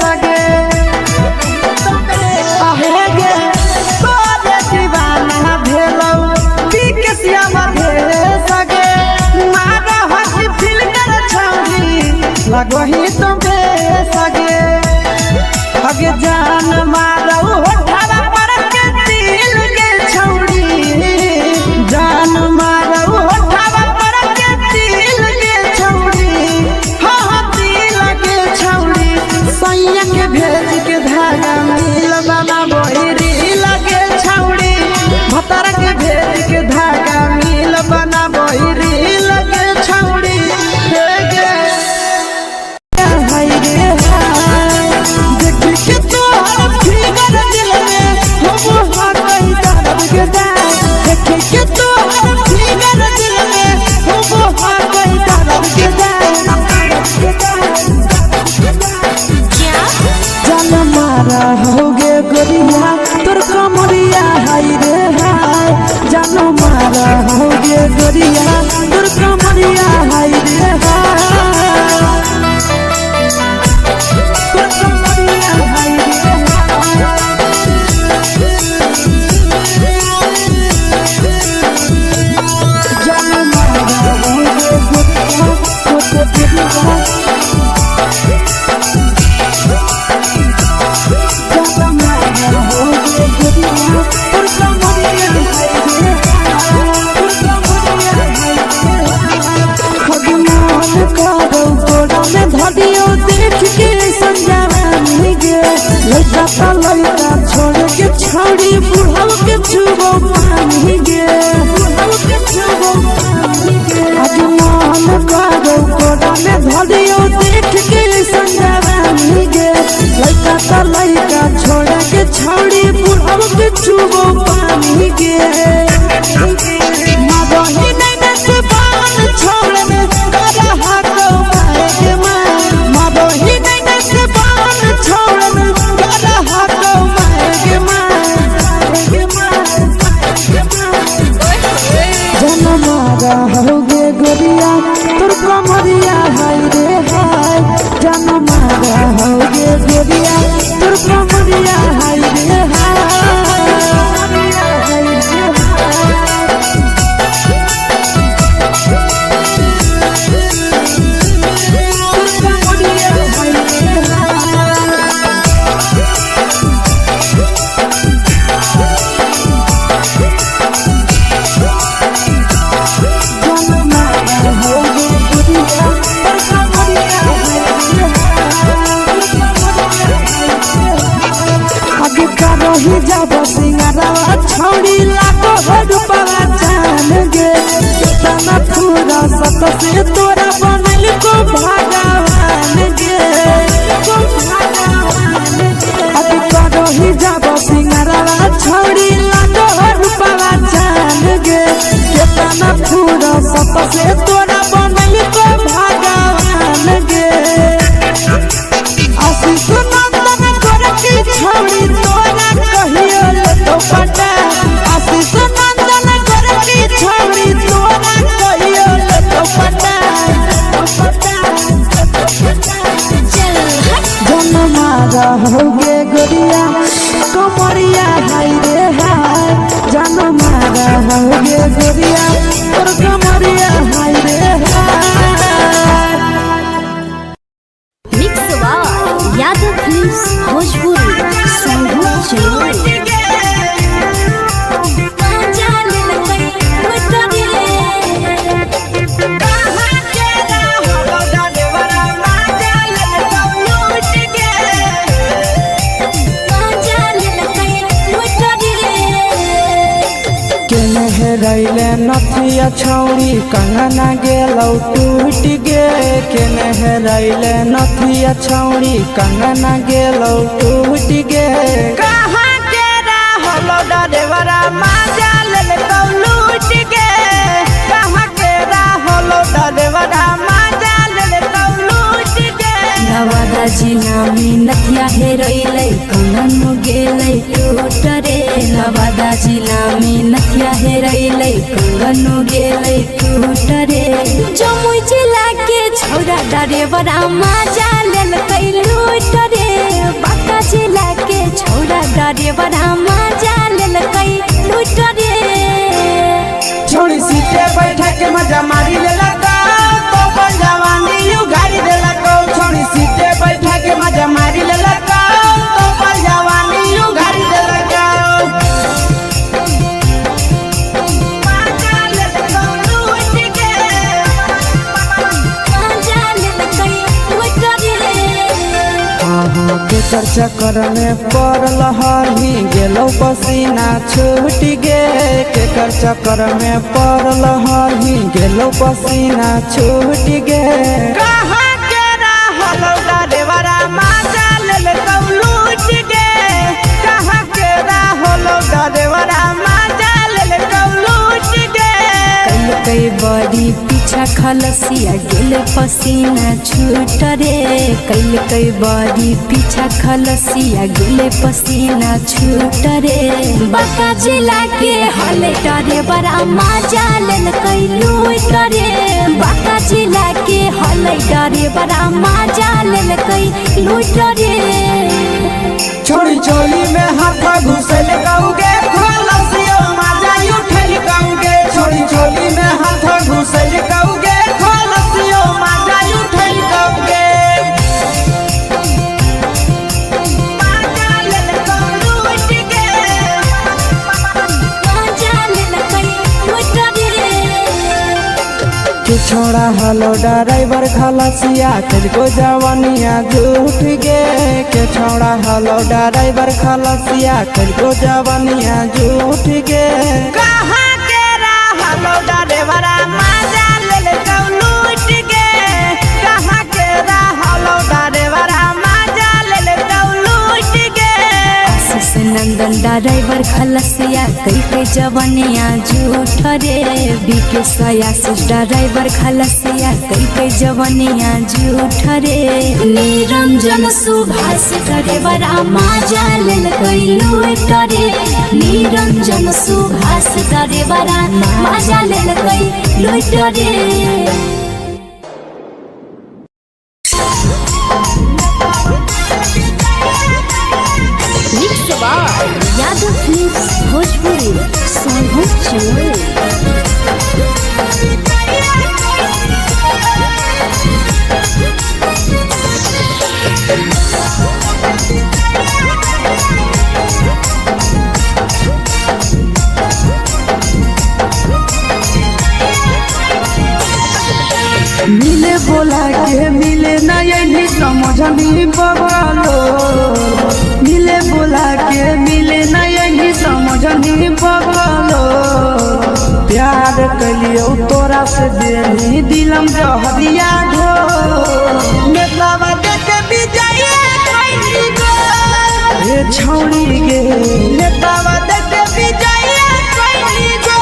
सगे आहे गे तोरे दीवाना भेलौ बिकसिया मधे सगे मारा हसी फिल्टर छौरी लगही तुम्हे सगे अगे जान मारौ होठा पर के दिल के छौरी जान मारौ होठा पर के दिल के छौरी हां दिल के छौरी सैया के भेज के धागा मिल बनाबही रील के छौरी भतर के भेज के धागा मिल बनाबही रील के छौरी हे गे हाय रे हाय देख के तोहर फिगर दिल में हम हाथई दर्द के जाए देख के तोहर फिगर दिल में हम हाथई दर्द के जाए जान मारा होगे गोरिया तोर कमरिया हाय रे हाय जान मारा होगे गोरिया तोर कमरिया हाय रे हाय तोर कमरिया हाय रे जान मारा होगे गोरिया ही जब सिंगारवा छौड़ी लाखों रुपया जान गे कितना पूरा सत से तोरा बनल को भगवान गे अभी करो ही जब सिंगारवा छौड़ी लाखों रुपया जान गे कितना पूरा सत से तोरा बनल को भगवान गे आशीष नंदन गोरखी छौड़ी तोरा कहियो तो पटा आशीष नंदन गोरखी छौड़ी तोरा कहियो तो पटा जन्म रहोगे गोरिया कमरिया हाय रे हाय जन्म रहोगे गोरिया और कमरिया हाय रे हाय। Mix by Yadav films Bhojpuri संगीत चलो रैले नथिया छौड़ी कंगना गेलौ टूट गे केने हेरैले नथिया छौड़ी कंगना गेलौ टूट गे कहाँ के रहलो डरेवरा माजा ले तो लूट गे कहाँ के रहलो डरेवरा माजा ले तो लूट गे नवादा जिला में नथिया हेरैले कंगन गेलै टूट रे नवादा जिला में नथिया हेरैले कंगन गेलै टूट रे जमुई जिला के छौरा डरेवरा माजा लेलकै लूट रे बांका जिला के छौरा डरेवरा माजा लेलकै लूट रे छोड़ी सीटे बैठा के मजा मारी ले लगा तो पर जवानी यू गाड़ी दे लगा छोड़ी सीटे बैठा के मजा मारी ले लगा तो पर जवानी यू गाड़ी दे लगा केकर चक्कर में पड़ल हरही गेलौ पसीना छूट गे केकर चक्कर में पड़ल हरही गेलौ पसीना छूट गे कहाँ के रहलो डरेवरा माजा ले तो लूट गे कहाँ के रहलो डरेवरा माजा ले तो लूट गे कई बड़ी पीछा खलसिया गेल पसीना छूट रे कई बड़ी पीछा खलसिया गेल पसीना छूट रे बांका जिला के हले डरे बड़ा माजा लेल कई लूट रे बांका जिला के हले डरे बड़ा माजा लेल कई लूट रे छोड़ी चोली में हाथ घुसल गाऊंगे खलसियो माजा उठल गाऊंगे छोड़ी चोली में हाथ घुसल गाऊंगे खलसियो माजा उठल गाऊंगे माजा ले तो लूट गे माजा लेल कई लूट रे कि छोड़ा हलो ड्राइवर खलसिया तेरे जवानिया झूठ गे के छोड़ा हलो ड्राइवर खलसिया तेरे जवानिया झूठ गे कहाँ के रहलो डरेवरा माजा ले तो लूट गे कहाँ के रहलो डरेवरा माजा ले तो लूट गे आशीष नंदन ड्राइवर खलसिया कई जवानिया झूठ रे बीके आशीष ड्राइवर खलसिया कई जवानिया झूठ रे निरंजन सुभाष ड्राइवरा माजा लेल कई लूट रे निरंजन सुभाष ड्राइवरा माजा लेल कई लूट रे यादव फिल्म्स भोजपुरी संगीत चलो मिले बोला के मिले ना समझनी बगलो मिले बोला के मिले न कलियो तोरा से देनी दिलम जहरिया घो नेतावा देख विजय कैली गो ए छौड़ी गे नेतावा देख विजय कैली गो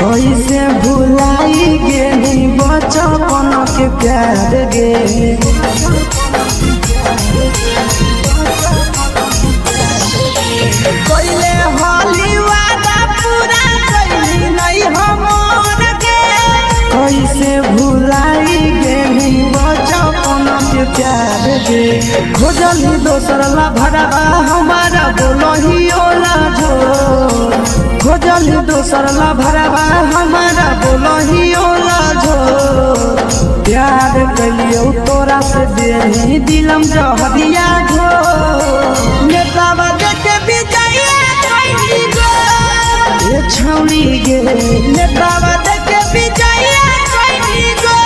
कैसे भुलाई गेली बचपन के प्यार गे कैले होली वादा पूरा कैली नहीं हमर गे कैसे भुलाई गेली बचपन के प्यार गे खोजली दोसर ला भरवा हमारा बोलही ओला झो खोजली दोसर ला भरवा हमारा बोलही ओला झो प्यार कलियो तोरा से देनी दिलम जहरिया घो नेतावा देख विजय कैली गो ए छौड़ी गे नेतावा देख विजय कैली गो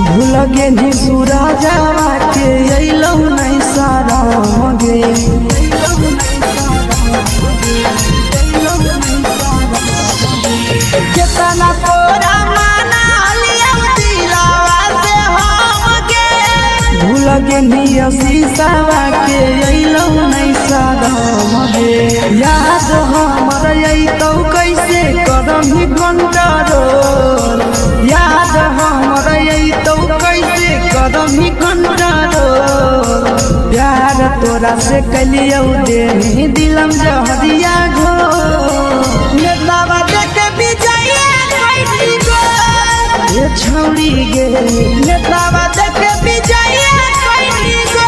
भूलगे नी सूरजवा के अइलौ नहीं सारा मगे केतना तोरा माना लिया दिलावा से हमगे भूलगे नी शीशावा के अइलौ नहीं सारा मगे याद हमर अइतौ कैसे करम कंट्रोल याद हमर अइतौ कैसे करम कंट्रोल प्यार तोरा से कलियो देनी दिलम जहरिया घो नेतावा देख विजय कैली गो ए छौड़ी गे नेतावा देख विजय कैली गो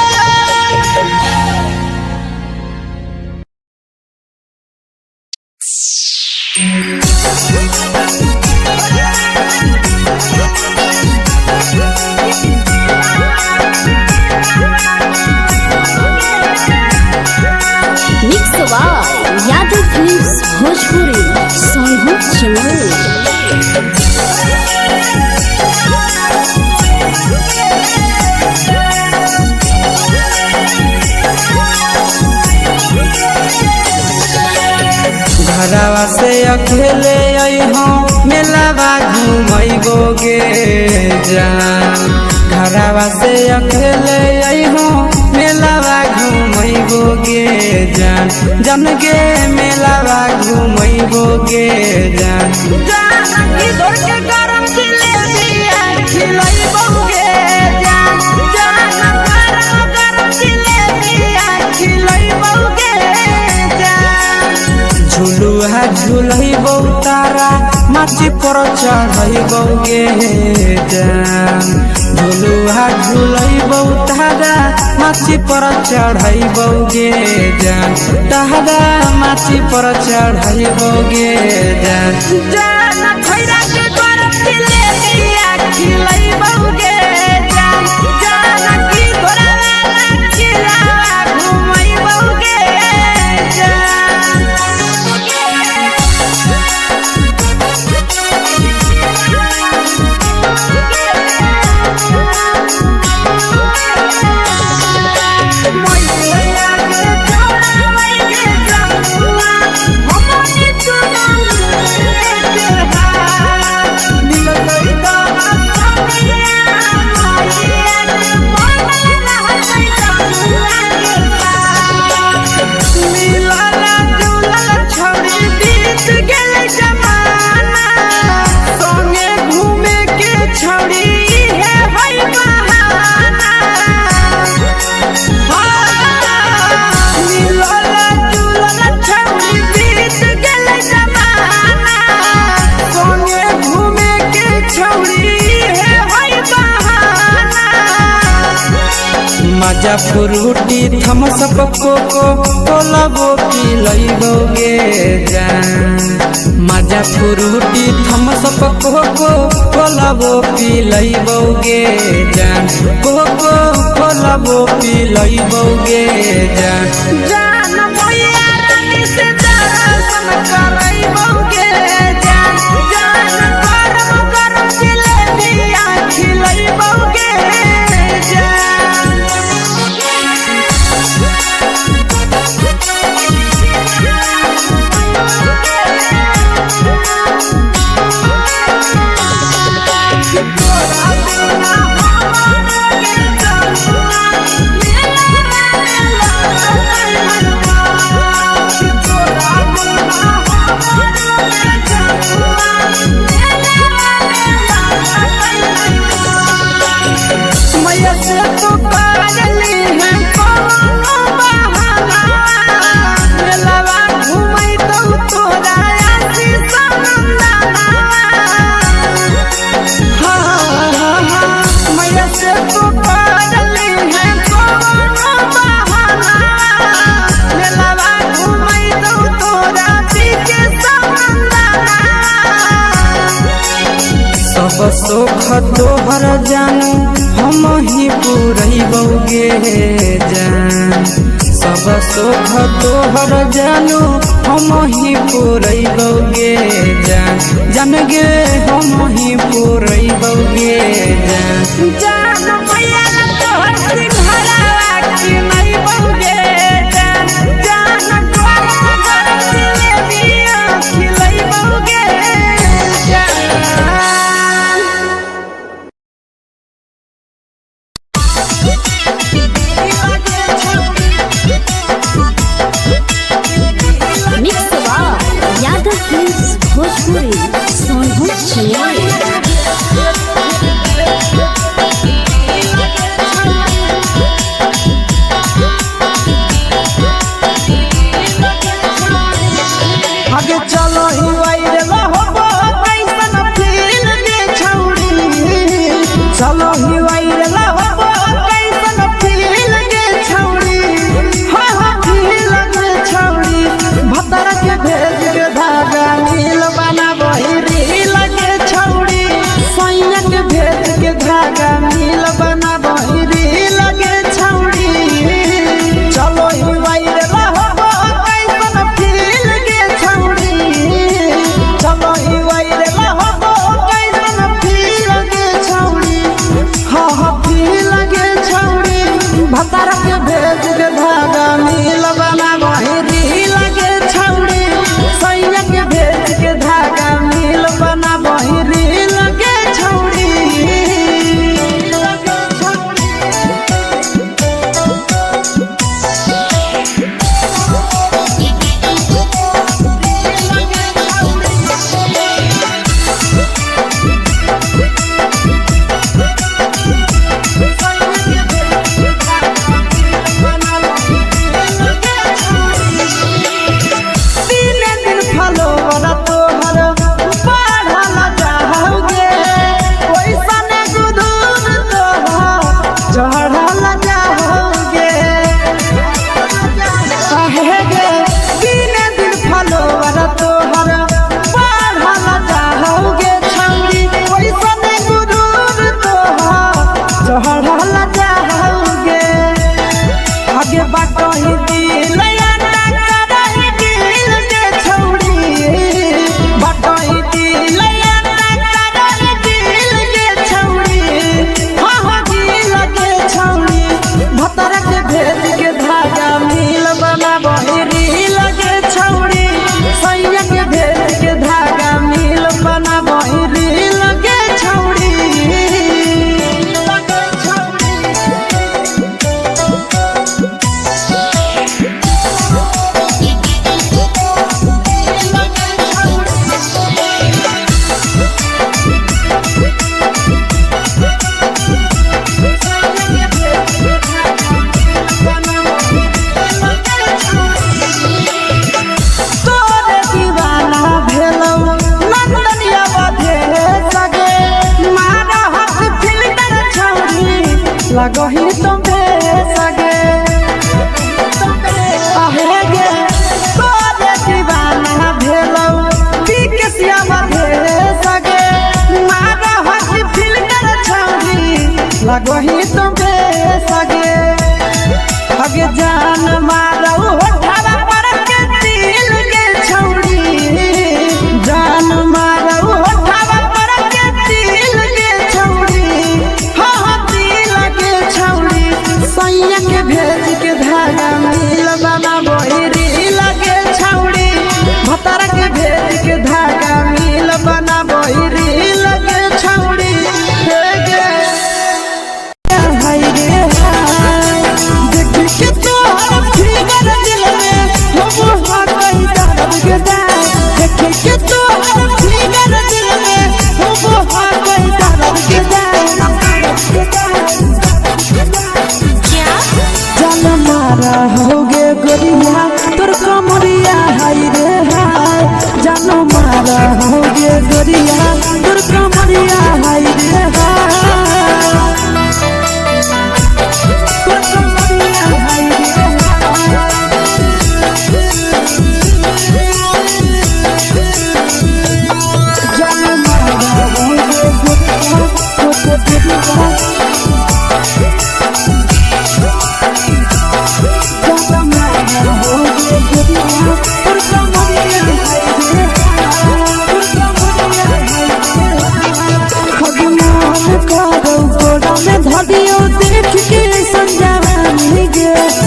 यादव फिल्म्स भोजपुरी सोनू चैनल घरवा से अकेले अइहो मेलावा घूमैबो गे जान घरवा से अकेले अइहो मेलावा घूमैबो गे जान जन गे मेलावा घूमैबो गे जान जान की दौड़ के गरम जिलेबिया खिलैबो गे जान जान गरम जिलेबिया खिलैबो गे जान झुलुहा झुलैबो तारा माची पर चढ़ैबो गे जान झुलुहा झुलैबो तारा माची पर चढ़ैबो गे जान तारा माची पर चढ़ैबो गे जान जान खैरा के गरम जिलेबिया खिलैबो गे जान जान की घोड़ा खिलावा घुमैबो गे जान मैया के छोड़ा मजा फ्रूटी थम्स अप कोको कोला वो पी लइबोगे जान मजा फ्रूटी थम्स अप कोको कोला वो पी लइबोगे जान कोको कोला वो पी लइबोगे जान जान भैया रानी से दर्शन करइबोगे जान जान गरम गरम जिलेबिया खिलइबोगे जान सब सुख तोहर जानू हम ही पूरइबोगे जान सब सुख तोहर जानू हम ही पूरइबोगे जान जान गे हम ही पूरइबोगे जान जान भैया तोहर सिंघाड़ा खिलइबोगे जान जान गरम गरम जिलेबिया खिलइबोगे जान मिक्स यादव फिल्म्स भोजपुरी सोनभद्र चिड़िया आगे चलो ही वायरल होबो कैसन फील दे छौड़ी चलो ही वायरल होबो कैसन फील दे छौड़ी हां हां फील दे छौड़ी भतर के भेज के धागा नील बना बहिरी लगे छौड़ी सैया के भेज के धागा नील बना बहिरी लगे छौड़ी चलो ही वायरल होबो कैसन फील दे छौड़ी चलो ही वायरल होबो कैसन फील दे छौड़ी हां हां फील दे छौड़ी भतर के भेज के धागा नील बना बहिरी लगे छौड़ी सैया के भेज के धागा नील बना बहिरी लगे छौड़ी लगही तुम्हें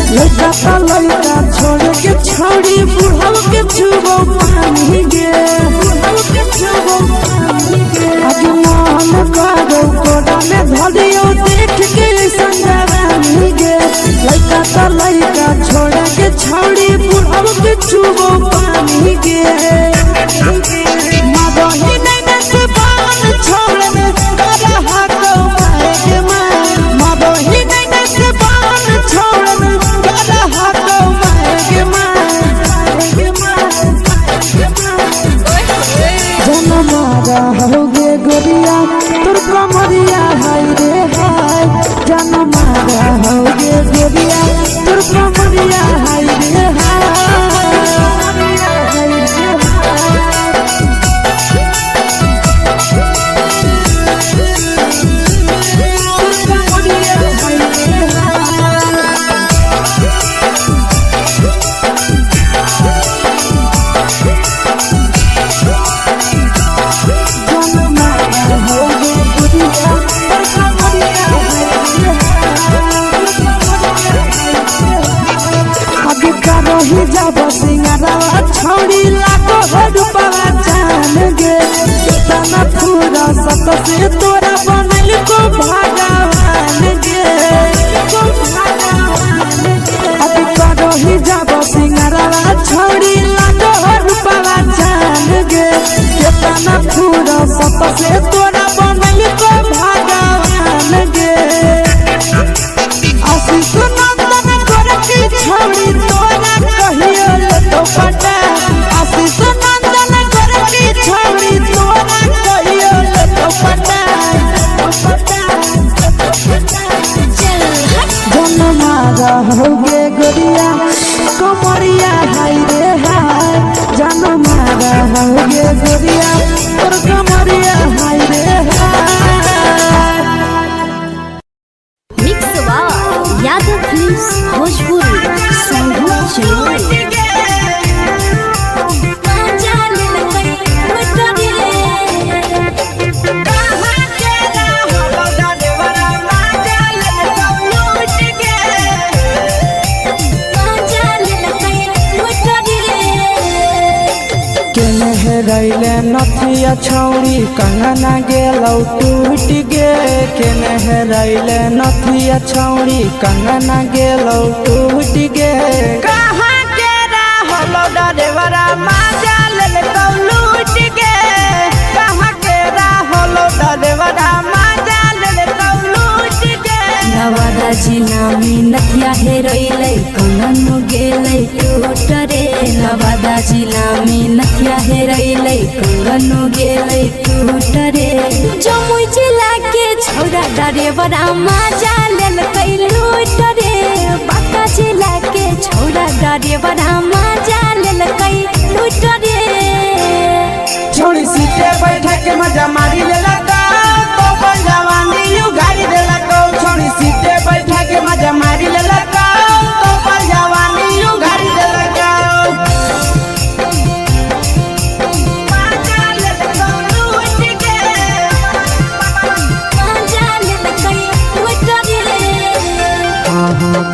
लड़का छोड़ के छौड़ी बुढ़ाव के छुबो पानी गे मन करो कोड़ा में धरियो देख के संजवानी गे लड़का छोड़ के छौड़ी बुढ़ाव के छुबो पानी गे मदही नहीं से बान छोड़ में करा हाथों मारे के मदही नहीं से बान छोड़ में करा हाथों मारे के जनमारा होगे गोरिया तोर कमरिया हाय रे हाय जनमारा होगे गोरिया तोर कमरिया हाय रे हाय जब सिंगारा छौड़ी लागो रुपवा जान गे कितना पूरा सत से तोरा बनल को भगवान गे अभी करो ही जब सिंगारा छौड़ी लागो रुपवा जान गे कितना पूरा सत से तोरा बनल को भगवान गे आशीष नंदन करके छौड़ी तोरा कहियो तो पटा आशीष नंदन करके छौड़ी तोरा कहियो तो पटा जनमारा होगे गोरिया कमरिया हाय रे हाय जनमारा होगे गोरिया और कमरिया हाय रे हाय मिक्स यादव फिल्म्स भोजपुरी संगीत चैनल रैले नथिया छौड़ी कंगना गेलौ टूट गे केने रैले नथिया छौड़ी कंगना गेलौ टूट गे कहाँ के रहलो डरेवरा माजा लेलकौ लूट गे कहाँ के रहलो डरेवरा माजा लेलकौ लूट गे नवादा जिला में नथिया हेरैलै कंगनो गेलै टूट रे नवादा जिला में नथिया हेरैलै कंगनो गेलै टूट रे जमुई जिला के छौड़ा डरेवरा माजा लेलकै लूट रे बांका जिला के छौड़ा डरेवरा माजा लेलकै लूट रे छोड़ी सीटे बैठा के मजा मारी लेलकौ तो जवानी यू गाड़ी देलकौ छोड़ी सीटे बैठा के मजा मारी लेलकौ तो जवानी यू गाड़ी देलकौ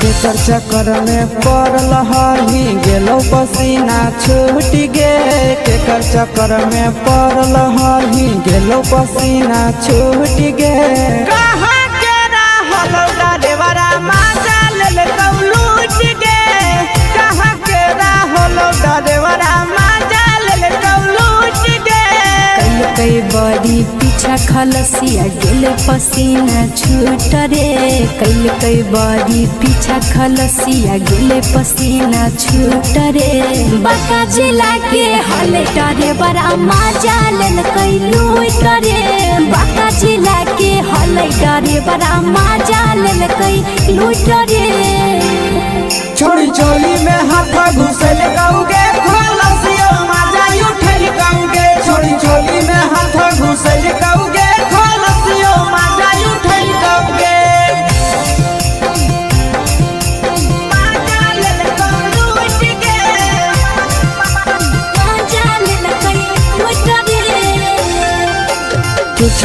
केकर चक्कर में पड़ल हही गेलौ पसीना छूट गे केकर चक्कर में पड़ल हही गेलौ पसीना छूट गे कहाँ के रहलो डरेवरा माजा लेलकौ लूट गे कहाँ के रहलो डरेवरा माजा लेलकौ लूट गे कई बड़ी पीछा खलसिया गेले पसीना छूट रे कई बड़ी पीछा खलसिया गेले पसीना छूट रे बांका जिला के हले डरे बड़ा माजा लेलकै लूट रे बांका जिला के हले डरे बड़ा माजा लेलकै लूट रे छोड़ी चोली में हाथ घुसल गौगे खलसियो माजा उठल गौगे छोड़ी चोली में हाथ घुसल गौगे खलसियो माजा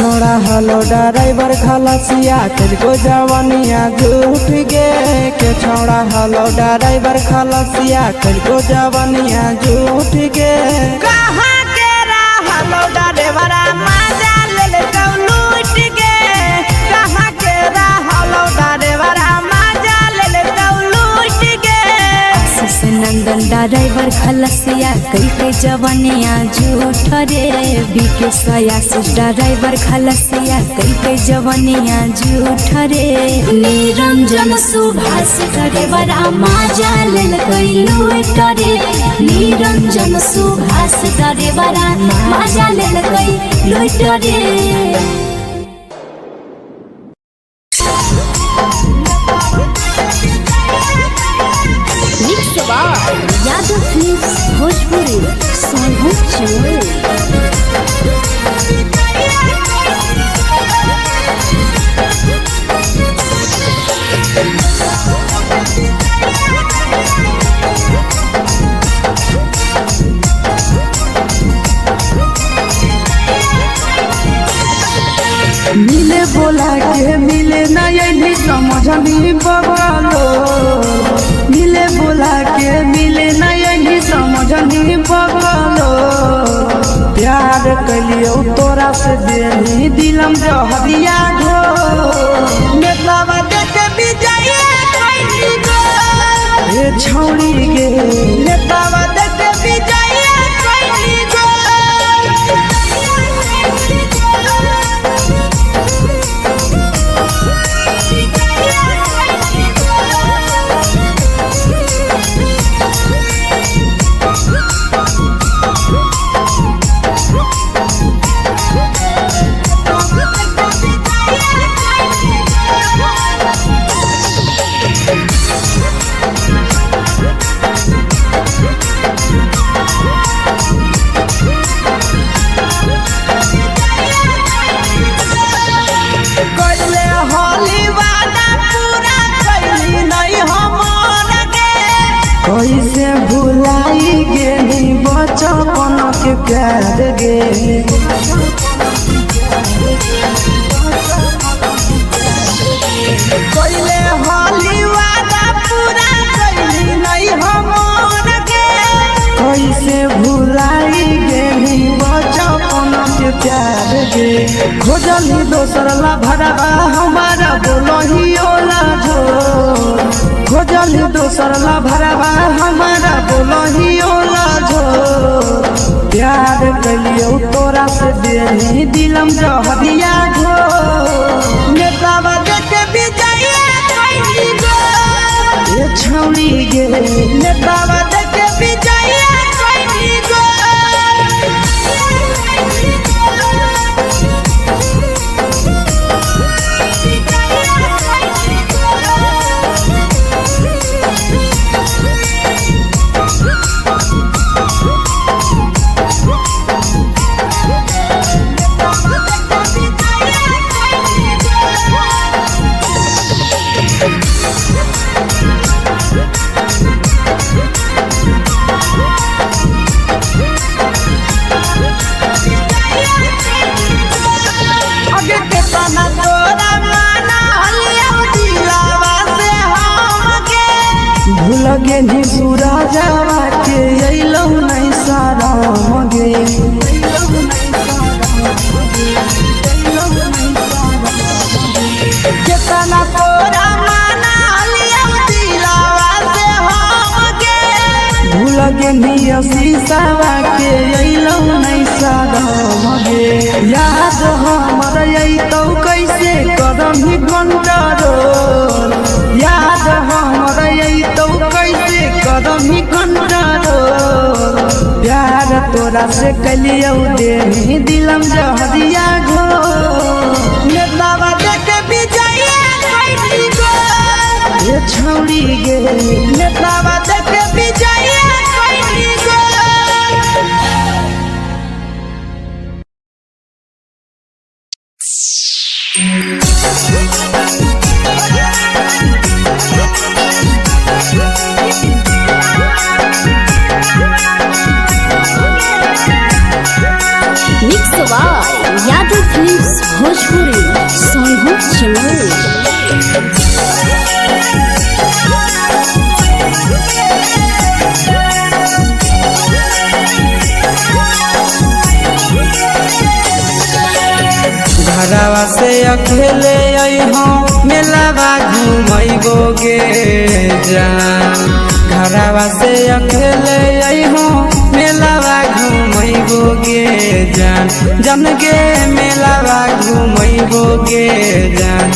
छोड़ा हलो ड्राइवर खलसिया तुझको जवानिया झूठ गे के छोड़ा हलो ड्राइवर खलसिया तुझको जवानिया झूठ गे कहाँ के हलो ड्राइवर मजा ले लूट गे कहाँ के हलो ड्राइवर मजा ले लूट गे नंदन ड्राइवर खलसिया कई के जवानिया झूठ रे बीके आशीष ड्राइवर खलसिया कई के जवानिया झूठ रे निरंजन सुभाष ड्राइवर मजा ले लूट रे निरंजन सुभाष ड्राइवर मजा ले लूट रे यादव फिल्म्स भोजपुरी सोनू चोर मिले बोला के मिले नहीं समझनी बगलो मिले बोला के मिले नहीं समझनी बगलो प्यार कलियो तोरा से देनी दिलम जहरिया घो नेतलावा देखे विजय कैली गो ए छौड़ी गे नेतलावा देखे विजय कैली गो कैसे भुलाई गेली बचपन के प्यार गे कैले होली वादा पूरा कैली नहीं हमर गे कैसे भुलाई गेली बचपन के प्यार गे खोजली दोसर ला भरवा हमारा बोलही ओला झो खोजली दोसर ला भरवा हमारा बोलही ओला झो प्यार कलियो तोरा से देनी दिलम जहरिया झो नेतावा देखे विजय कैली गो ए छौड़ी गे नेतावा देखे विजय कैली गो लगे नी बुरा जावा के अइलौ नहीं सारा मगे केतना तोरा माना लिया दिलावा से हमके भूल गे नी शीशावा के अइलौ नहीं सारा मगे याद हमर अइतौ कैसे करम ही कंट्रोल याद हमर अइतौ कैसे करम ही कंट्रोल प्यार तोरा से कलियौ देनी दिलम जहरिया घो नेतावा देखे विजय कैली गो ए छौड़ी गे नेतावा देखे विजय कैली गो यादव फिल्म्स भोजपुरी सोनू चैनल। घरवा से अकेले अइहो मेलावा घूमैबोगे जान। घरवा से अकेले अइहो मेलावा घूमैबोगे जान। जन गे मेलावा घूमैबोगे जान।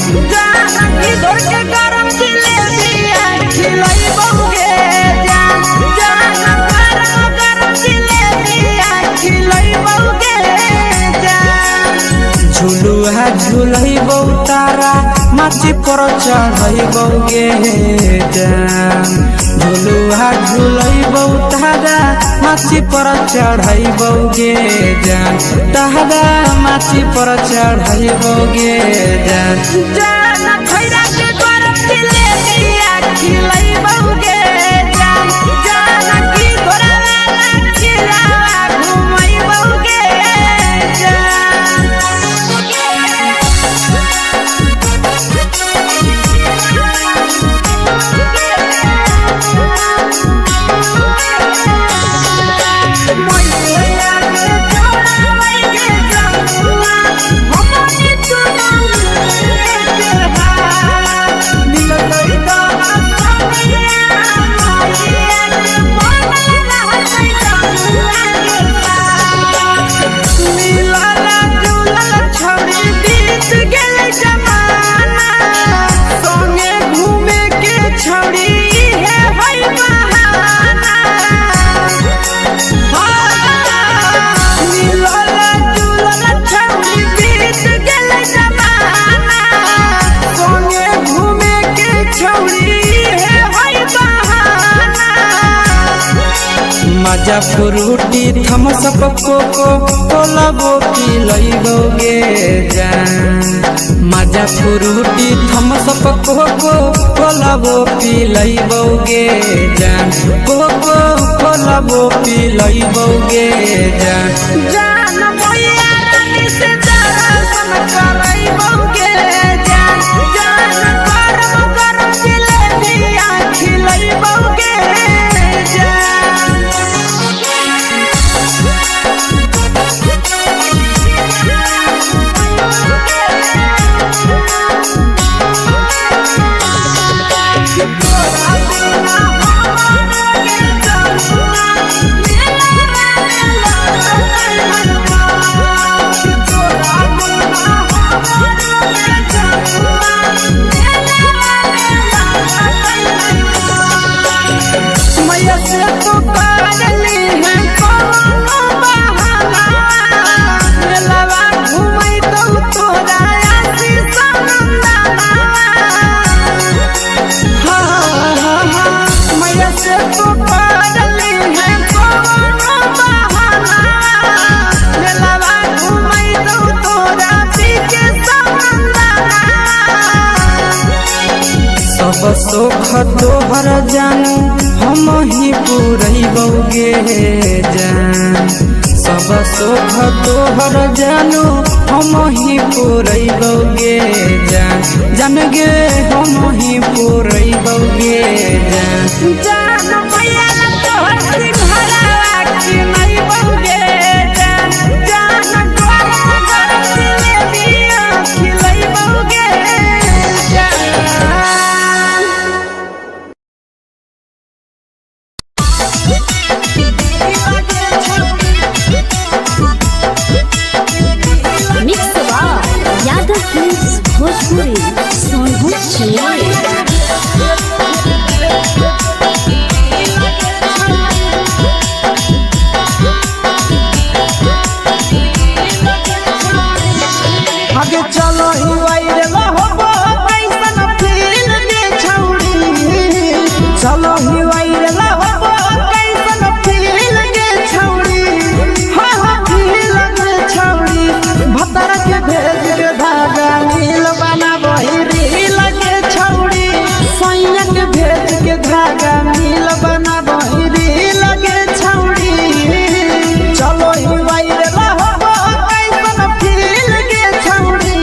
इधर के गरम जिलेबिया खिलैबोगे जान। गरम जिलेबिया खिलैबोगे जान। झुलुहा झुलैबौ तारा माची पर चढ़ैबोगे जान। झुलुहा झुलैबौ तारा माची पर चढ़ैबोगे जान। तारा माची पर चढ़ैबोगे जान। खैरा के गरम जिलेबिया खिलैबोगे जान। की घोड़ावाला खिलावा घुमैबोगे जान। मजा फ्रूटी थम्सअप कोको कोलाबो पिलैबोगे जान। मजा फ्रूटी थम्सअप कोको कोलाबो पिलैबोगे जान। कोको कोलाबो पिलैबोगे जान। जान भैया रानी से दर्शन करैबोगे जान। गरम गरम जिलेबिया खिलैबोगे जान। मैया से तो काजली है कोनो बहाना। मेलावा घूमै तो तोरा आशीष नंदना। मैया से तो काजली है कोनो बहाना। मेलावा घूमै तो तोरा आशीष नंदना। सब सुख तोहर जानू हम ही पुरैबोगे जान। सब सुख तोहर जानू हम ही पुरैबोगे जान। जन गे हम ही पुरैबोगे जान। जान भैया तोहर सिंघाड़ा खिलैबोगे जान। गरम गरम जिलेबिया खिलैबोगे जान। मिक्स यादव फिल्म्स भोजपुरी सोनू चैनल। आगे चलो ही वायरल होबो कैसन फील के छौड़ी। चलो ही वायरल होबो कैसन फील के छौड़ी। फील के छौड़ी। भतर के भेज के धागा नील बनाबो रील के छौड़ी। सैया के भेज के धागा नील बनाबो रील के छौड़ी। चलो ही वायरल होबो कैसन फील के छौड़ी।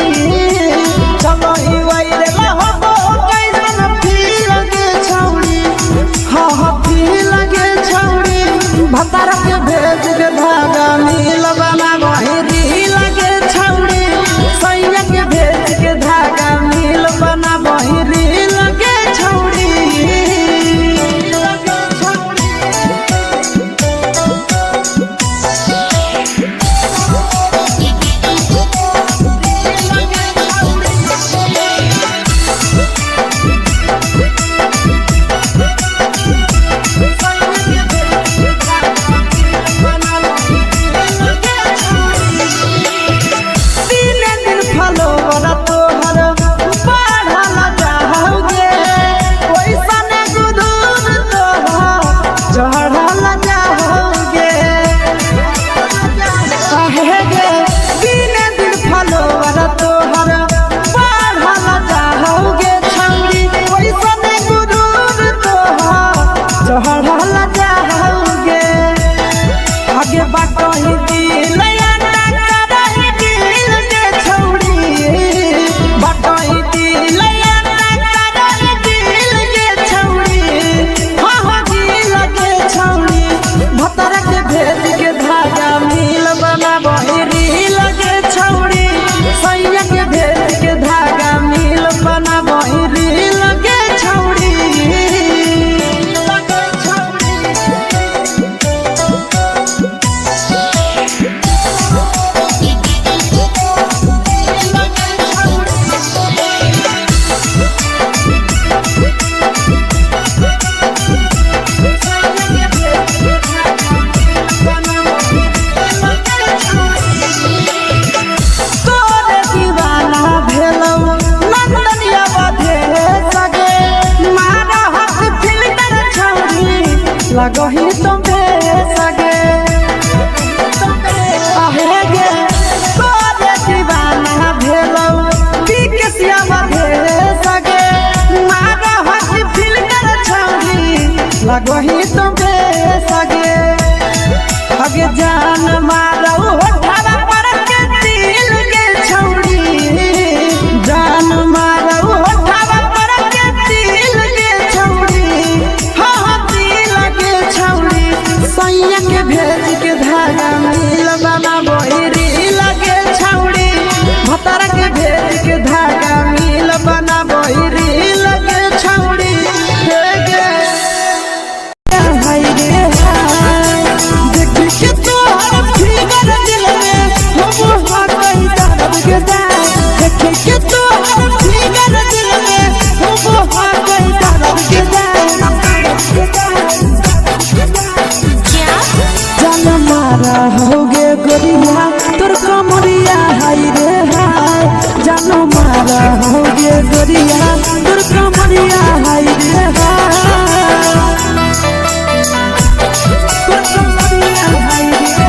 लगो ही तो बेसगे अगे जान मारो होठवा पर के दिल के छौड़ी जान मारो होठवा पर के दिल के छौड़ी हाँ दिल के छौड़ी सैया के भेज के धागा मिल बना बोरी लगे छौड़ी भतार के भेज के धागा मिल बना बोरी लगे छौड़ी होगे गोरिया तोर कमरिया हाय रे हाय जानो मारा होगे गोरिया तोर कमरिया हाय रे हाय तोर कमरिया हाय रे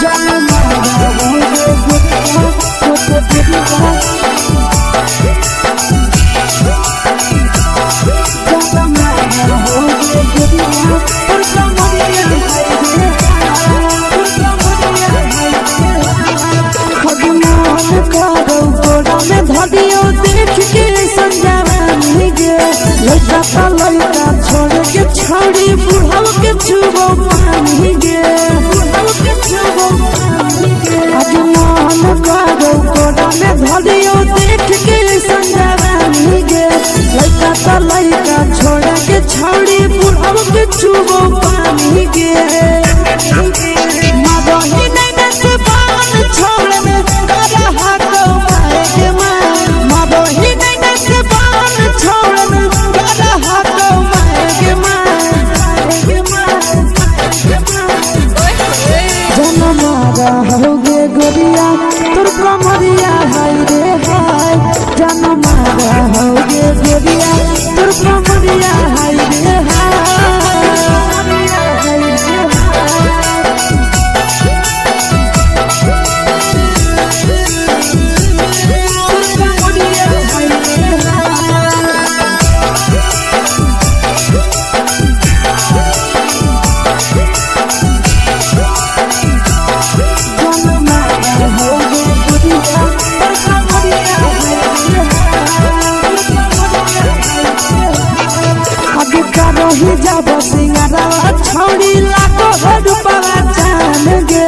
जानो मारा होगे गोरिया तोर कमरिया धदियो देख के संजावानी गे लड़का का लड़का छोड़ के छोड़ी बुढ़ाव के छुबो पानी गे बुढ़ाव के छुबो पानी गे आज मन करो कोड़ा में धदियो देख के संजावानी गे लड़का का लड़का छोड़ के छोड़ी बुढ़ाव के छुबो पानी गे मदही नहीं से बान छोड़ में करा हाथ के होगे गोरिया तोर कमरिया हाय रे हाय जानो मारा होगे गोरिया तोर कमरिया हाय रे ही जब सिंगारा छोड़ी लाखों रुपया जान गे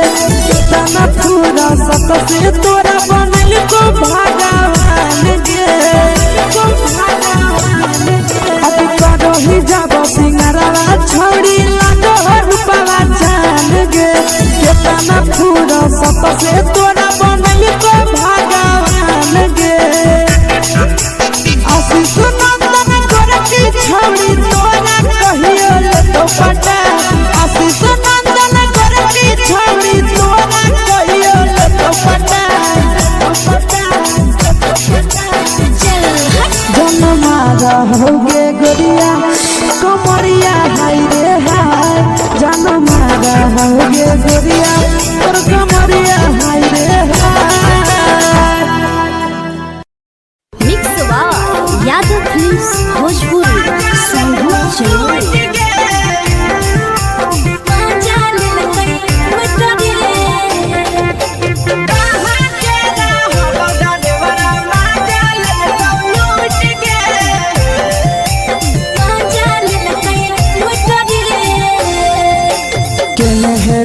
तना पूरा सत से तोरा बनल को भगवान गे अब करो ही जब सिंगारा छोड़ी लाखों रुपया जान गे तना पूरा सत से तोरा बनल को भगवान गे आशीष नंदन गोरखी छोड़ी तोरा कहियो तो पटा आशीष नंदन गोरखी छोड़ी तोरा कहियो तो पटा जन मारा होगे गोरिया कमरिया हाय रे हाय जन मारा होगे गोरिया और कमरिया हाय रे हाय मिक्स यादव फिल्म्स भोजपुरी संगीत चलो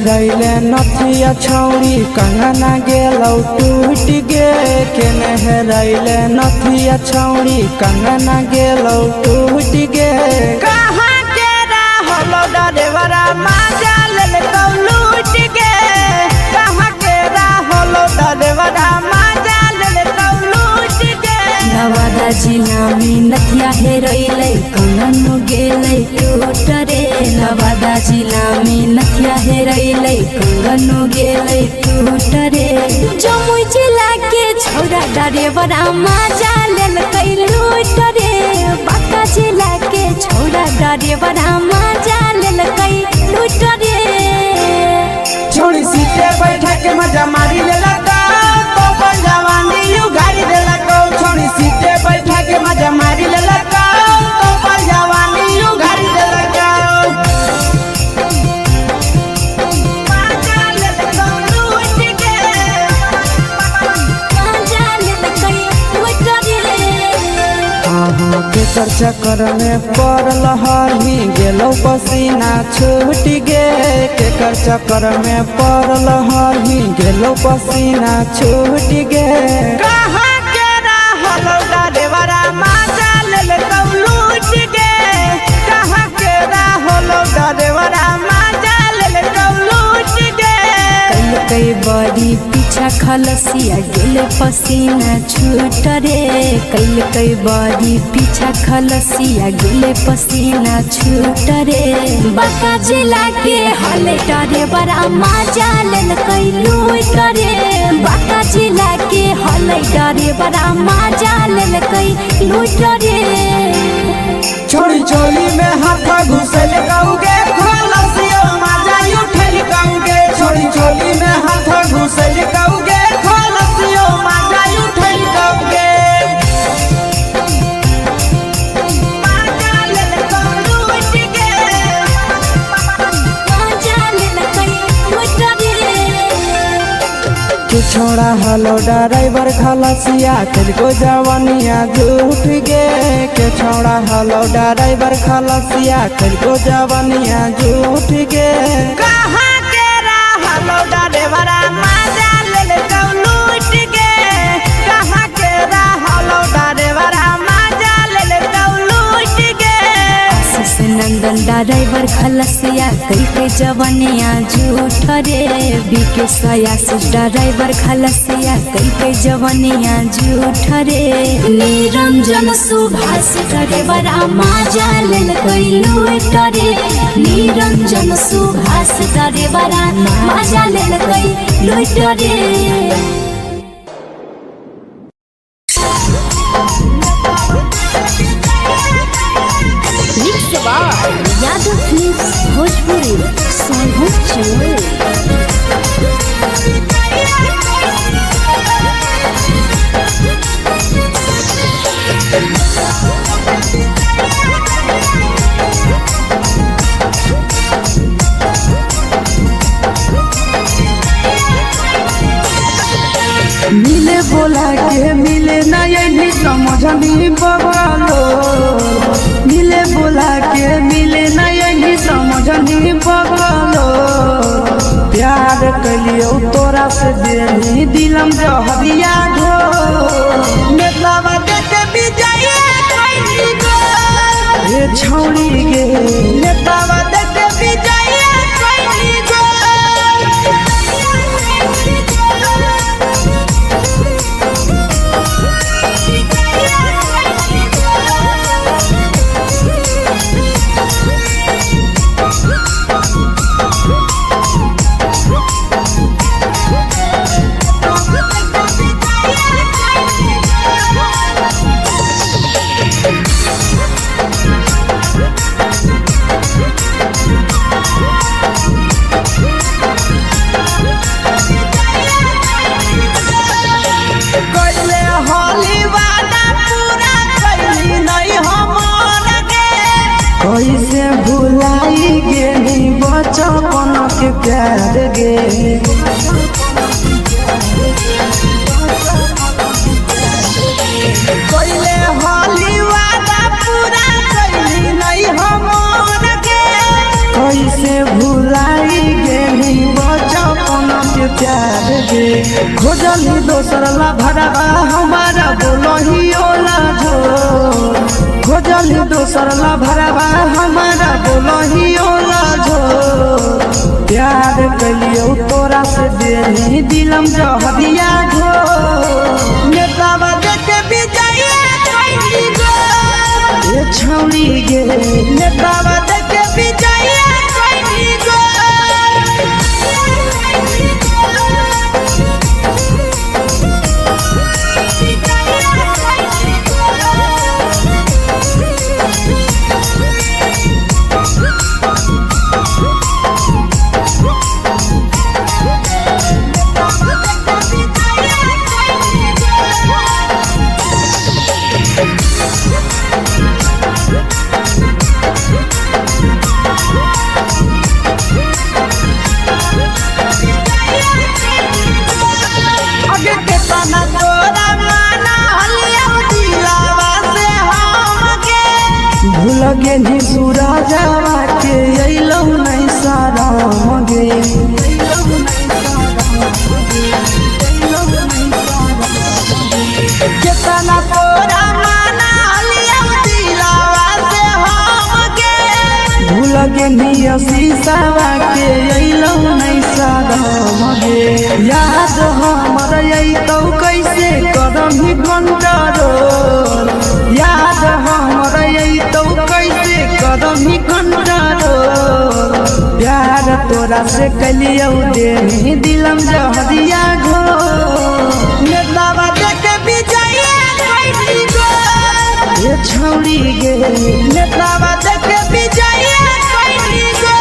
रैले नथिया छौड़ी कंगना गेलौ टूट गे केने हेरैले नथिया छौड़ी कंगना गेलौ टूट गे कहाँ के रहलो डरेवरा माजा ले तो लूट गे कहाँ के रहलो डरेवरा माजा ले तो लूट गे नवादा जिला में नथिया हेरैले कंगन गेलै टूट रे नवादा जिला में नथिया हेरैले कंगन गेलै टूट रे जमुई जिला के छौरा डरेवरा माजा लेलकै लूट रे बांका जिला के छौरा डरेवरा माजा लेलकै लूट रे छोड़ी सीटे बैठा के मजा मारी लेला तो जवानी यू गाड़ी देला केकर चक्कर में पड़ल हही गेलौ पसीना छूट गे केकर चक्कर में पड़ल हही गेलौ पसीना छूट गे कहाँ के रहलौ डरेवरा माजा लेल लूट गे कहाँ के रहलौ डरेवरा माजा लेल लूट गे कई बड़ी पीछा खलसिया गेले पसीना छूट रे कई बड़ी पीछा खलसिया गेले पसीना छूट रे बाका जिला के हले डरे बड़ा मजा लेल कई लूट रे बाका जिला के हले डरे बड़ा मजा लेल कई लूट रे छोड़ी चोली में हाथ घुसल गाऊंगे खलसिया माजा उठल गाऊंगे छोड़ी चोली में हाथ घुसल गाऊंगे खलसिया माजा उठल गाऊंगे माजा लेल लूट गे मजा लेल कई लूट रे तू छोड़ा हलो ड्राइवर खलसिया तेलको जवानिया झूठ गे के छोड़ा हलो ड्राइवर खलसिया तेलको जवानिया झूठ गे कहाँ के रहलौ डरेवरा माजा लेल लूट गे कहाँ के रहलौ डरेवरा माजा लेल लूट गे आशीष नंदन ड्राइवर खलसिया कई के जवानिया झूठ रे बीके आशीष ड्राइवर खलसिया कई के जवानिया झूठ रे निरंजन सुभाष ड्राइवर मजा लेल कई लूट रे निरंजन सुभाष ड्राइवर मजा लेल कई लूट रे यादव फिल्म्स भोजपुरी सोनू चौल मिले बोला के मिले ना यही समझनी बगलो मिले बोला के मिले ना यही समझनी बगलो प्यार कलियो तोरा से देनी दिलम जहरिया घो नेतावा देते विजय कैली गो ये छौड़ी गे नेतावा देते विजय कैली गो कैसे भुलाई गेली बचपन के प्यार गे कैले होली वादा पूरा कैली नहीं हमर गे कैसे भुलाई गेली बचपन के प्यार गे खोजली दोसर ला भरवा हमारा बोलही ओला झो खोजली दोसर ला भरवा हमारा बोलही ओला झो प्यार कलियो तोरा से देनी दिलम जहरिया घो नेतावा देखे विजय कैली गो ये छौड़ी गे नेतावा देखे विजय कैली गो पेनी सूरजवा के अइलौ नहीं सारा मगे कितना तोरा माना लिया दिलावा से हमके भूल के निया शीशावा के अइलौ नहीं सारा मगे याद हमर अइतौ कैसे करही कंट्रोल याद हमर अइतौ कैसे करही कंट्रोल प्यार तोरा से कलियौ देनी दिलम जहरिया घो नेतावा देख विजया कैसी गो ये छौड़ी गे नेतावा देख विजया कैसी गो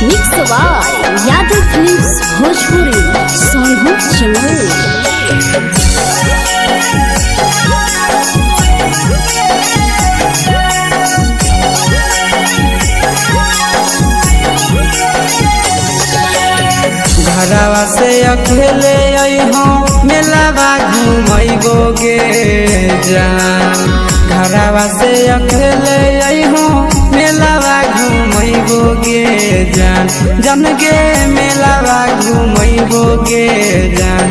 mix by Yadav films Bhojpuri सोनू चैनल। घरवा से अकेले अइहो मेलावा घुमैबोगे जान घरवा से अकेले अइहो मेलावा घुमैबोगे जान जन गे मेलावा घुमैबोगे जान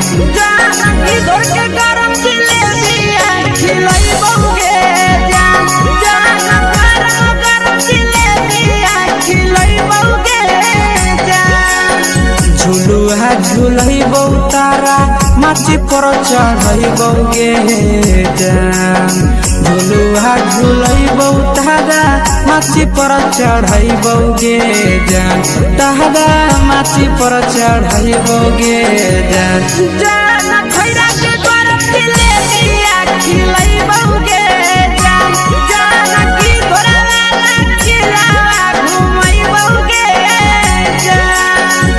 इधर के गरम जिलेबिया खिलैबोगे जान जान गरम जिलेबिया खिलैबोगे जान झुलुहा झुलैबौ तारा माची पर चढ़ैबोगे जान झुलुहा झुलैबौ तारा माची पर चढ़ैबोगे जान तारा माची पर चढ़ैबोगे जान जान खैरा के गरम जिलेबिया खिलैबोगे जान जान की घोड़ावाला खिलावा घुमैबोगे जान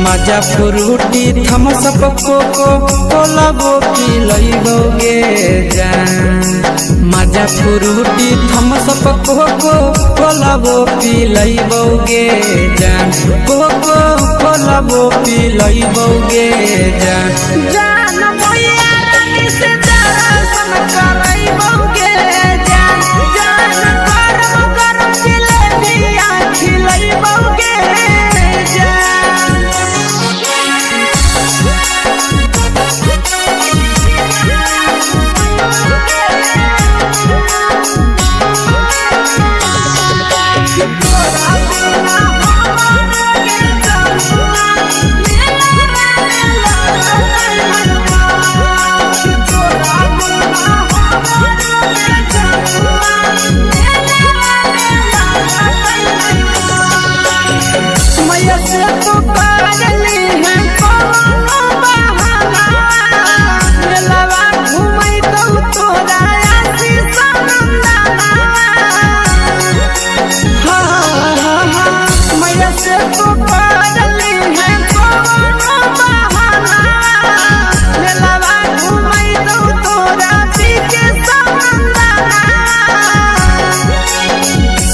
मजा फ्रूटी थम्स अप कोको कोला वो पी लइबोगे जान मजा फ्रूटी थम्स अप कोको कोला वो पी लइबोगे जान कोको कोला वो पी लइबोगे जान जान मोया रानी से दर्शन करैबोगे जान जान गरम गरम जिलेबिया खिलैबोगे जान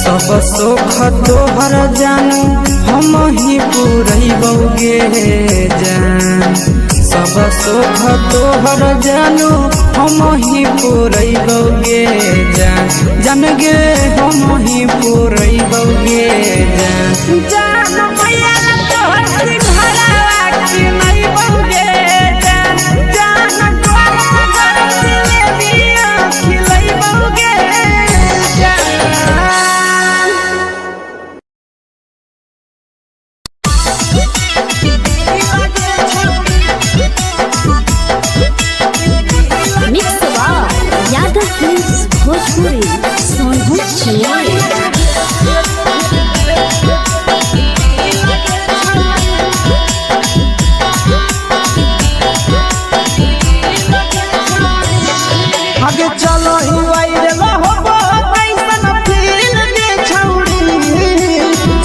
सब सुख तोहर जानू हम ही पूरैबोगे जान सब सब सुख तोहर जानू हम ही पुरैबौगे जान जान गे हम ही पुरैबौगे जान जान मैया तोहर सिंघरावा की नहीं बौगे जान जान गोरा गोरा जिलेबिया खिलाई बौगे जान मिक्स यादव फिल्म्स भोजपुरी सोनू चिया आगे चलो ही वायरल होबो कैसन फील दे छौड़ी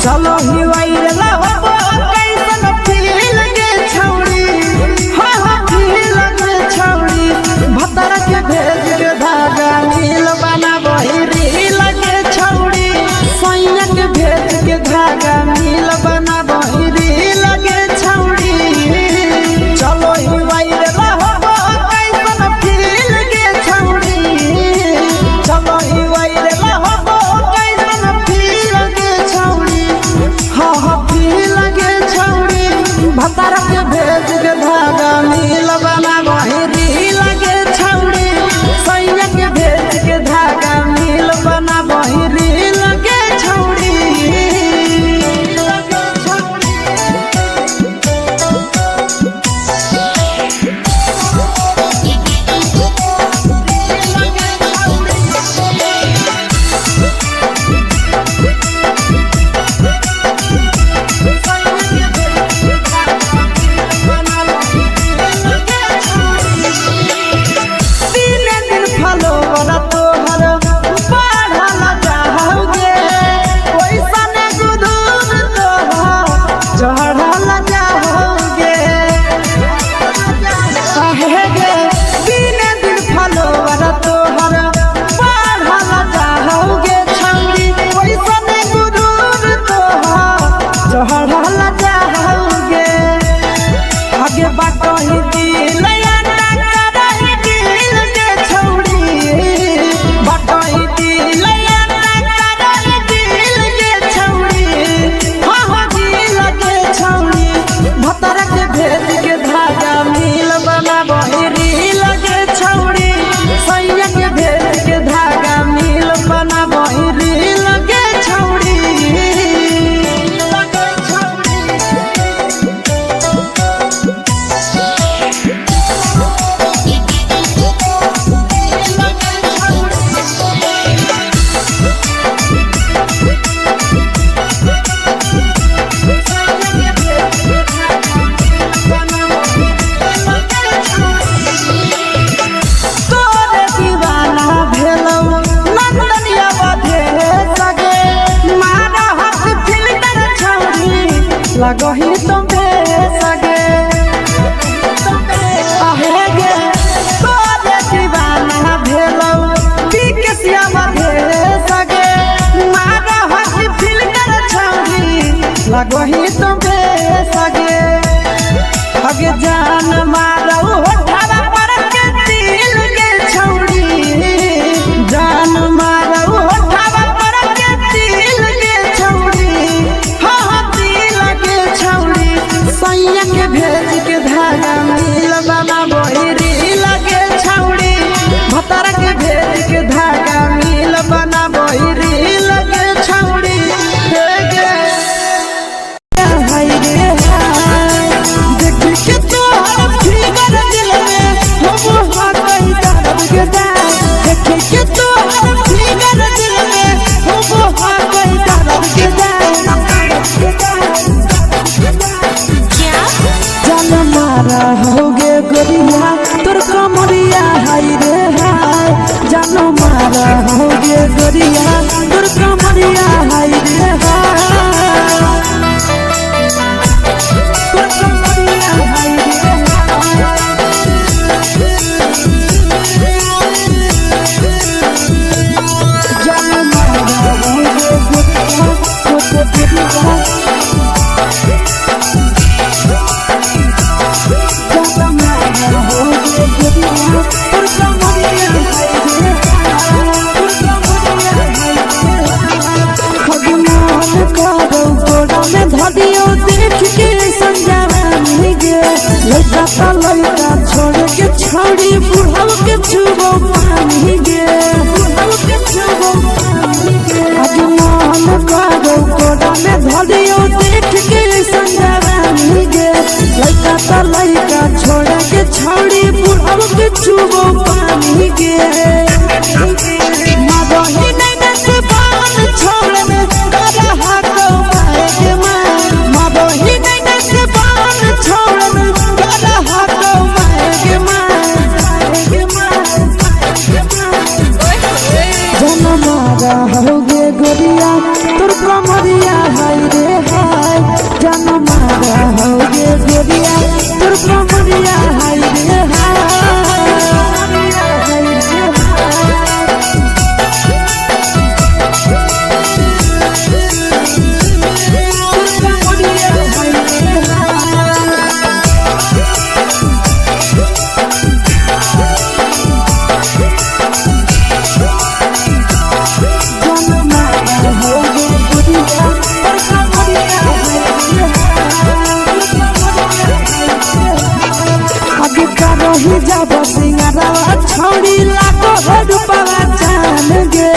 चलो ही वायरल होबो कैसन फील दे छौड़ी हां हां फील दे छौड़ी भतर के भेज के धागा नील बना बहिरी लगे छौड़ी सैया के भेज के धागा नील बना बहिरी लगे छौड़ी चलो ही वायरल होबो कैसन फील दे छौड़ी चलो ही वायरल होबो कैसन फील दे छौड़ी हां हां फील दे छौड़ी भतर के भेज के धागा नील बना बहिरी लगे छौड़ी सैया के भेज के धागा नील बना बहिरी लगे छौड़ी तीन दिन फलोवर तोहर बढ़ल जाओगे ओइसन गुदूर तोहर चढ़ल जाओगे काहे गे तीन दिन फलोवर तोहर बढ़ल जाओगे छौड़ी ओइसन गुदूर तोहर चढ़ल जाओगे आगे बाटही दिल करही दिल के छौड़ी बाटही दिल करही दिल के छौड़ी हाँ हाँ दिल के छौड़ी भतर के भेज के धागा मिल बना बहिरी लगे छौड़ी सैया के भेज के धागा मिल बना बहिरी लगे छौड़ी लगे छौड़ी तोरे दीवाना भेलौ नंदनिया बधे सगे मारा हाथ फिल्टर छौड़ी लगही तुम्हे सगे आहे गे तोरे दीवाना भेलौ बिकसिया बधे सगे मारा हाथ फिल्टर छौड़ी लगही तुम्हे सगे आगे जान मारौ होठवा पर के दिल के छौड़ी जान मारौ होठवा पर के दिल के छौड़ी हाँ हाँ दिल के छौड़ी सैया के भेज के धागा मिल बना बहिरी लगे छौड़ी भतर के भेज के धागा मिल बना बहिरी लगे छौड़ी हे गे हाय रे हाय देख के तोहर फिगर दिल में हम हाथ कहीं दर्द के दाग देख के तोहर फिगर दिल में हम हाथ कहीं दर्द के जान मारा होगे गोरिया तोर कमरिया हाय रे हाय जान मारा होगे गोरिया तोर कमरिया हाय रे हाय तोर कमरिया हाय रे जान मारा होगे गोरिया तोर कमरिया छौड़ी बुढ़ाव के छुबो पानी गे बुढ़ाव के छुबो पानी गे आज मन करो कोड़ा में धरियो देख के संजवानी गे लइका त लइका छोड़ा के छौड़ी बुढ़ाव के छुबो पानी गे मादही नहीं से बान छोड़ में करा हाथो माए के मां मादही नहीं से बान छोड़ में करा हाथो माए के मां जनमारा होगे गोरिया तोर कमरिया हाय रे हाय जनमारा होगे गोरिया तोर कमरिया हाय रे हाय ही जब सिंगारवा छौड़ी लाखो रुपवा जान गे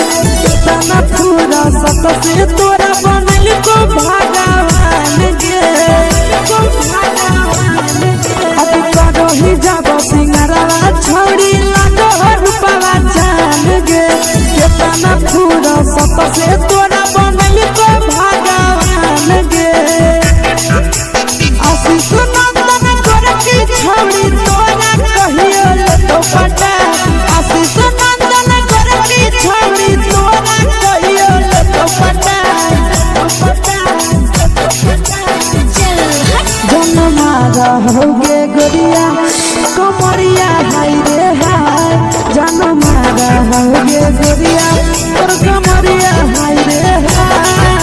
तना पूरा सत से तोरा बनल को भगवान गे अब करो ही जब सिंगारवा छौड़ी लाखो रुपवा जान गे तना पूरा सत से तोरा बनल को भगवान गे आशीष नंदन कर की छौड़ी तोरा कहियो तो पटा आशीष नंदन कर की छौड़ी तोरा कहियो तो पटा जनमारा होगे गोरिया कमरिया हाय रे हाय जनमारा होगे गोरिया तोर कमरिया हाय रे हाय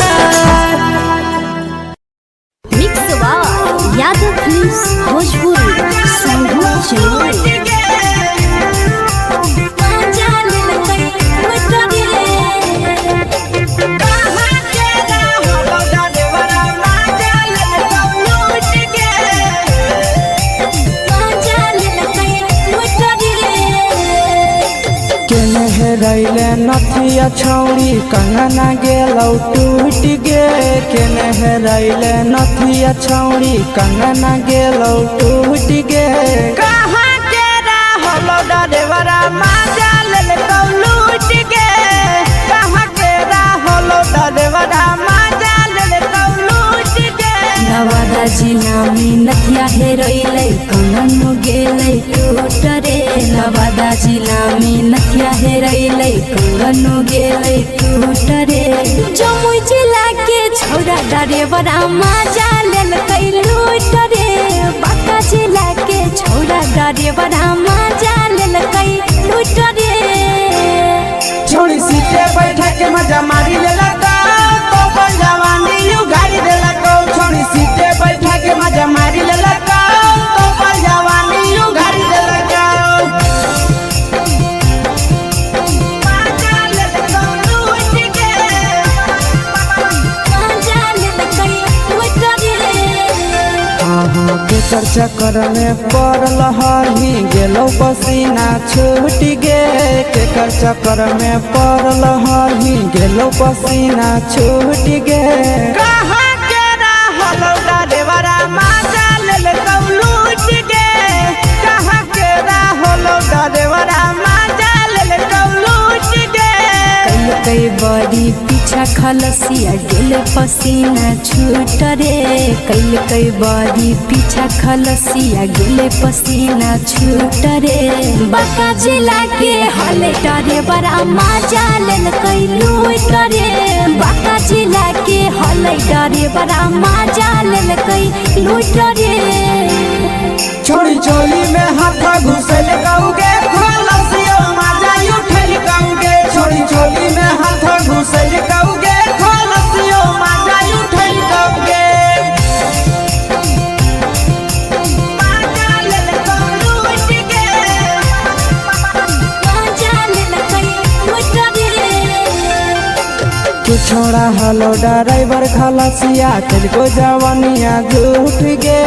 मिक्स यादव फिल्म्स भोजपुरी संगीत चैनल रैले नथिया छौड़ी कंगना गेलौ टूट गे केने रैले नथिया छौड़ी कंगना गेलौ टूट गे कहाँ के रहलो डरेवरा माजा लेलकौ लूट गे कहाँ के रहलो डरेवरा माजा लेलकौ लूट गे नवादा जिला में नथिया हेरोइलै कंगन गेलै टूट रे नवादा जिला में नथिया हेरोइलै कंगन गेलै टूट रे जमुई जिला के छौड़ा डरेवरा माजा लेलकै लूट रे बांका जिला के छौड़ा डरेवरा माजा लेलकै लूट रे छोड़ी सीटे बैठा के मजा मारी लेलकौ तो जवानी यू गाड़ी देलकौ छोड़ी सीटे बैठा के मजा मारी लेलकौ तो जवानी यू गाड़ी देलकौ केकर चक्कर में पड़ल हरही गेलौ पसीना छूट गे केकर चक्कर में पड़ल हरही गेलौ पसीना छूट गे कहाँ के रहलो डरेवरा माजा लेलकौ लूट गे कहाँ के रहलो डरेवरा माजा लेलकौ लूट गे कई बड़ी पीछा खलसिया गेल पसीना छूट रे कई बड़ी पीछा खलसिया गेल पसीना छूट रे बांका जिला के हले डरे बड़ा माजा लेलकै लूट रे बांका जिला के हले डरे बड़ा माजा लेलकै लूट रे छोड़ी चोली में हाथ घुसल कौगे खलसियो माजा उठल कौगे छोड़ी चोली में हाथ घुसल कौगे खलसियो माजा उठल कौगे माजा लेलकौ लूट गे माजा लेलकै लूट रे कुछ छोड़ा हलो ड्राइवर खलसिया तेलको जवानिया झूठ गे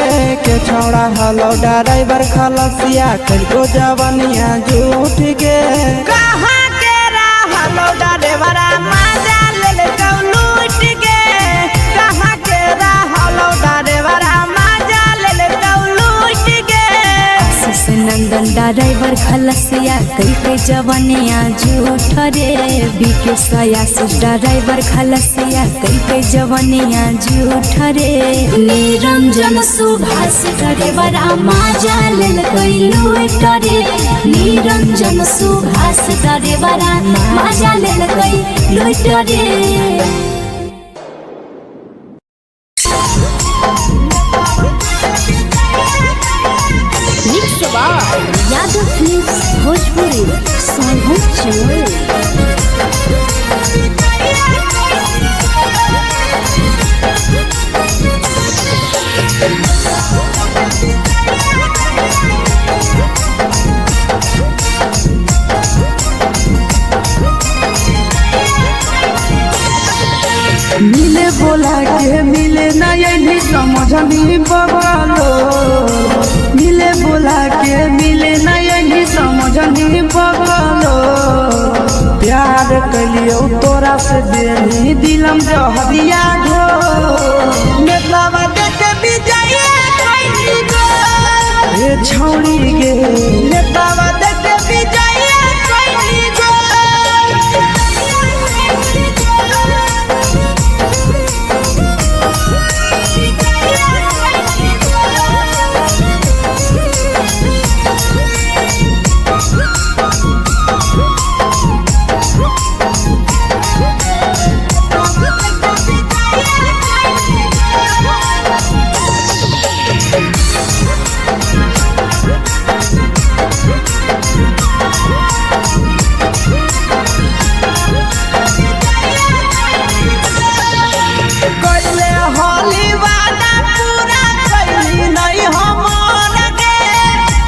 के छोड़ा हलो ड्राइवर खलसिया तेलको जवानिया झूठ गे कहाँ के रहलो ड्राइवर मजा ले लूट गे कहाँ के रहलो ड्राइवर मजा ले लूट गे आशीष नंदन ड्राइवर खलसिया कई जवानिया झूठ रे बीके आशीष ड्राइवर खलसिया कई जवानिया झूठ रे निरंजन सुभाष ड्राइवर मजा ले लूट रे निरंजन सुभाष ड्राइवर मजा ले लूट रे यादव फिल्म्स भोजपुरी मिले बोला के मिले ना ये समझनी बबालो मिले बोला के मिले ना ये समझनी बबालो प्यार कलियो तोरा से देनी दिलम जहरिया घो नेतावा देखे विजय कैली गो ये छौड़ी गे नेतावा देखे विजय कैली गो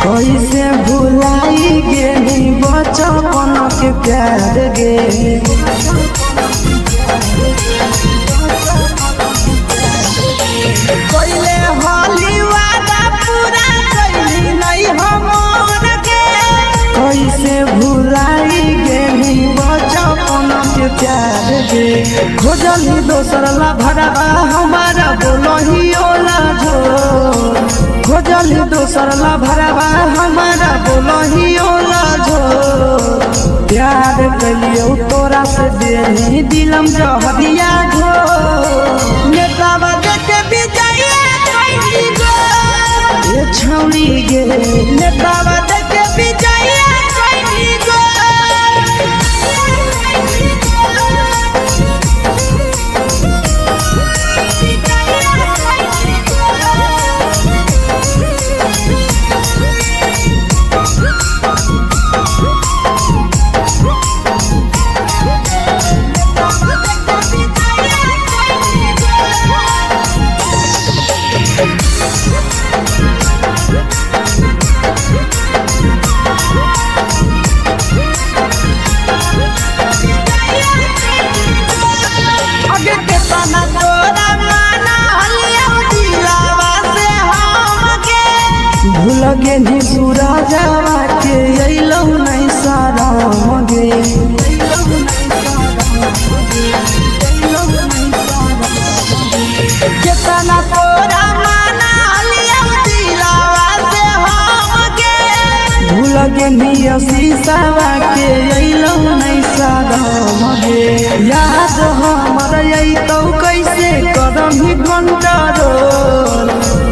कैसे भुलाई गे बचपन के प्यार गे कैले होली वादा पूरा कैली नहीं हमर के कैसे भुलाई गे बचपन के प्यार गे खोजली दोसर ला भरवा हमारा बोलही ओला जो खोजली दोसर ला भरवा हमारा बोलही ओला जो प्यार कलियो तोरा से देनी दिलम जहरिया घो नेतावा देखे विजय कैली गो ये छौड़ी गे नेतावा देखे विजय कैली गो लगे नी सूरजवा के अइलौ नहीं सारा गे केतना तोरा माना लिया दिलावा से हम गे भूल गे नी शीशावा के अइलौ नहीं सारा गे याद हमर अइतौ कैसे कदम ही घंटा रोल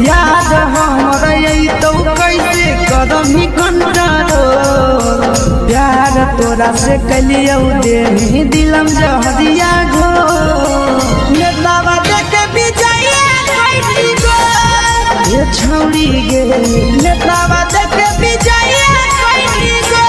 याद हमर अइतौ कैसे कदम ही घंटा रोल प्यार तोरा से कलियो देनी दिलम जहरिया घो नेतावा देखे विजय कैली गो ये छौड़ी गे नेतावा देखे विजय कैली गो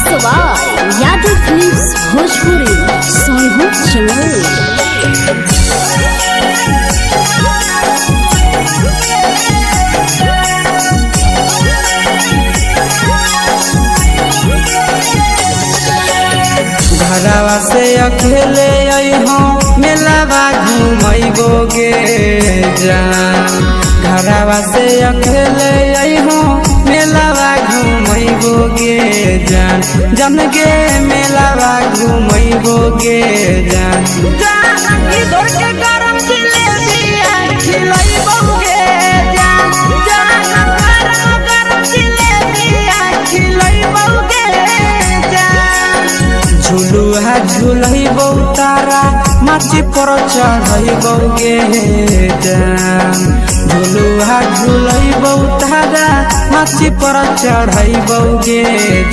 यादव फिल्म्स घरवा से अकेले अइहो मेलावा घूमैबोगे जान घरवा से अकेले अइहो मेलावा घूमैबोगे जान जन गे मेलावा घूमैबोगे जान जानकी दौड़ के गरम जिलेबिया खिलैबोगे जान गरम जिलेबिया खिलैबोगे जान झुलुहा झुलैबौ तारा माची पर चढ़ैबोगे जान झुलुहा झुलैबौ तारा माची पर चढ़ैबोगे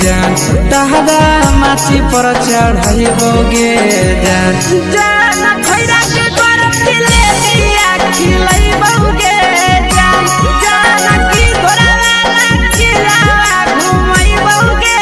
जान तारा माची पर चढ़ैबोगे जान जान खैरा के गरम जिलेबिया खिलैबोगे जान जानकी घोड़ावाला खिलावा घुमैबोगे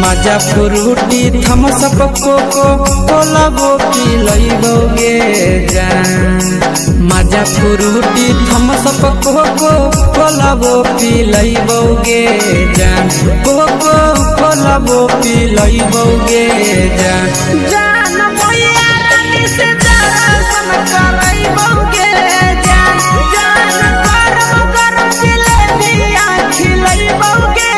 मजा फ्रूटी थम्स अप कोको कोला वो पिलैबोगे जान मजा फ्रूटी थम्स अप कोको कोला वो पिलैबोगे जान कोको कोला वो पिलैबोगे जान जान भैया रानी से दर्शन करैबोगे जान गरम गरम जिलेबिया खिलैबोगे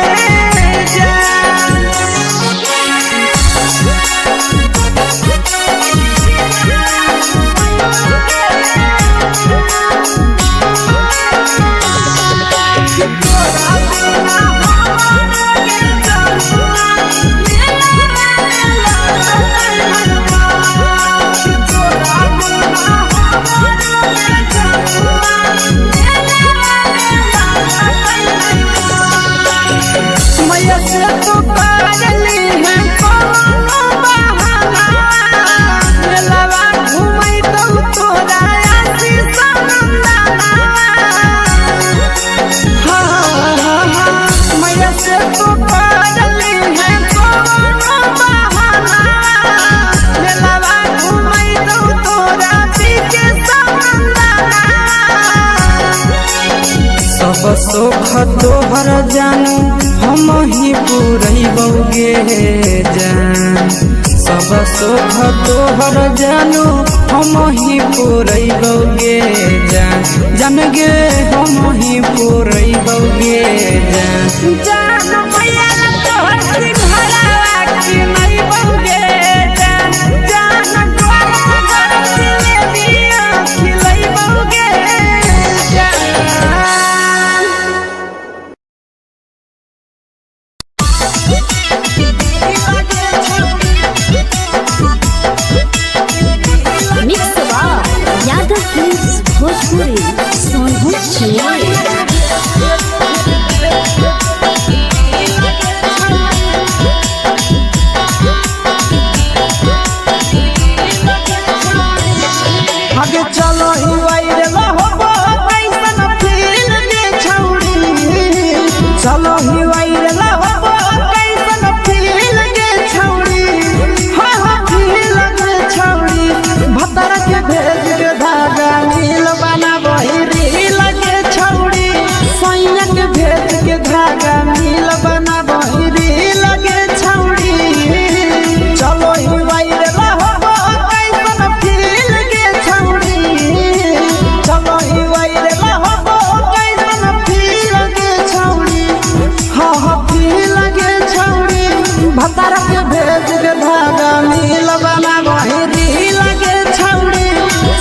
मैया से तो पागली है कोनो बहाना मेलावा घूमै तो तोरा आशीष नंदना मैया से तो पागली है कोनो बहाना मेलावा घूमै तो तोरा पीछे नंदना सब सुख तोहर जानू हम ही पुरैबोगे जान सब सुख तोहर जानू हम ही पुरैबोगे जान जन गे हम ही पुरैबोगे जान जान भैया तोहर सिंघरावा खिलैबोगे जान गरम गरम जिलेबिया खिलैबोगे मिक्स यादव फिल्म्स भोजपुरी सोनू आगे चलो ही वायरल होबो कैसन फील दे छौड़ी चलो ही वायरल होबो कैसन फील दे छौड़ी फील दे छौड़ी भतर के भेज के धागा नील बनाबो रील के छौड़ी सैया के भेज के धागा नील बनाबो रील के छौड़ी चलो ही वायरल होबो कैसन फील के छौड़ी चलो ही वायरल होबो कैसन फील के छौड़ी फील के छौड़ी भतर के भेज के धागा नील बनाबो रील के छौड़ी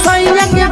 सैया के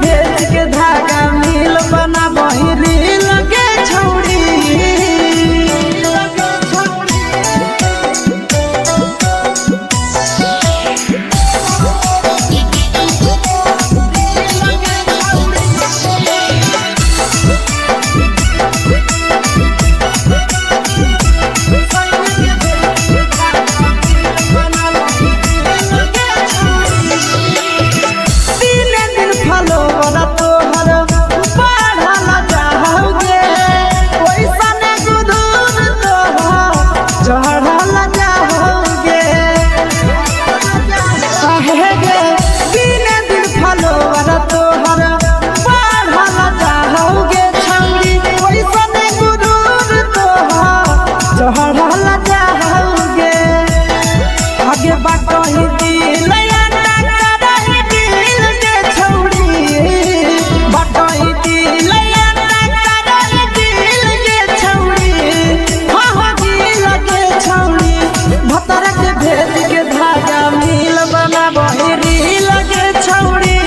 भेज के धागा मिल बना बहिरी लगे छौड़ी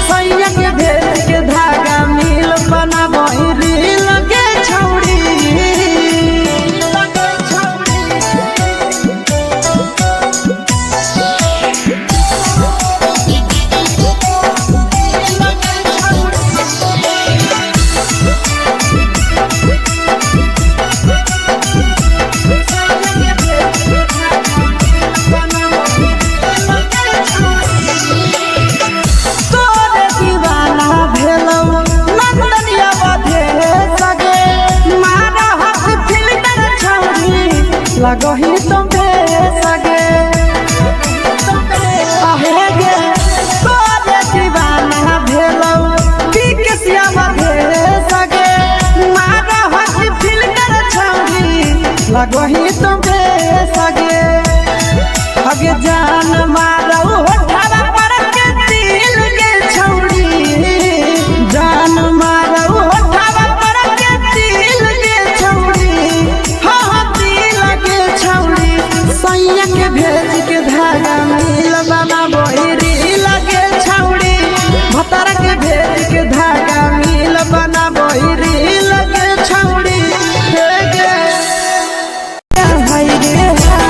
सैया के भेज के धागा मिल बना बहिरी लगे छौड़ी लगही तुम्हे सगे आहे गे तोरे दीवाना भेलौ पिकसिया बधे सगे मारा हसी फिल्टर छौरी लगही तुम्हे सगे अगे जान मारौ होठवा पर के दिल के छौरी जान मारौ होठवा पर के दिल के छौरी सैया के भेज के धागा मिल बना बहिरी लगे छौड़ी भतारा के भेज के धागा मिल बना बहिरी लगे छौड़ी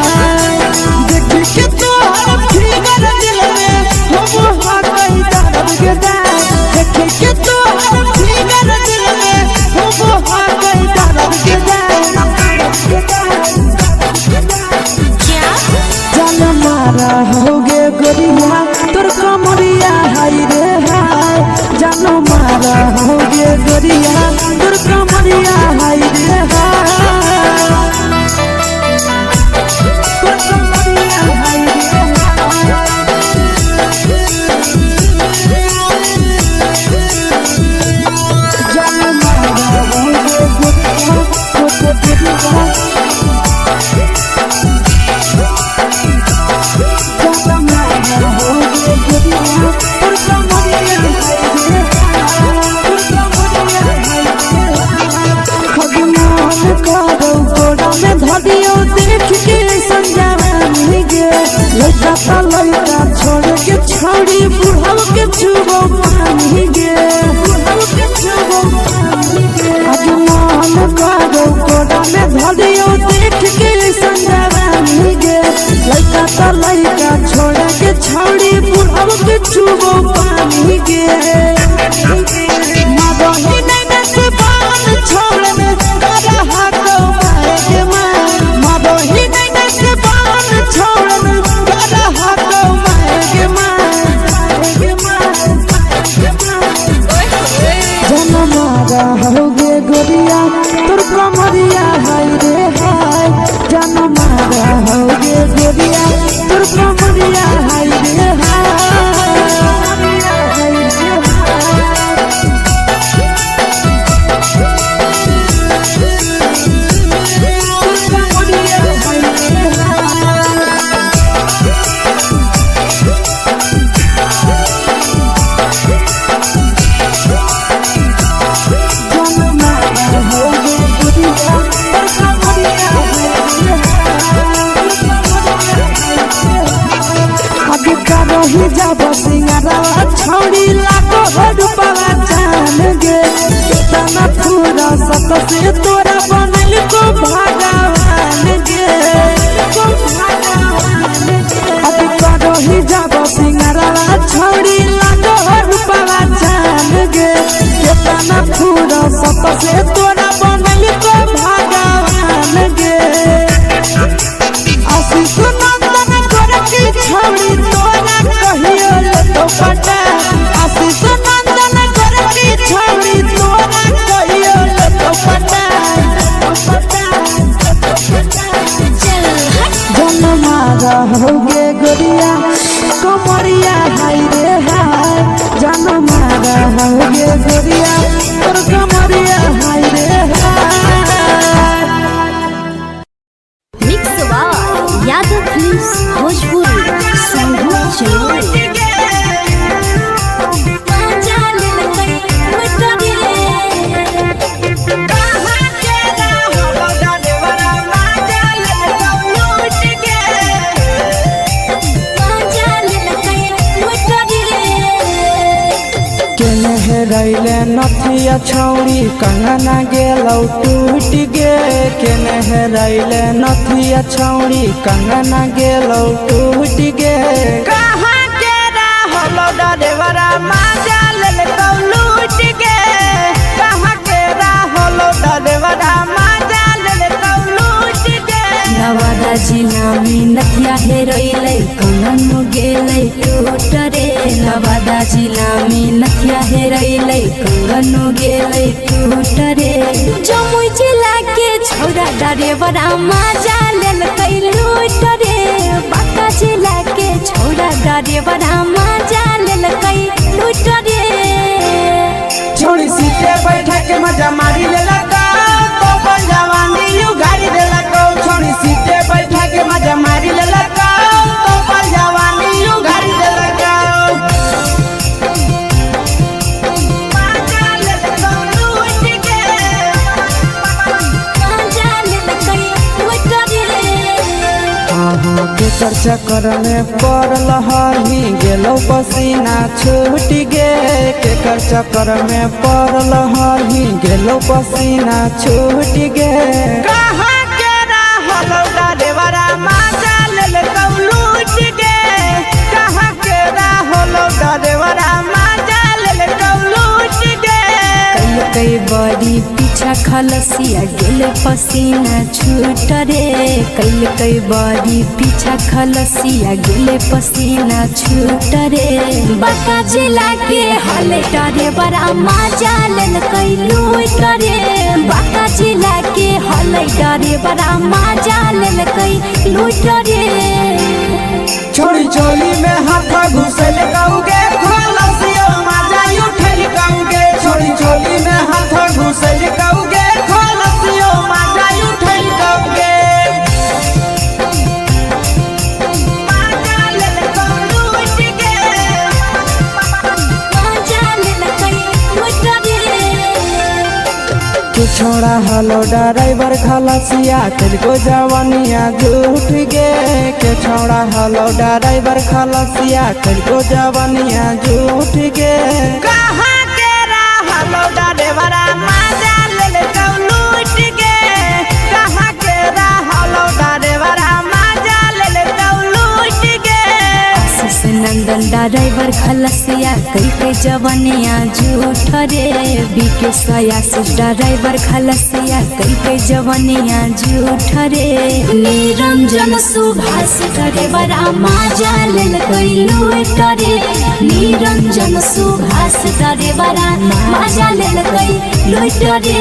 देखी के तोहर फिगर दिल में हो गई दर्द के दाग देखी के तोहर फिगर दिल में हो गई दर्द के दाग जान मारा होगे गोरिया तोर कमरिया हाय रे हाय जान मारा होगे गोरिया तोर कमरिया हाय रे हाय तोर कमरिया हाय रे जान मारा होगे गोरिया तोर कमरिया धदियो देख के संजानी गे लइका ता लइका छोड़ के छौड़ी बुढ़ाव के छुबो पानी गे बुढ़ाव के छुबो पानी गे आज मन कागो कोडा में धदियो देख के संजानी गे लइका ता लइका छोड़ के छौड़ी बुढ़ाव के छुबो पानी गे मदही नहीं से बाल छोड़ में करा हाथो के मदही नहीं से बाल छोड़ में करा हाथो के जन मारा होगे गोरिया तोर कमरिया हाय रे हाय जन मारा होगे गोरिया तोर कमरिया हाय रे हाय रही जब सिंगारा छौड़ी लाखो रुपया जान गे कितना पूरा सत से तोरा बनल को भगवान गे अभी रही जब सिंगारा छौड़ी लाखो रुपया जान गे कितना पूरा सत से तोरा बनल को भगवान गे आशीष नंदन गोरखी छौड़ी तोरा कहियो तो पटा आशीष नंदन गोरखी छौड़ी तोरा कहियो तो पटा जन मारा होगे गोरिया कमरिया हाय रे हाय जन मारा होगे गोरिया तोर कमरिया हाय रे हाय mix by Yadav films Bhojpuri संगीत चलो हेरैले नथिया छौरी कंगना गेलौ टूट गे केने हेरैले नथिया छौरी कंगना गेलौ टूट गे कहाँ के रहलो डरेवरा माजा लेल कौ लूट गे कहाँ के रहलो डरेवरा माजा लेल कौ लूट गे नवादा जिला में नथिया हेरैले कंगन गेलै टूट रे नवादा जिला में नथिया हेरैले कंगन गेलै टूट रे जमुई जिला के छौरा डरेवरा माजा लेल कै लूट रे बांका जिला के छौरा डरेवरा माजा लेल कै लूट रे छोड़ी सीटे बैठा के मजा मारी लेला तो पर जवानी यू गाड़ी देला को छोड़ी सीटे बैठा के मजा मारी लेला तो पर जवानी यू गाड़ी देला को माजा लेल कौ लूट गे माजा लेल कै लूट रे केकर चक्कर में पड़ल हही गेलौ पसीना छूट गे केकर चक्कर में पड़ल हही गेलौ पसीना छूट गे कहाँ के रहलो डरेवरा माजा लेल कौ लूट गे कहाँ के रहलो डरेवरा माजा लेल कौ लूट गे कई बड़ी पीछा खलसिया गेले पसीना छूट रे कई बड़ी पीछा खलसिया गेले पसीना छूट रे बांका जिला के हले डरे बड़ा माजा लेल कई लूट रे बांका जिला के हले डरे बड़ा माजा लेल कई लूट रे छोड़ी चोली में हाथ घुसल कौगे खलसियो माजा उठल कौगे छोड़ी चोली में हाथ घुसल कौगे खलसियो माजा उठल कौगे माजा लेल कौ लूट गे माजा लेल कई लूट रे तू छोड़ा हलो ड्राइवर खलसिया तेलको जवानिया झूठ गे के छोड़ा हलो ड्राइवर खलसिया तेलको जवानिया झूठ गे कहाँ के रहलो डरेवरा माजा लेल कौ लूट गे कहाँ के रहलो डरेवरा माजा लेल कौ लूट गे आशीष नंदन ड्राइवर खलसिया कई जवानिया झूठ रे बीके आशीष ड्राइवर खलसिया कई जवानिया झूठ रे निरंजन सुभाष ड्राइवरा माजा लेल कई लूट रे निरंजन सुभाष ड्राइवरा माजा लेल कई लूट रे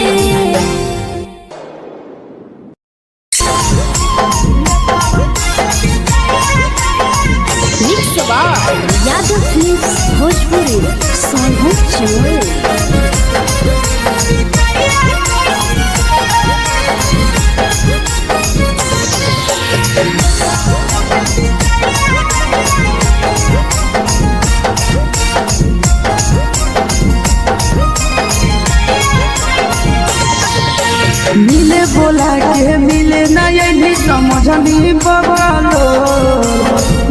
यादव फिल्म्स भोजपुरी सोनू चोर मिले बोला के मिले नहीं समझनी बगलो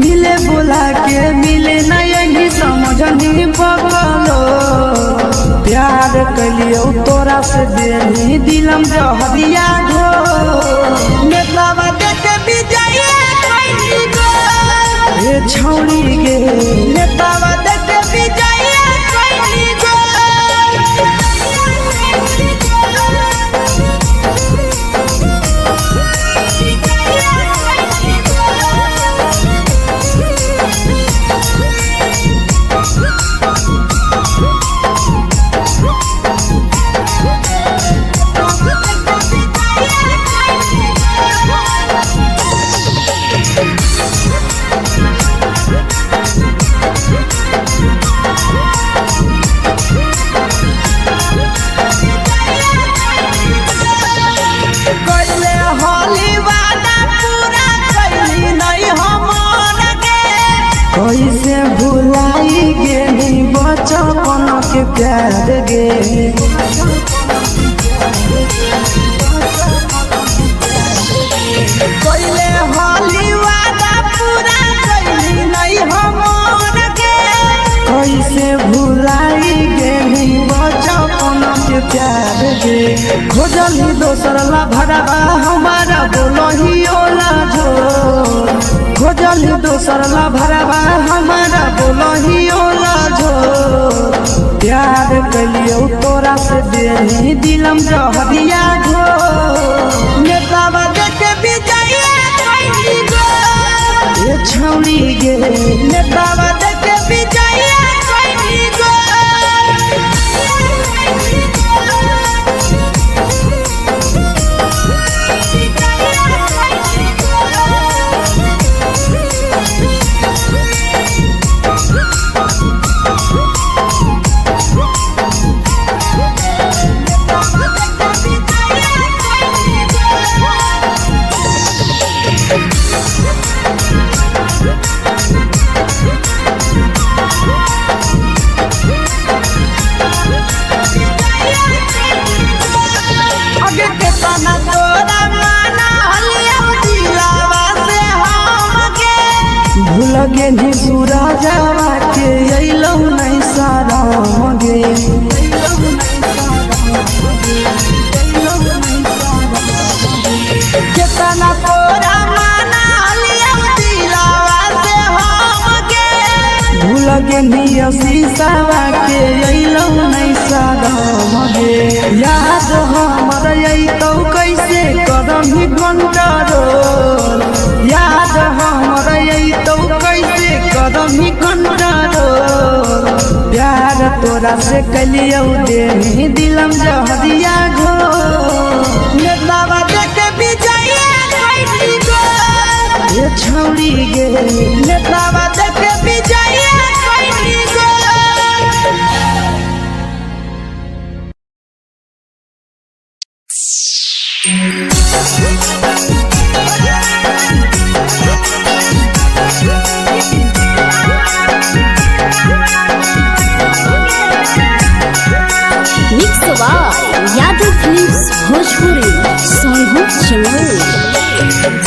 मिले बोला के मिले नहीं समझनी बगलो प्यार कलियो तोरा से देनी दिलम जहरिया घो नेतावा देख विजय कैली गो ये छौड़ी गे नेतावा देख विजय कैली गो कैसे भुलाई गेली बचपन के प्यार गे कोइले होली वादा पूरा कैली नहीं हमर के कैसे भुलाई गेली प्यार गे खोजली दोसर ला भरवा हमारा बोलो ही ओला झो खोजली दोसर ला भरवा हमारा बोलो ही ओला झो प्यार कलियो तोरा से देही दिलम जहरिया घो नेतावा देखे विजय कैली गो ये छौरी गे नेतावा देखे विजय कैली गो लगे नी पूरा जावा के अइलौ नहीं सारा मगे केतना तोरा माना लिया दिलावा से हमके भूल गे नी शीशावा के अइलौ नहीं सारा मगे याद हमर अइतौ कैसे करम ही कंट्रोल याद हमर अइतौ कैसे करम ही कंट्रोल प्यार तोरा से कलियौ देही दिलम जहरिया घो नेतावा देखे विजय कैली गो ये छौरी गे नेतावा देखे विजय कैली गो यादव फिल्म्स भोजपुरी सोनू चमोली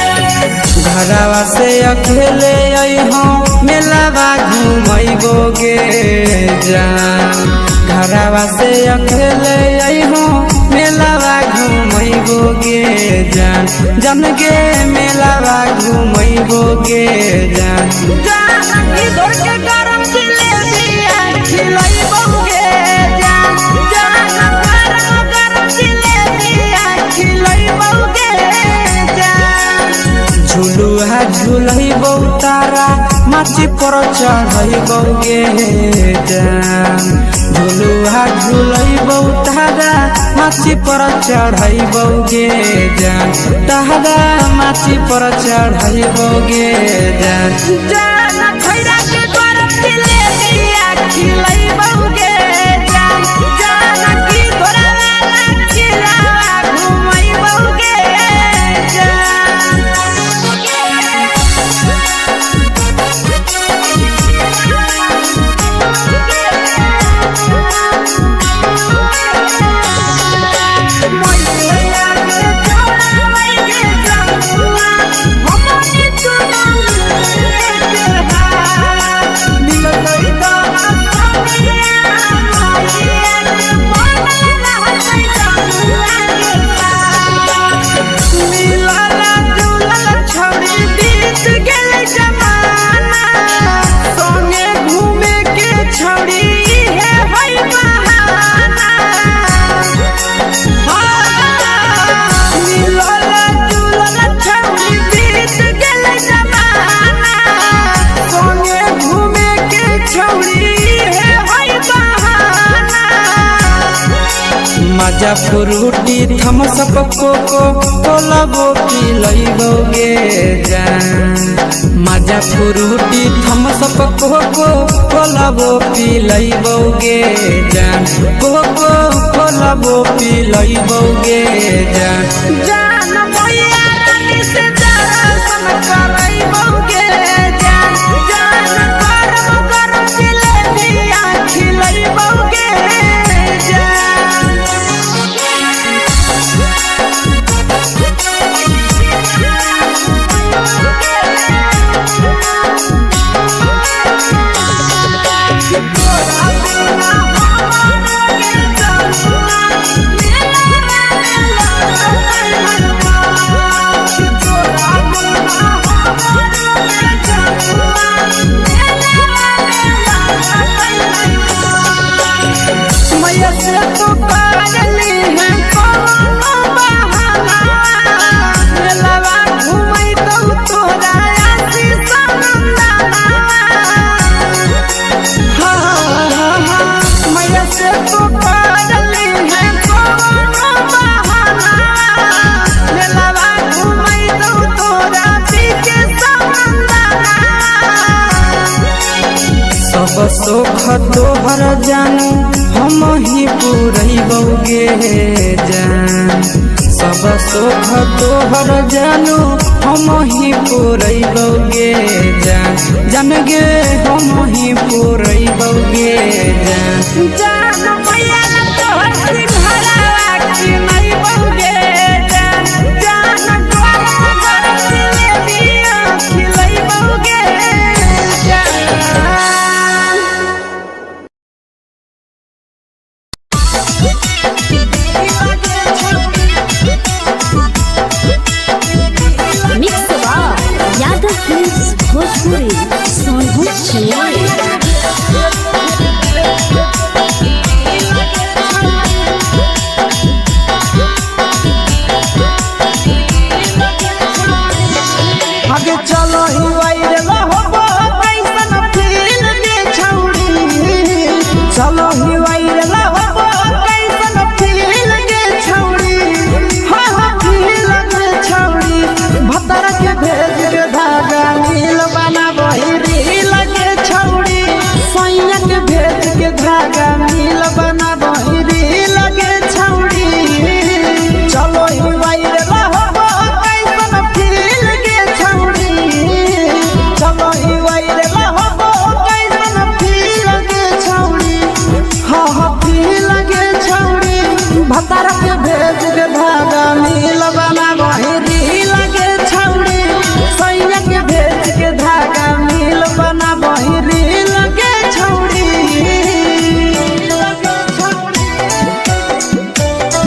घरवा से अकेले अइहो मेलावा घूमैबो गे जान घरवा से अकेले अइहो मेलावा घूमैबो गे जान जन गे मेलावा घूमैबो गे जान जानकी दौड़ के गरम जिलेबिया खिलैबो गे जान गरम जिलेबिया खिलैबो गे जान झुलुहा झुलैबो तारा माची पर चढ़ैबो गे जान झुलुहा झुलैबो तारा माची पर चढ़ैबो गे जान तारा माची पर चढ़ैबो गे जान जान खैरा के गरम जिलेबिया खिलैबो गे जान जानकी घोड़ा वाला खिलावा घुमैबो गे मजा फ्रूटी थमसप कोको कोलाबो पिलैबो गे जान मजा फ्रूटी थमसप कोको कोलाबो पिलैबो गे जान कोको कोलाबो पिलैबो गे जान जान मैया रानी से दर्शन करैबो गे जान गरम गरम जिलेबिया खिलैबो गे जान मैया से तो पागली है कोनो बहाना मेलावा घूमै तो तोरा आसी सनंदाना मैया से तो पागली है कोनो बहाना मेलावा घूमै तो तोरा पीके सनंदाना सब सुख तोहर जानू हम ही पुरैबौगे जान सब सुख तोहर जानू हम ही पुरैबौगे जान जान गे हम ही पुरैबौगे जान जान मैया तोहर सिंघारा की नहीं बौगे जान जान गोरा गोरा जिलेबिया खिलै बौगे जान मिक्स यादव फिल्म्स भोजपुरी सोनू चिन्मय। आगे चलो ही वायरल होबो कैसन फील दे छौड़ी चलो ही